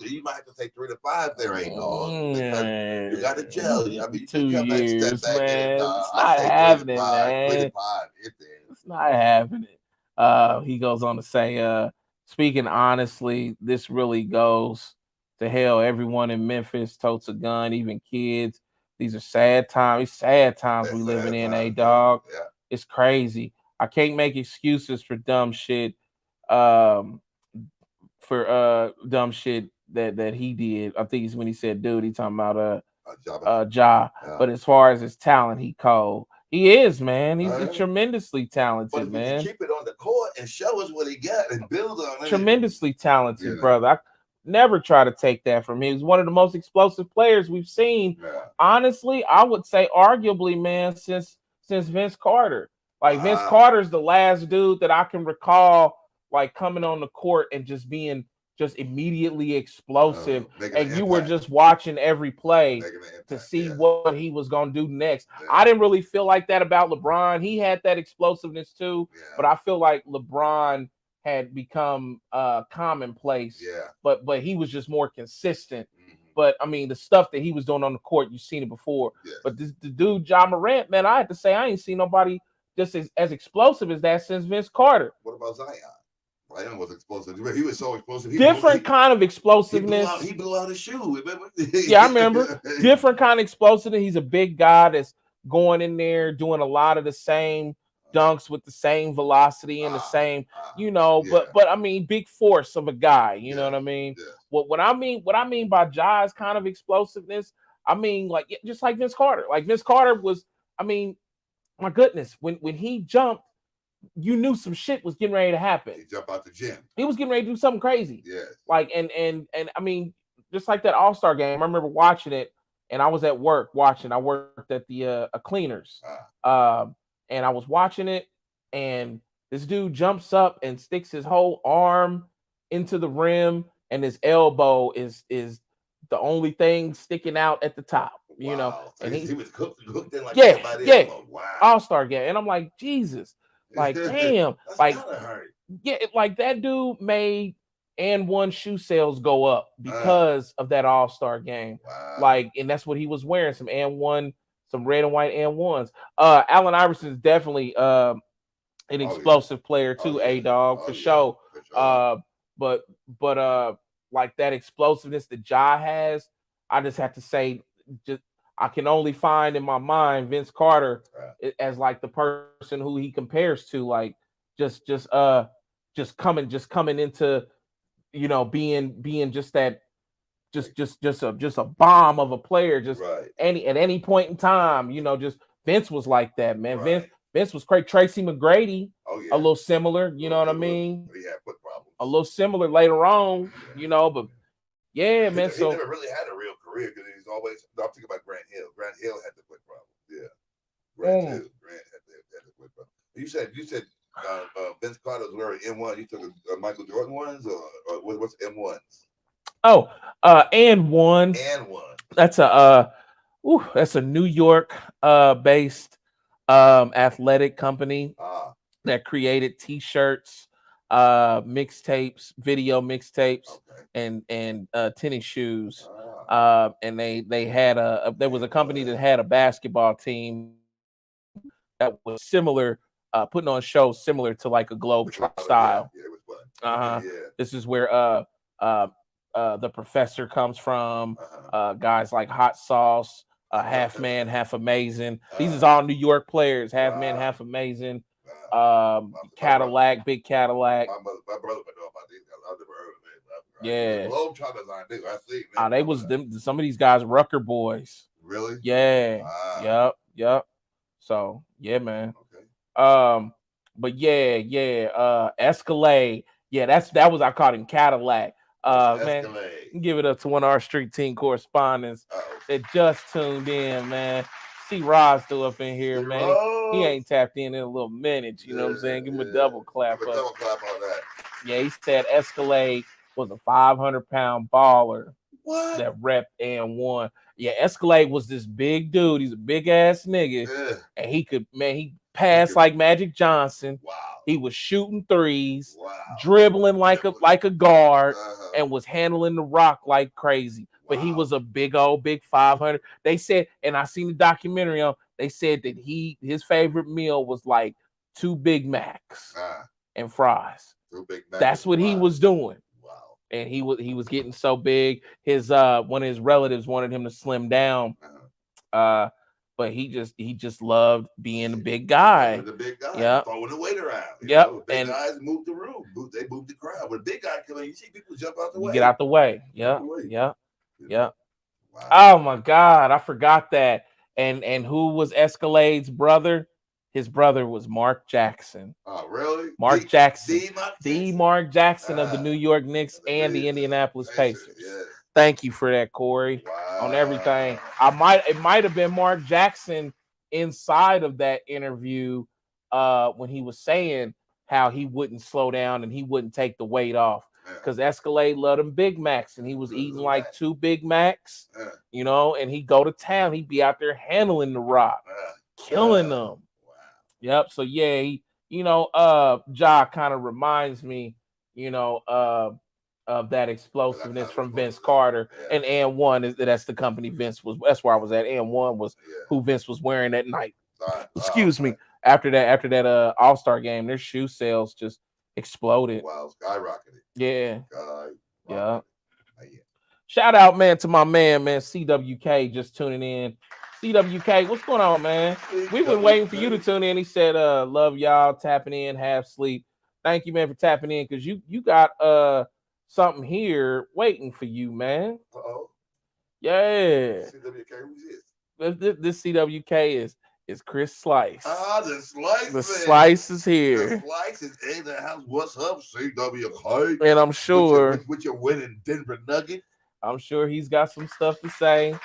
you might have to take 3 to 5 there, ain't dog, because you got to gel. I mean, you Two can come back, step years, back in it. man. It's I not say 3 to happening, 5, 3 to man. 5. It is. It's not happening. He goes on to say, speaking honestly, this really goes to hell. Everyone in Memphis totes a gun, even kids. These are sad times. Sad times we That's living sad in, time, man. dog. Yeah. It's crazy. I can't make excuses for dumb shit. Um, for dumb shit that he did. I think it's when he said, "Dude," he talking about Ja. But as far as his talent, he cold. He is, man. He's tremendously But talented, if he can man. keep it on the court and show us what he got and build on it, Tremendously talented, Yeah. brother. I never try to take that from him. He's one of the most explosive players we've seen. Yeah. Honestly, I would say arguably, man, since Vince Carter. Like Vince Carter's the last dude that I can recall like coming on the court and just being just immediately explosive. Making And an you were impact. just watching every play Making an to impact, see yeah. what he was gonna do next. Yeah. I didn't really feel like that about LeBron. He had that explosiveness too, Yeah. but I feel like LeBron had become commonplace. Yeah. But he was just more consistent. Mhm. But I mean, the stuff that he was doing on the court, you've seen it before. Yes. But the dude, Ja Morant, man, I had to say I ain't seen nobody just as explosive as that since Vince Carter. What about Zion? Zion was explosive. He was so explosive. Different kind of explosiveness. He blew out his shoe. Remember? Yeah, I remember. Different kind of explosiveness. He's a big guy that's going in there doing a lot of the same dunks with the same velocity and the same, yeah. but I mean, big force of a guy. You know Yeah. what I mean? Yeah. What I mean by Ja's kind of explosiveness, I mean like just like Vince Carter. Like Vince Carter was, I mean, my goodness, when he jumped, you knew some shit was getting ready to happen. He jumped out the gym. He was getting ready to do something crazy. Yes. Like and I mean, just like that All-Star game, I remember watching it, and I was at work watching. I worked at the cleaners, and I was watching it, and this dude jumps up and sticks his whole arm into the rim, and his elbow is the only thing sticking out at the top. You know, So and he was hooked in like yeah, somebody yeah, else. Wow. All-Star game, and I'm like, Jesus, like damn, That's like gotta hurt. yeah, like that dude made and one shoe sales go up because of that All-Star game. Wow. Like, and that's what he was wearing, some and one, some red and white and ones. Allen Iverson is definitely an explosive player too, A Dog for sure. But like that explosiveness that Ja has, I just have to say, just I can only find in my mind Vince Carter as like the person who he compares to, like just coming into, you know, being just that just a bomb of a player, just at any point in time, you know, just Vince was like that, man. Vince was great. Tracy McGrady, a little similar, you know what I mean? He had foot problems. A little similar later on, you know, but yeah, man. He So never really had a real career because he's always. I'm thinking about Grant Hill. Grant Hill had the foot problem. Yeah, Grant had the foot problem. You said Vince Carter was wearing M1. You took Michael Jordan ones or what's M1s? Oh, and one. That's a New York based athletic company that created t-shirts, mixtapes, video mixtapes, and tennis shoes. And they had there was a company that had a basketball team that was similar, putting on shows similar to like a Globe style. Yeah, it was fun. This is where the professor comes from, guys like Hot Sauce, half man, half amazing. These is all New York players, half man, half amazing. Cadillac, big Cadillac. My brother would know about these guys. I've never heard of it. Yeah. Globetrotters, I knew. I see. They was them. Some of these guys, Rucker boys. Really? Yeah. Wow. Yep. So yeah, man. Okay. But yeah. Escalade. Yeah, that was I called him Cadillac. Man, give it up to one of our street team correspondents that just tuned in, man. See Roz still up in here, man. He ain't tapped in a little minute. You know what I'm saying? Give him a double clap. Give a double clap on that. Yeah, he said Escalade was a 500-pound baller. What? That rep and won. Yeah, Escalade was this big dude. He's a big ass nigga. Yeah. And he passed like Magic Johnson. Wow. He was shooting threes, wow. dribbling like a guard, and was handling the rock like crazy. But he was a big 500. They said, and I seen the documentary on. They said that his favorite meal was like 2 Big Macs and fries. 2 Big Macs. That's what he was doing. Wow. And he was getting so big. His one of his relatives wanted him to slim down. But he just loved being a big guy. The big guy, throwing the weight around. Yep. Big guys move the room. They move the crowd. When a big guy come in, you see people jump out the way. You get out the way. Yep. Wow. Oh my God, I forgot that. And who was Escalade's brother? His brother was Mark Jackson. Oh, really? Mark Jackson. The Mark Jackson of the New York Knicks and the Indianapolis Pacers. Yes. Thank you for that, Corey, on everything. It might have been Mark Jackson inside of that interview when he was saying how he wouldn't slow down and he wouldn't take the weight off because Escalade loved him Big Macs and he was eating like 2 Big Macs, and he'd go to town. He'd be out there handling the rock, killing them. Wow. Yep. So yeah, Ja kind of reminds me, of that explosiveness from Vince Carter. And one that's the company Vince was. That's where I was at. And one was who Vince was wearing that night. Excuse me. After that All-Star game, their shoe sales just exploded. Wow, skyrocketed. Yeah. Yeah. Shout out, man, to my man, CWK, just tuning in. CWK, what's going on, man? We've been waiting for you to tune in. He said, love y'all, tapping in, half sleep. Thank you, man, for tapping in, because you got something here waiting for you, man. Yeah. CWK, who's this? This CWK is Chris Slice. The Slice. The Slice is here. The Slice is in the house. What's up, CWK? And I'm sure with your winning Denver Nugget. I'm sure he's got some stuff to say,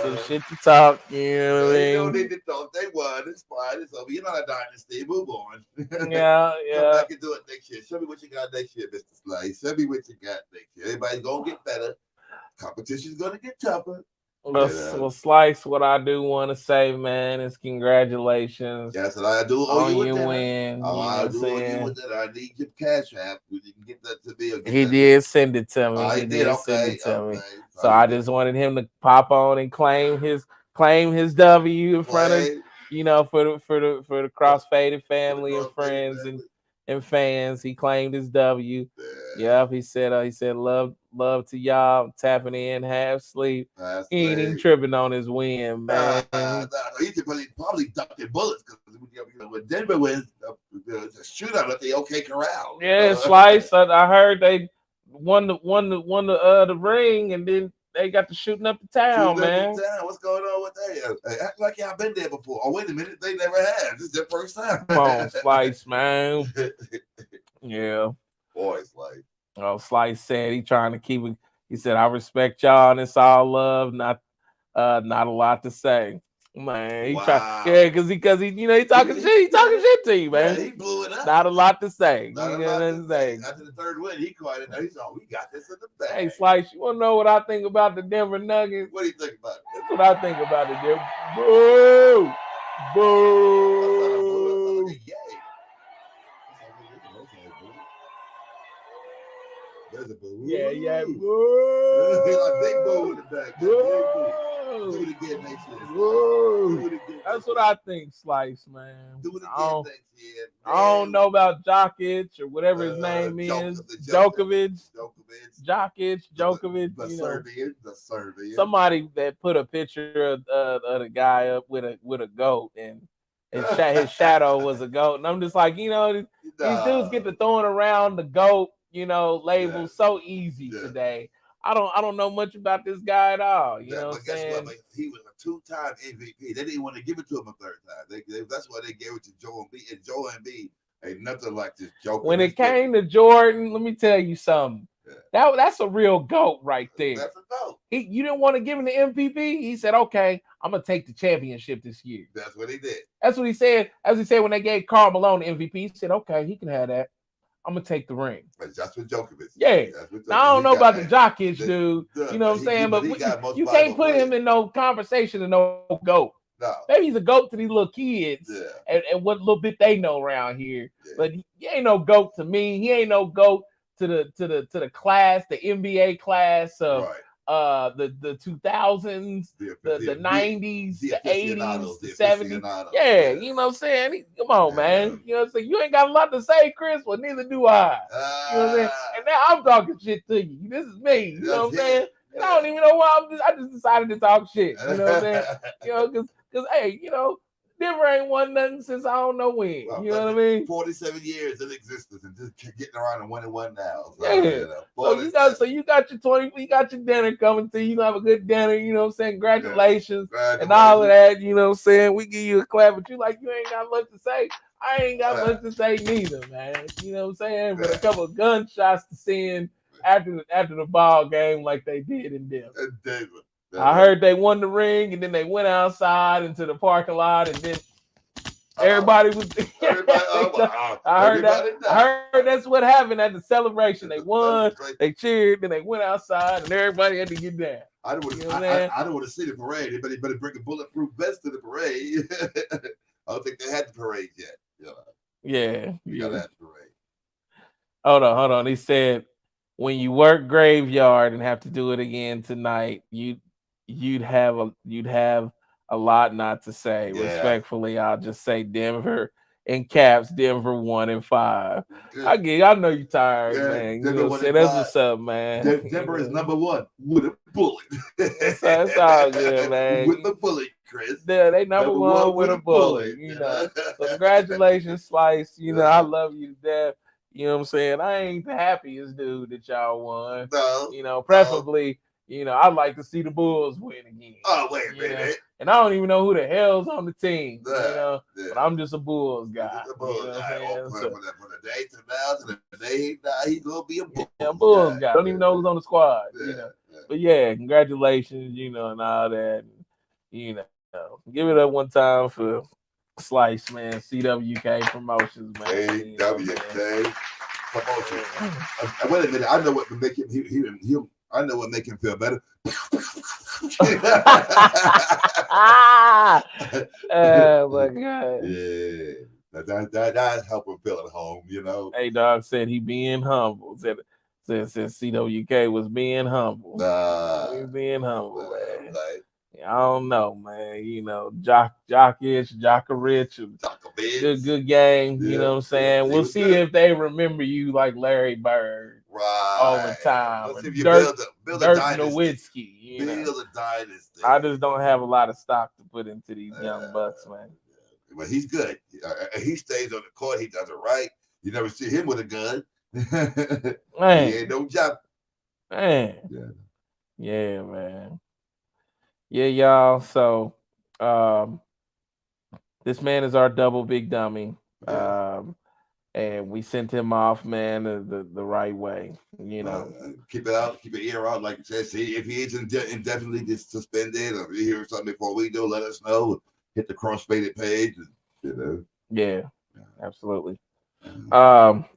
some shit to talk. You know what I mean? They don't need to talk. They won. It's fine. It's over. You're not a dynasty. Move on. Yeah. Come back and do it next year. Show me what you got next year, Mr. Slice. Show me what you got next year. Everybody's gonna get better. Competition's gonna get tougher. Well, Slice, what I do want to say, man, is congratulations. That's what I do on your win. I do owe you with that. I need your cash app. You can get that to me. He did send it to me. He did send it to me. So I just wanted him to pop on and claim his W in front of for the crossfaded family and friends and fans. He claimed his W. Yep. He said love to y'all, tapping in, half sleep. He ain't even tripping on his win, man. He probably ducking bullets because when Denver wins the shootout at the OK Corral. Yeah, Slice. I heard they won the ring, and then they got to shooting up the town, man. What's going on with that? Act like y'all been there before. Oh, wait a minute, they never have. This is their first time. Come on, Slice, man. Yeah. Boy, Slice. Oh, Slice said he trying to keep it. He said, I respect y'all and it's all love. Not a lot to say. Man, he because he he talking shit. He talking shit to you, man. Yeah, he blew it up. Not a lot to say. Not a lot to say. After the third win, he caught it. He's we got this in the bag. Hey, Slice, you want to know what I think about the Denver Nuggets? What do you think about it? That's what I think about it, Denver. Boo! Boo! There's a boo. Yeah. Boo. Like big boo in the back. Boo. Do it again next year. Whoa. Do it again. That's what I think, Slice, man. Do it I again don't, next year. I don't know about Jokic or whatever his name is. Djokovic. Djokovic. The Serbian. Somebody that put a picture of the guy up with a goat and his shadow was a goat. And I'm just like, these dudes get to throwing around the goat, label so easy today. I don't know much about this guy at all. You know what I'm saying? What? He was a 2-time MVP. They didn't want to give it to him a third time. That's why they gave it to Joel Embiid. And Joel Embiid ain't nothing like this joke. When it came to Jordan, let me tell you something. Yeah. That's a real GOAT right there. That's a GOAT. You didn't want to give him the MVP. He said, "Okay, I'm gonna take the championship this year." That's what he did. That's what he said. As he said when they gave Karl Malone the MVP, he said, "Okay, he can have that. I'm gonna take the ring." But that's what Djokovic. Yeah. Now, I don't know about the Jokic dude. You know what I'm saying? But you can't put him in no conversation and no GOAT. No. Maybe he's a GOAT to these little kids and what little bit they know around here. Yeah. But he ain't no GOAT to me. He ain't no GOAT to the class, the NBA class of the 2000s, the 90s, the 80s, the 70s. Yeah, you know what I'm saying? Come on, man. You know what I'm saying? You ain't got a lot to say, Chris. Well, neither do I. You know what I'm saying? And now I'm talking shit to you. This is me. You know what I'm saying? And I don't even know why I just decided to talk shit. You know what I'm saying? Because hey, Denver ain't won nothing since I don't know when. You know what I mean? 47 years in existence and just getting around and winning one now. So you got your 20, you got your dinner coming to you. You have a good dinner, you know what I'm saying? Congratulations and all of that, you know what I'm saying? We give you a clap, but you ain't got much to say. I ain't got much to say neither, man. You know what I'm saying? But a couple of gunshots to send after the ball game like they did in Denver. I heard they won the ring, and then they went outside into the parking lot, and then everybody was. I heard that's what happened at the celebration. They won, they cheered, then they went outside, and everybody had to get down. I don't want to see the parade. Anybody better bring a bulletproof vest to the parade. I don't think they had the parade yet. Yeah, you gotta have the parade. Hold on. He said, when you work graveyard and have to do it again tonight, you'd have a lot not to say. Yeah. Respectfully, I'll just say Denver in caps. Denver 1-5. Yeah. I know you're tired, man. That's what's up, man. Denver is number 1 with a bullet. That's all good, man. With the bullet, Chris. Yeah, they number 1 with a bullet. So congratulations, Slice. I love you to death. You know what I'm saying? I ain't the happiest dude that y'all won. No. Preferably. I'd like to see the Bulls win again. Oh, wait a minute. And I don't even know who the hell's on the team. But I'm just a Bulls guy. For the day to now, to the day he's going to be a Bulls guy. Bulls guy. Don't even know who's on the squad. But congratulations, and all that. Give it up one time for Slice, man. CWK Promotions, man. CWK Promotions. Wait a minute. I know what would make him. I know what make him feel better. Oh my God. Yeah. That help him feel at home, Hey, dog said he being humble. Said CWK was being humble. He was being humble, man. Like, I don't know, man. Djokovic, good game. You know what I'm saying? We'll see if they remember you like Larry Bird all the time. Let's see if you build a Nowitzki. Build a dynasty. I just don't have a lot of stock to put into these young bucks, man. But he's good. He stays on the court. He does it right. You never see him with a gun. Man. He ain't no job. Man. Yeah, man. Yeah, y'all. So this man is our double big dummy. And we sent him off, man, the right way. Keep it out, keep your ear out, like you said. See if he is indefinitely suspended, or if you hear something before we do, let us know. Hit the cross-faded page. Yeah, absolutely. Final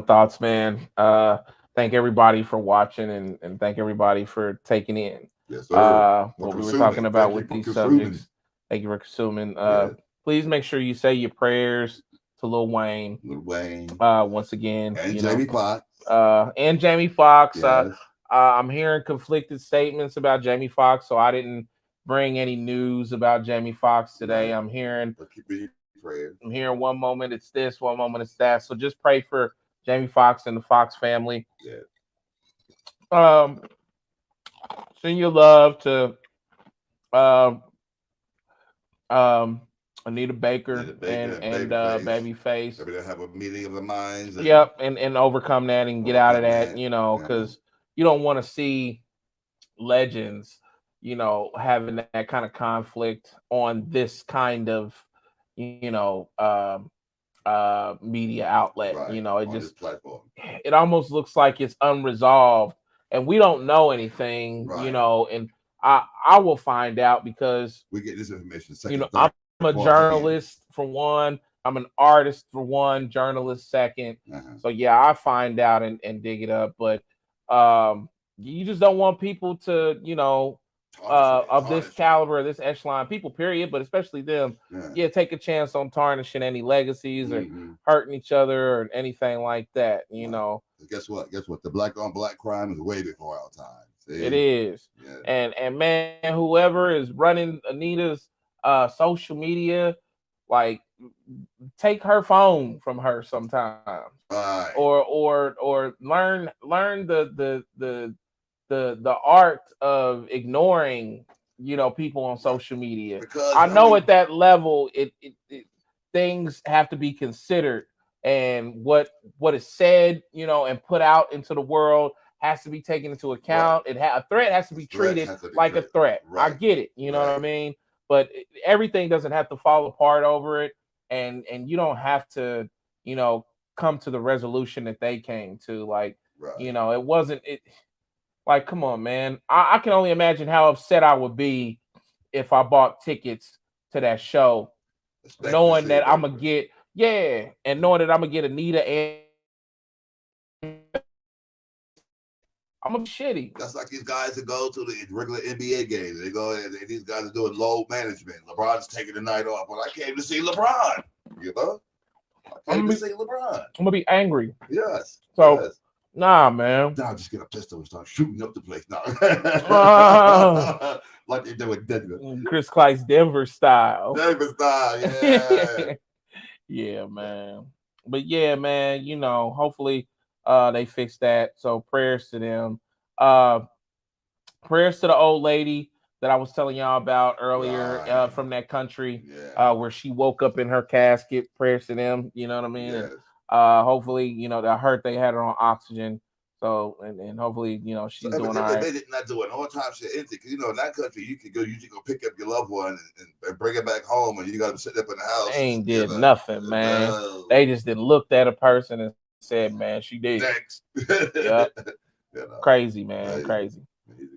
thoughts, man. Thank everybody for watching and thank everybody for taking in what we were talking about with these subjects. Thank you for consuming. Please make sure you say your prayers to Lil Wayne. Once again. And Jamie Foxx. And Jamie Foxx. Yes. I'm hearing conflicted statements about Jamie Foxx, so I didn't bring any news about Jamie Foxx today. Right. I'm hearing But keep me prayers. I'm hearing one moment it's this, one moment it's that. So just pray for Jamie Foxx and the Fox family. Yeah. Um, send your love to um um Anita Baker Anita Baker and Babyface. Babyface. Maybe they'll have a meeting of the minds and Yep, and overcome that and get out of overcome that, that. Yeah. because you don't want to see legends, having that kind of conflict on this kind of, media outlet. Right. It On this just platform. it almost looks like it's unresolved, and we don't know anything, Right. and I will find out because We get this information second, I'm third, a fourth hand. journalist for one. I'm an artist for one, journalist second. Uh-huh. So yeah, I find out and dig it up. But you just don't want people to, of this Tarnish it. caliber, this echelon, people, period, but especially them, Yeah. take a chance on tarnishing any legacies or Mm-hmm. hurting each other or anything like that, Right. Guess what? Guess what? The black on black crime is way before our time. It See? is. Yeah. And man, whoever is running Anita's social media, like, take her phone from her sometimes. Right. Or learn the art of ignoring, people on social media. Because I I know mean, at that level things have to be considered, and what is said, and put out into the world has to be taken into right. account. A threat has to The be threat treated has to be like a treated. threat. I Right. get it, you know what I Right. mean? But everything doesn't have to fall apart over it, and you don't have to, come to the resolution that they came to. Like, Right. it wasn't it. Like, come on, man. I can only imagine how upset I would be if I bought tickets to that show, Expecting to knowing see a that I'm baby. gonna get, yeah, and knowing that I'm gonna get Anita and I'm gonna be shitty. That's like these guys that go to the regular NBA games. They go and these guys are doing load management. LeBron's taking the night off. Well, I came to see LeBron. You know? I came to see LeBron. I'm gonna be angry. Yes. So, Yes. nah, man. Now just get a pistol and start shooting up the place. No. Like they do in Denver. Chris Kleist Denver style. Denver style, yeah. Yeah, man. But yeah, man, hopefully they fix that. So prayers to them. Uh Prayers to the old lady that I was telling y'all about earlier, Right. from that country, Yeah. where she woke up in her casket. Prayers to them, you know what I mean? Yes. And hopefully, I heard they had her on oxygen. So and hopefully, So she's doing all right. they did not do it all time shit empty. Because in that country you can go pick up your loved one and bring it back home and you got to sit up in the house. They ain't did nothing, man. No. They just didn't looked at a person and said, "Man, she did." Next. Yep. Crazy, man. Crazy.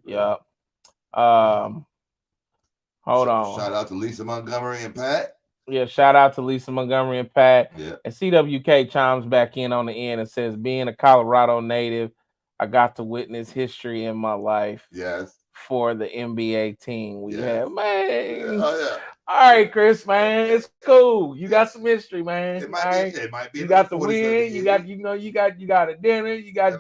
Yep. Hold on. Shout out to Lisa Montgomery and Pat. Yeah, shout out to Lisa Montgomery and Pat. Yeah. And CWK chimes back in on the end and says, being a Colorado native, I got to witness history in my life. Yes. For the NBA team we have. Man. Yeah. Oh, yeah. All right, Chris, man. It's cool. You got some history, man. It might be. You got the win. You got a dinner. You know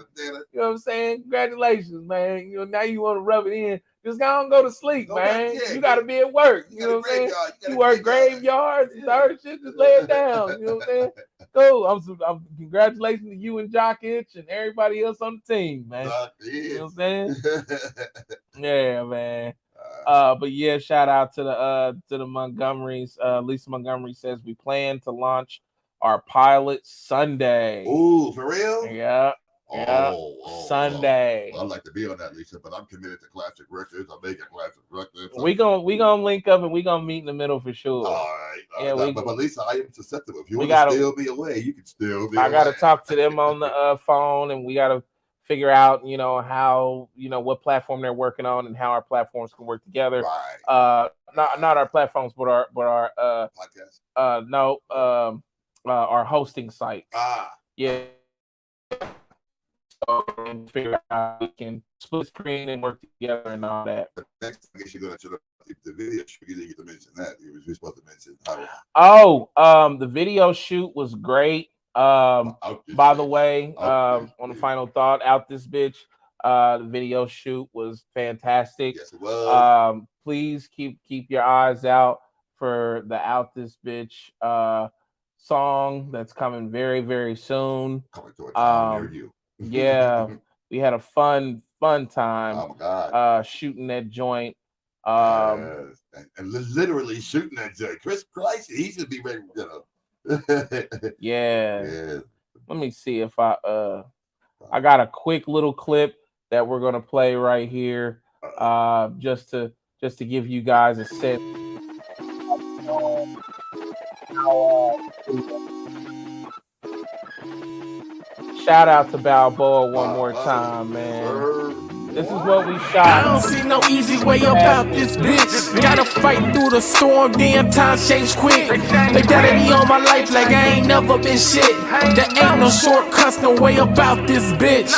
what I'm saying? Congratulations, man. Now you want to rub it in. Just go to sleep, man. You gotta be at work. You know what I'm saying? You work graveyards and third shit. Just lay it down. You know what I'm saying? Cool. I'm congratulations to you and Jokic and everybody else on the team, man. You know what I'm saying? Yeah, man. But yeah, shout out to the Montgomerys. Lisa Montgomery says we plan to launch our pilot Sunday. Ooh, for real? Yeah. Sunday. Well, I'd like to be on that, Lisa, but I'm committed to classic records. I'm making classic records. We gonna link up and we gonna meet in the middle for sure. All right. Yeah, but Lisa, I am susceptible. If you want to steal me away, you can steal me away. I gotta talk to them on the phone, and we gotta figure out, how, what platform they're working on and how our platforms can work together. Right. Not our platforms, but our podcast. No, our hosting sites. Yeah. So figure out how we can split screen and work together and all that. But next, I guess you're gonna show the video shoot. You didn't get to mention that. You were supposed to mention how. The video shoot was great. By the way, on the final thought, out this bitch. The video shoot was fantastic. Yes, it was. Please keep your eyes out for the Out This Bitch song that's coming very, very soon. Coming to a town near Um, you. yeah, we had a fun time Oh my God. shooting that joint. Um, Yes. And literally shooting that joint. Chris Christ, he should be ready, yeah. Yeah. Let me see if I got a quick little clip that we're gonna play right here, just to give you guys a sense. Shout out to Balboa one more time, man. This is what we shot. I don't see no easy way about this bitch. Gotta fight through the storm, damn times change quick. They doubted me all my life like I ain't never been shit. There ain't no shortcuts, no way about this bitch.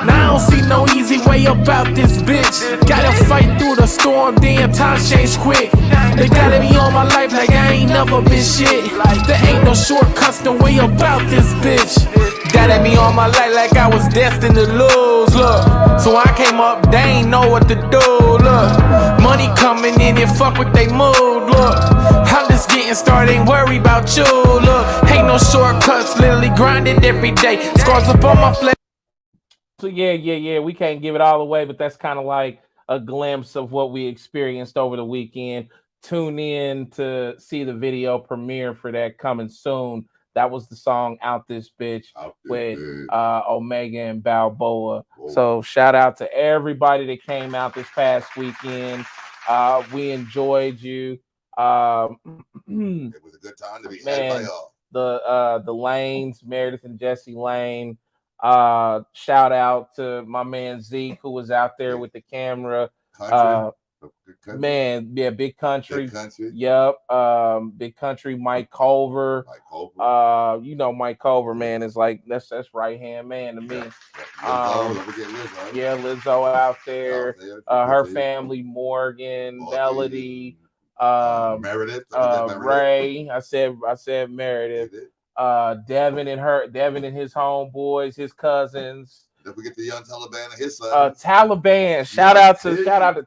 Now I don't see no easy way about this bitch. Gotta fight through the storm, damn times change quick. They doubted me all my life like I ain't never been shit. There ain't no shortcuts, no way about this bitch. Doubted me all my life like I was destined to lose, look. So I came up, they ain't know what to do, look. Money coming in and fuck with they mood, look. I'm just getting started, ain't worry about you, look. Ain't no shortcuts, literally grinding every day. Scars up on my flesh. So yeah. We can't give it all away, but that's kind of like a glimpse of what we experienced over the weekend. Tune in to see the video premiere for that coming soon. That was the song Out This Bitch with Omega and Balboa. Whoa. So shout out to everybody that came out this past weekend. We enjoyed you. It was a good time to be had by y'all. The Lanes, Meredith and Jesse Lane. Shout out to my man Zeke, who was out there with the camera. Country. Man, yeah, Big Country. Big Country. Yep. Big Country, Mike Culver. You know Mike Culver, man, is like that's right hand man to me. Yeah, Lizzo out there. Her family, Morgan, Melody, Meredith, Ray. I said Meredith. Devin and his homeboys, his cousins. Don't forget the young Taliban and his son. Taliban. Shout out to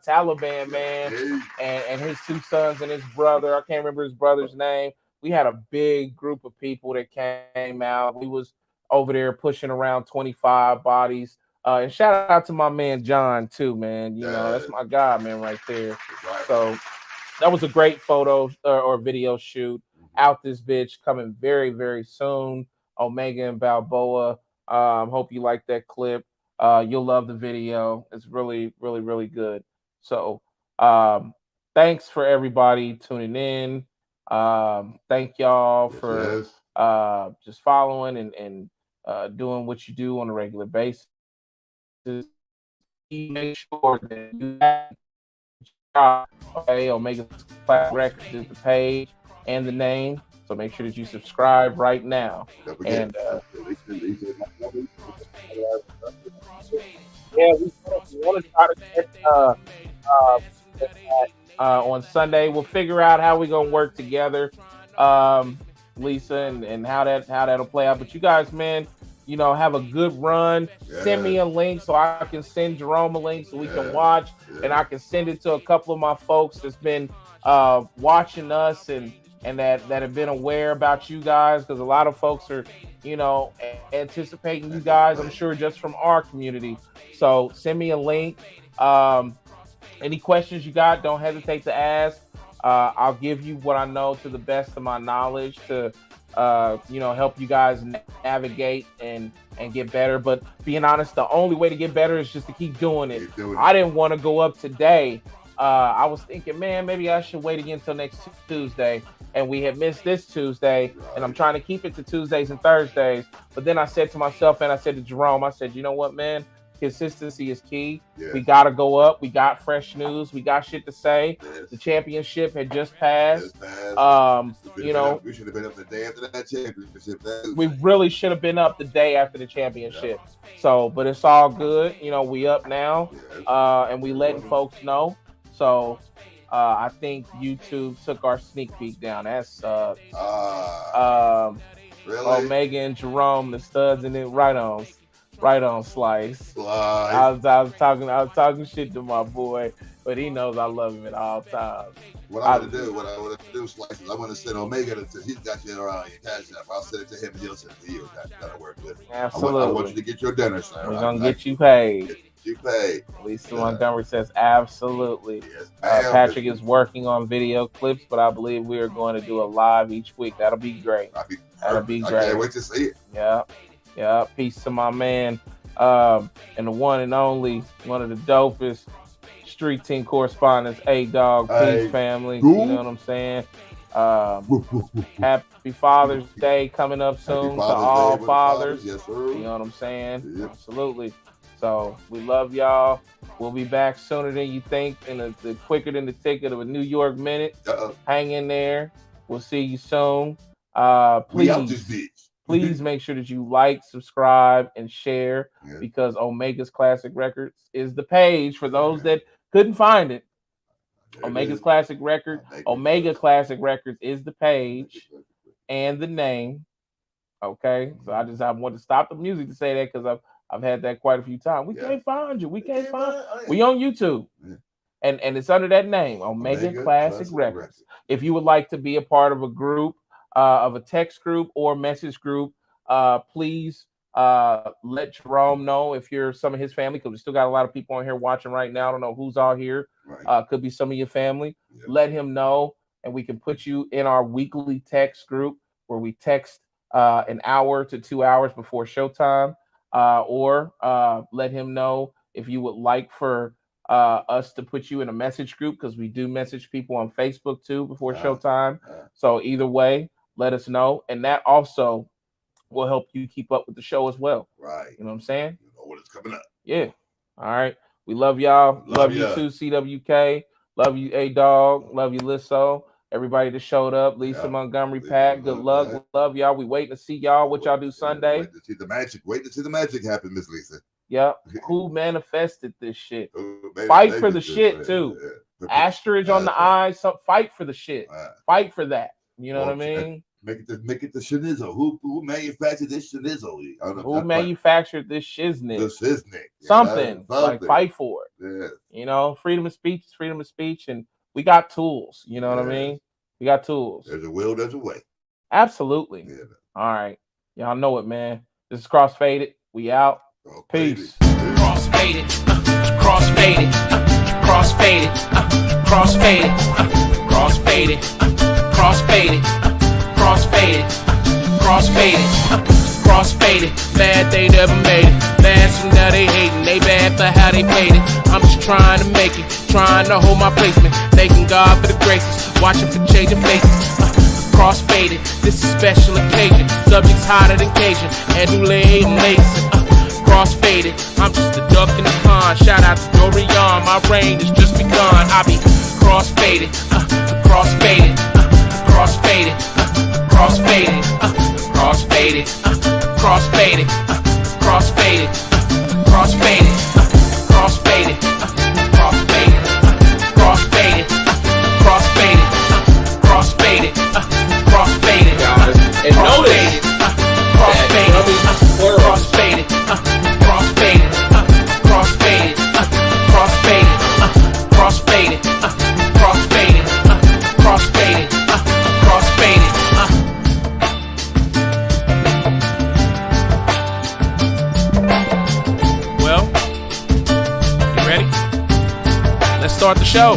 Taliban, man, and his two sons and his brother. I can't remember his brother's name. We had a big group of people that came out. We was over there pushing around 25 bodies. And shout out to my man John too, man. You know, that's my guy, man, right there. Right. So that was a great photo or video shoot. Out This Bitch coming very, very soon. Omega and Balboa. Hope you like that clip. You'll love the video. It's really, really, really good. So thanks for everybody tuning in. Thank y'all for just following and doing what you do on a regular basis. Make sure that you have Omega Class Records is the page and the name. So make sure that you subscribe right now. And we want to try to get on Sunday. We'll figure out how we're gonna work together, Lisa, and how that'll play out. But you guys, man, you know, have a good run. Send me a link so I can send Jerome a link so we can watch, and I can send it to a couple of my folks that's been watching us and that have been aware about you guys, because a lot of folks are, you know, anticipating you guys, I'm sure, just from our community. So send me a link. Any questions you got, don't hesitate to ask. I'll give you what I know to the best of my knowledge to you know, help you guys navigate and get better. But being honest, the only way to get better is just to keep doing it. I didn't want to go up today. I was thinking, man, maybe I should wait again until next Tuesday. And we had missed this Tuesday, and I'm trying to keep it to Tuesdays and Thursdays. But then I said to myself, and I said to Jerome, I said, you know what, man? Consistency is key. We got to go up. We got fresh news. We got shit to say. The championship had just passed. You know, we should have been up the day after that championship. We really should have been up the day after the championship. So, but it's all good. You know, we up now, and we letting folks know. So, I think YouTube took our sneak peek down. That's really? Omega and Jerome, the studs and the right-ons. Right on, Slice. I was talking shit to my boy, but he knows I love him at all times. What I want to do, Slice, is I want to send Omega to. He's got your Cash App. I'll send it to him, and he'll send it to you. That'll work with it. Absolutely. I want you to get your dinner, sir. We're gonna get you paid. Get you paid. Lisa Montgomery says absolutely. Yes, Patrick is working on video clips, but I believe we are going to do a live each week. That'll be great. That'll be great. I can't wait to see it. Yeah. Peace to my man, and the one and only, one of the dopest street team correspondents, A-Dog. Peace, family. You know what I'm saying? Happy Father's Day coming up soon to all fathers. Yes, sir. You know what I'm saying? Yep. Absolutely. So we love y'all. We'll be back sooner than you think, in the quicker than the ticket of a New York minute. Hang in there. We'll see you soon. Please make sure that you like, subscribe, and share, because Omega's Classic Records is the page for those that couldn't find it. Omega Classic Records is the page and the name. Okay, so I want to stop the music to say that, because I've had that quite a few times. We can't find you. We on YouTube, and it's under that name, Omega Classic Records. If you would like to be a part of a group, of a text group or message group, please let Jerome know if you're some of his family, because we still got a lot of people on here watching right now. I don't know who's all here. Could be some of your family. Let him know, and we can put you in our weekly text group where we text an hour to 2 hours before showtime, or let him know if you would like for us to put you in a message group, because we do message people on Facebook too before showtime. So either way, let us know, and that also will help you keep up with the show as well. Right. You know what I'm saying? You know what is coming up. Yeah. All right. We love y'all. Love you too, CWK. Love you, A-Dog. Love you, Lisso. Everybody that showed up. Lisa Montgomery, Pat. Good luck. Love y'all. We waiting to see y'all. What y'all do Sunday? Wait to see the magic. Wait to see the magic happen, Miss Lisa. Yep. Who manifested this shit? Fight for the shit too. Asterisk on the eye. So fight for the shit. Fight for that. You know what I mean? Make it the Shinizo. Who manufactured this Shinizo? Who manufactured this shiznit? The shiznit. Something. Like fight for it. Yeah. You know, freedom of speech is freedom of speech, and we got tools. You know what I mean? We got tools. There's a will, there's a way. Absolutely. Yeah. All right. Y'all know it, man. This is Crossfaded. We out. Peace. Crossfaded. Crossfaded. Crossfaded. Crossfaded. Crossfaded. Crossfaded. Crossfaded, crossfaded, crossfaded. Mad they never made it. Mad so now they hating. They bad for how they played it. I'm just trying to make it, trying to hold my placement. Thanking God for the graces, watching for changing faces. Crossfaded, this is a special occasion. Subjects hotter than Cajun, Andouille and Mason. Crossfaded, I'm just a duck in the pond. Shout out to Dorian, my reign has just begun. I be crossfaded, crossfaded, crossfaded. Crossfaded, crossfaded, crossfaded, crossfaded, crossfaded, crossfaded, crossfaded, crossfaded, crossfaded, crossfaded, crossfaded, guys. And notice crossfaded, crossfaded, crossfaded, crossfaded, crossfaded, crossfaded, crossfaded, crossfaded, crossfaded. Well, you ready? Let's start the show.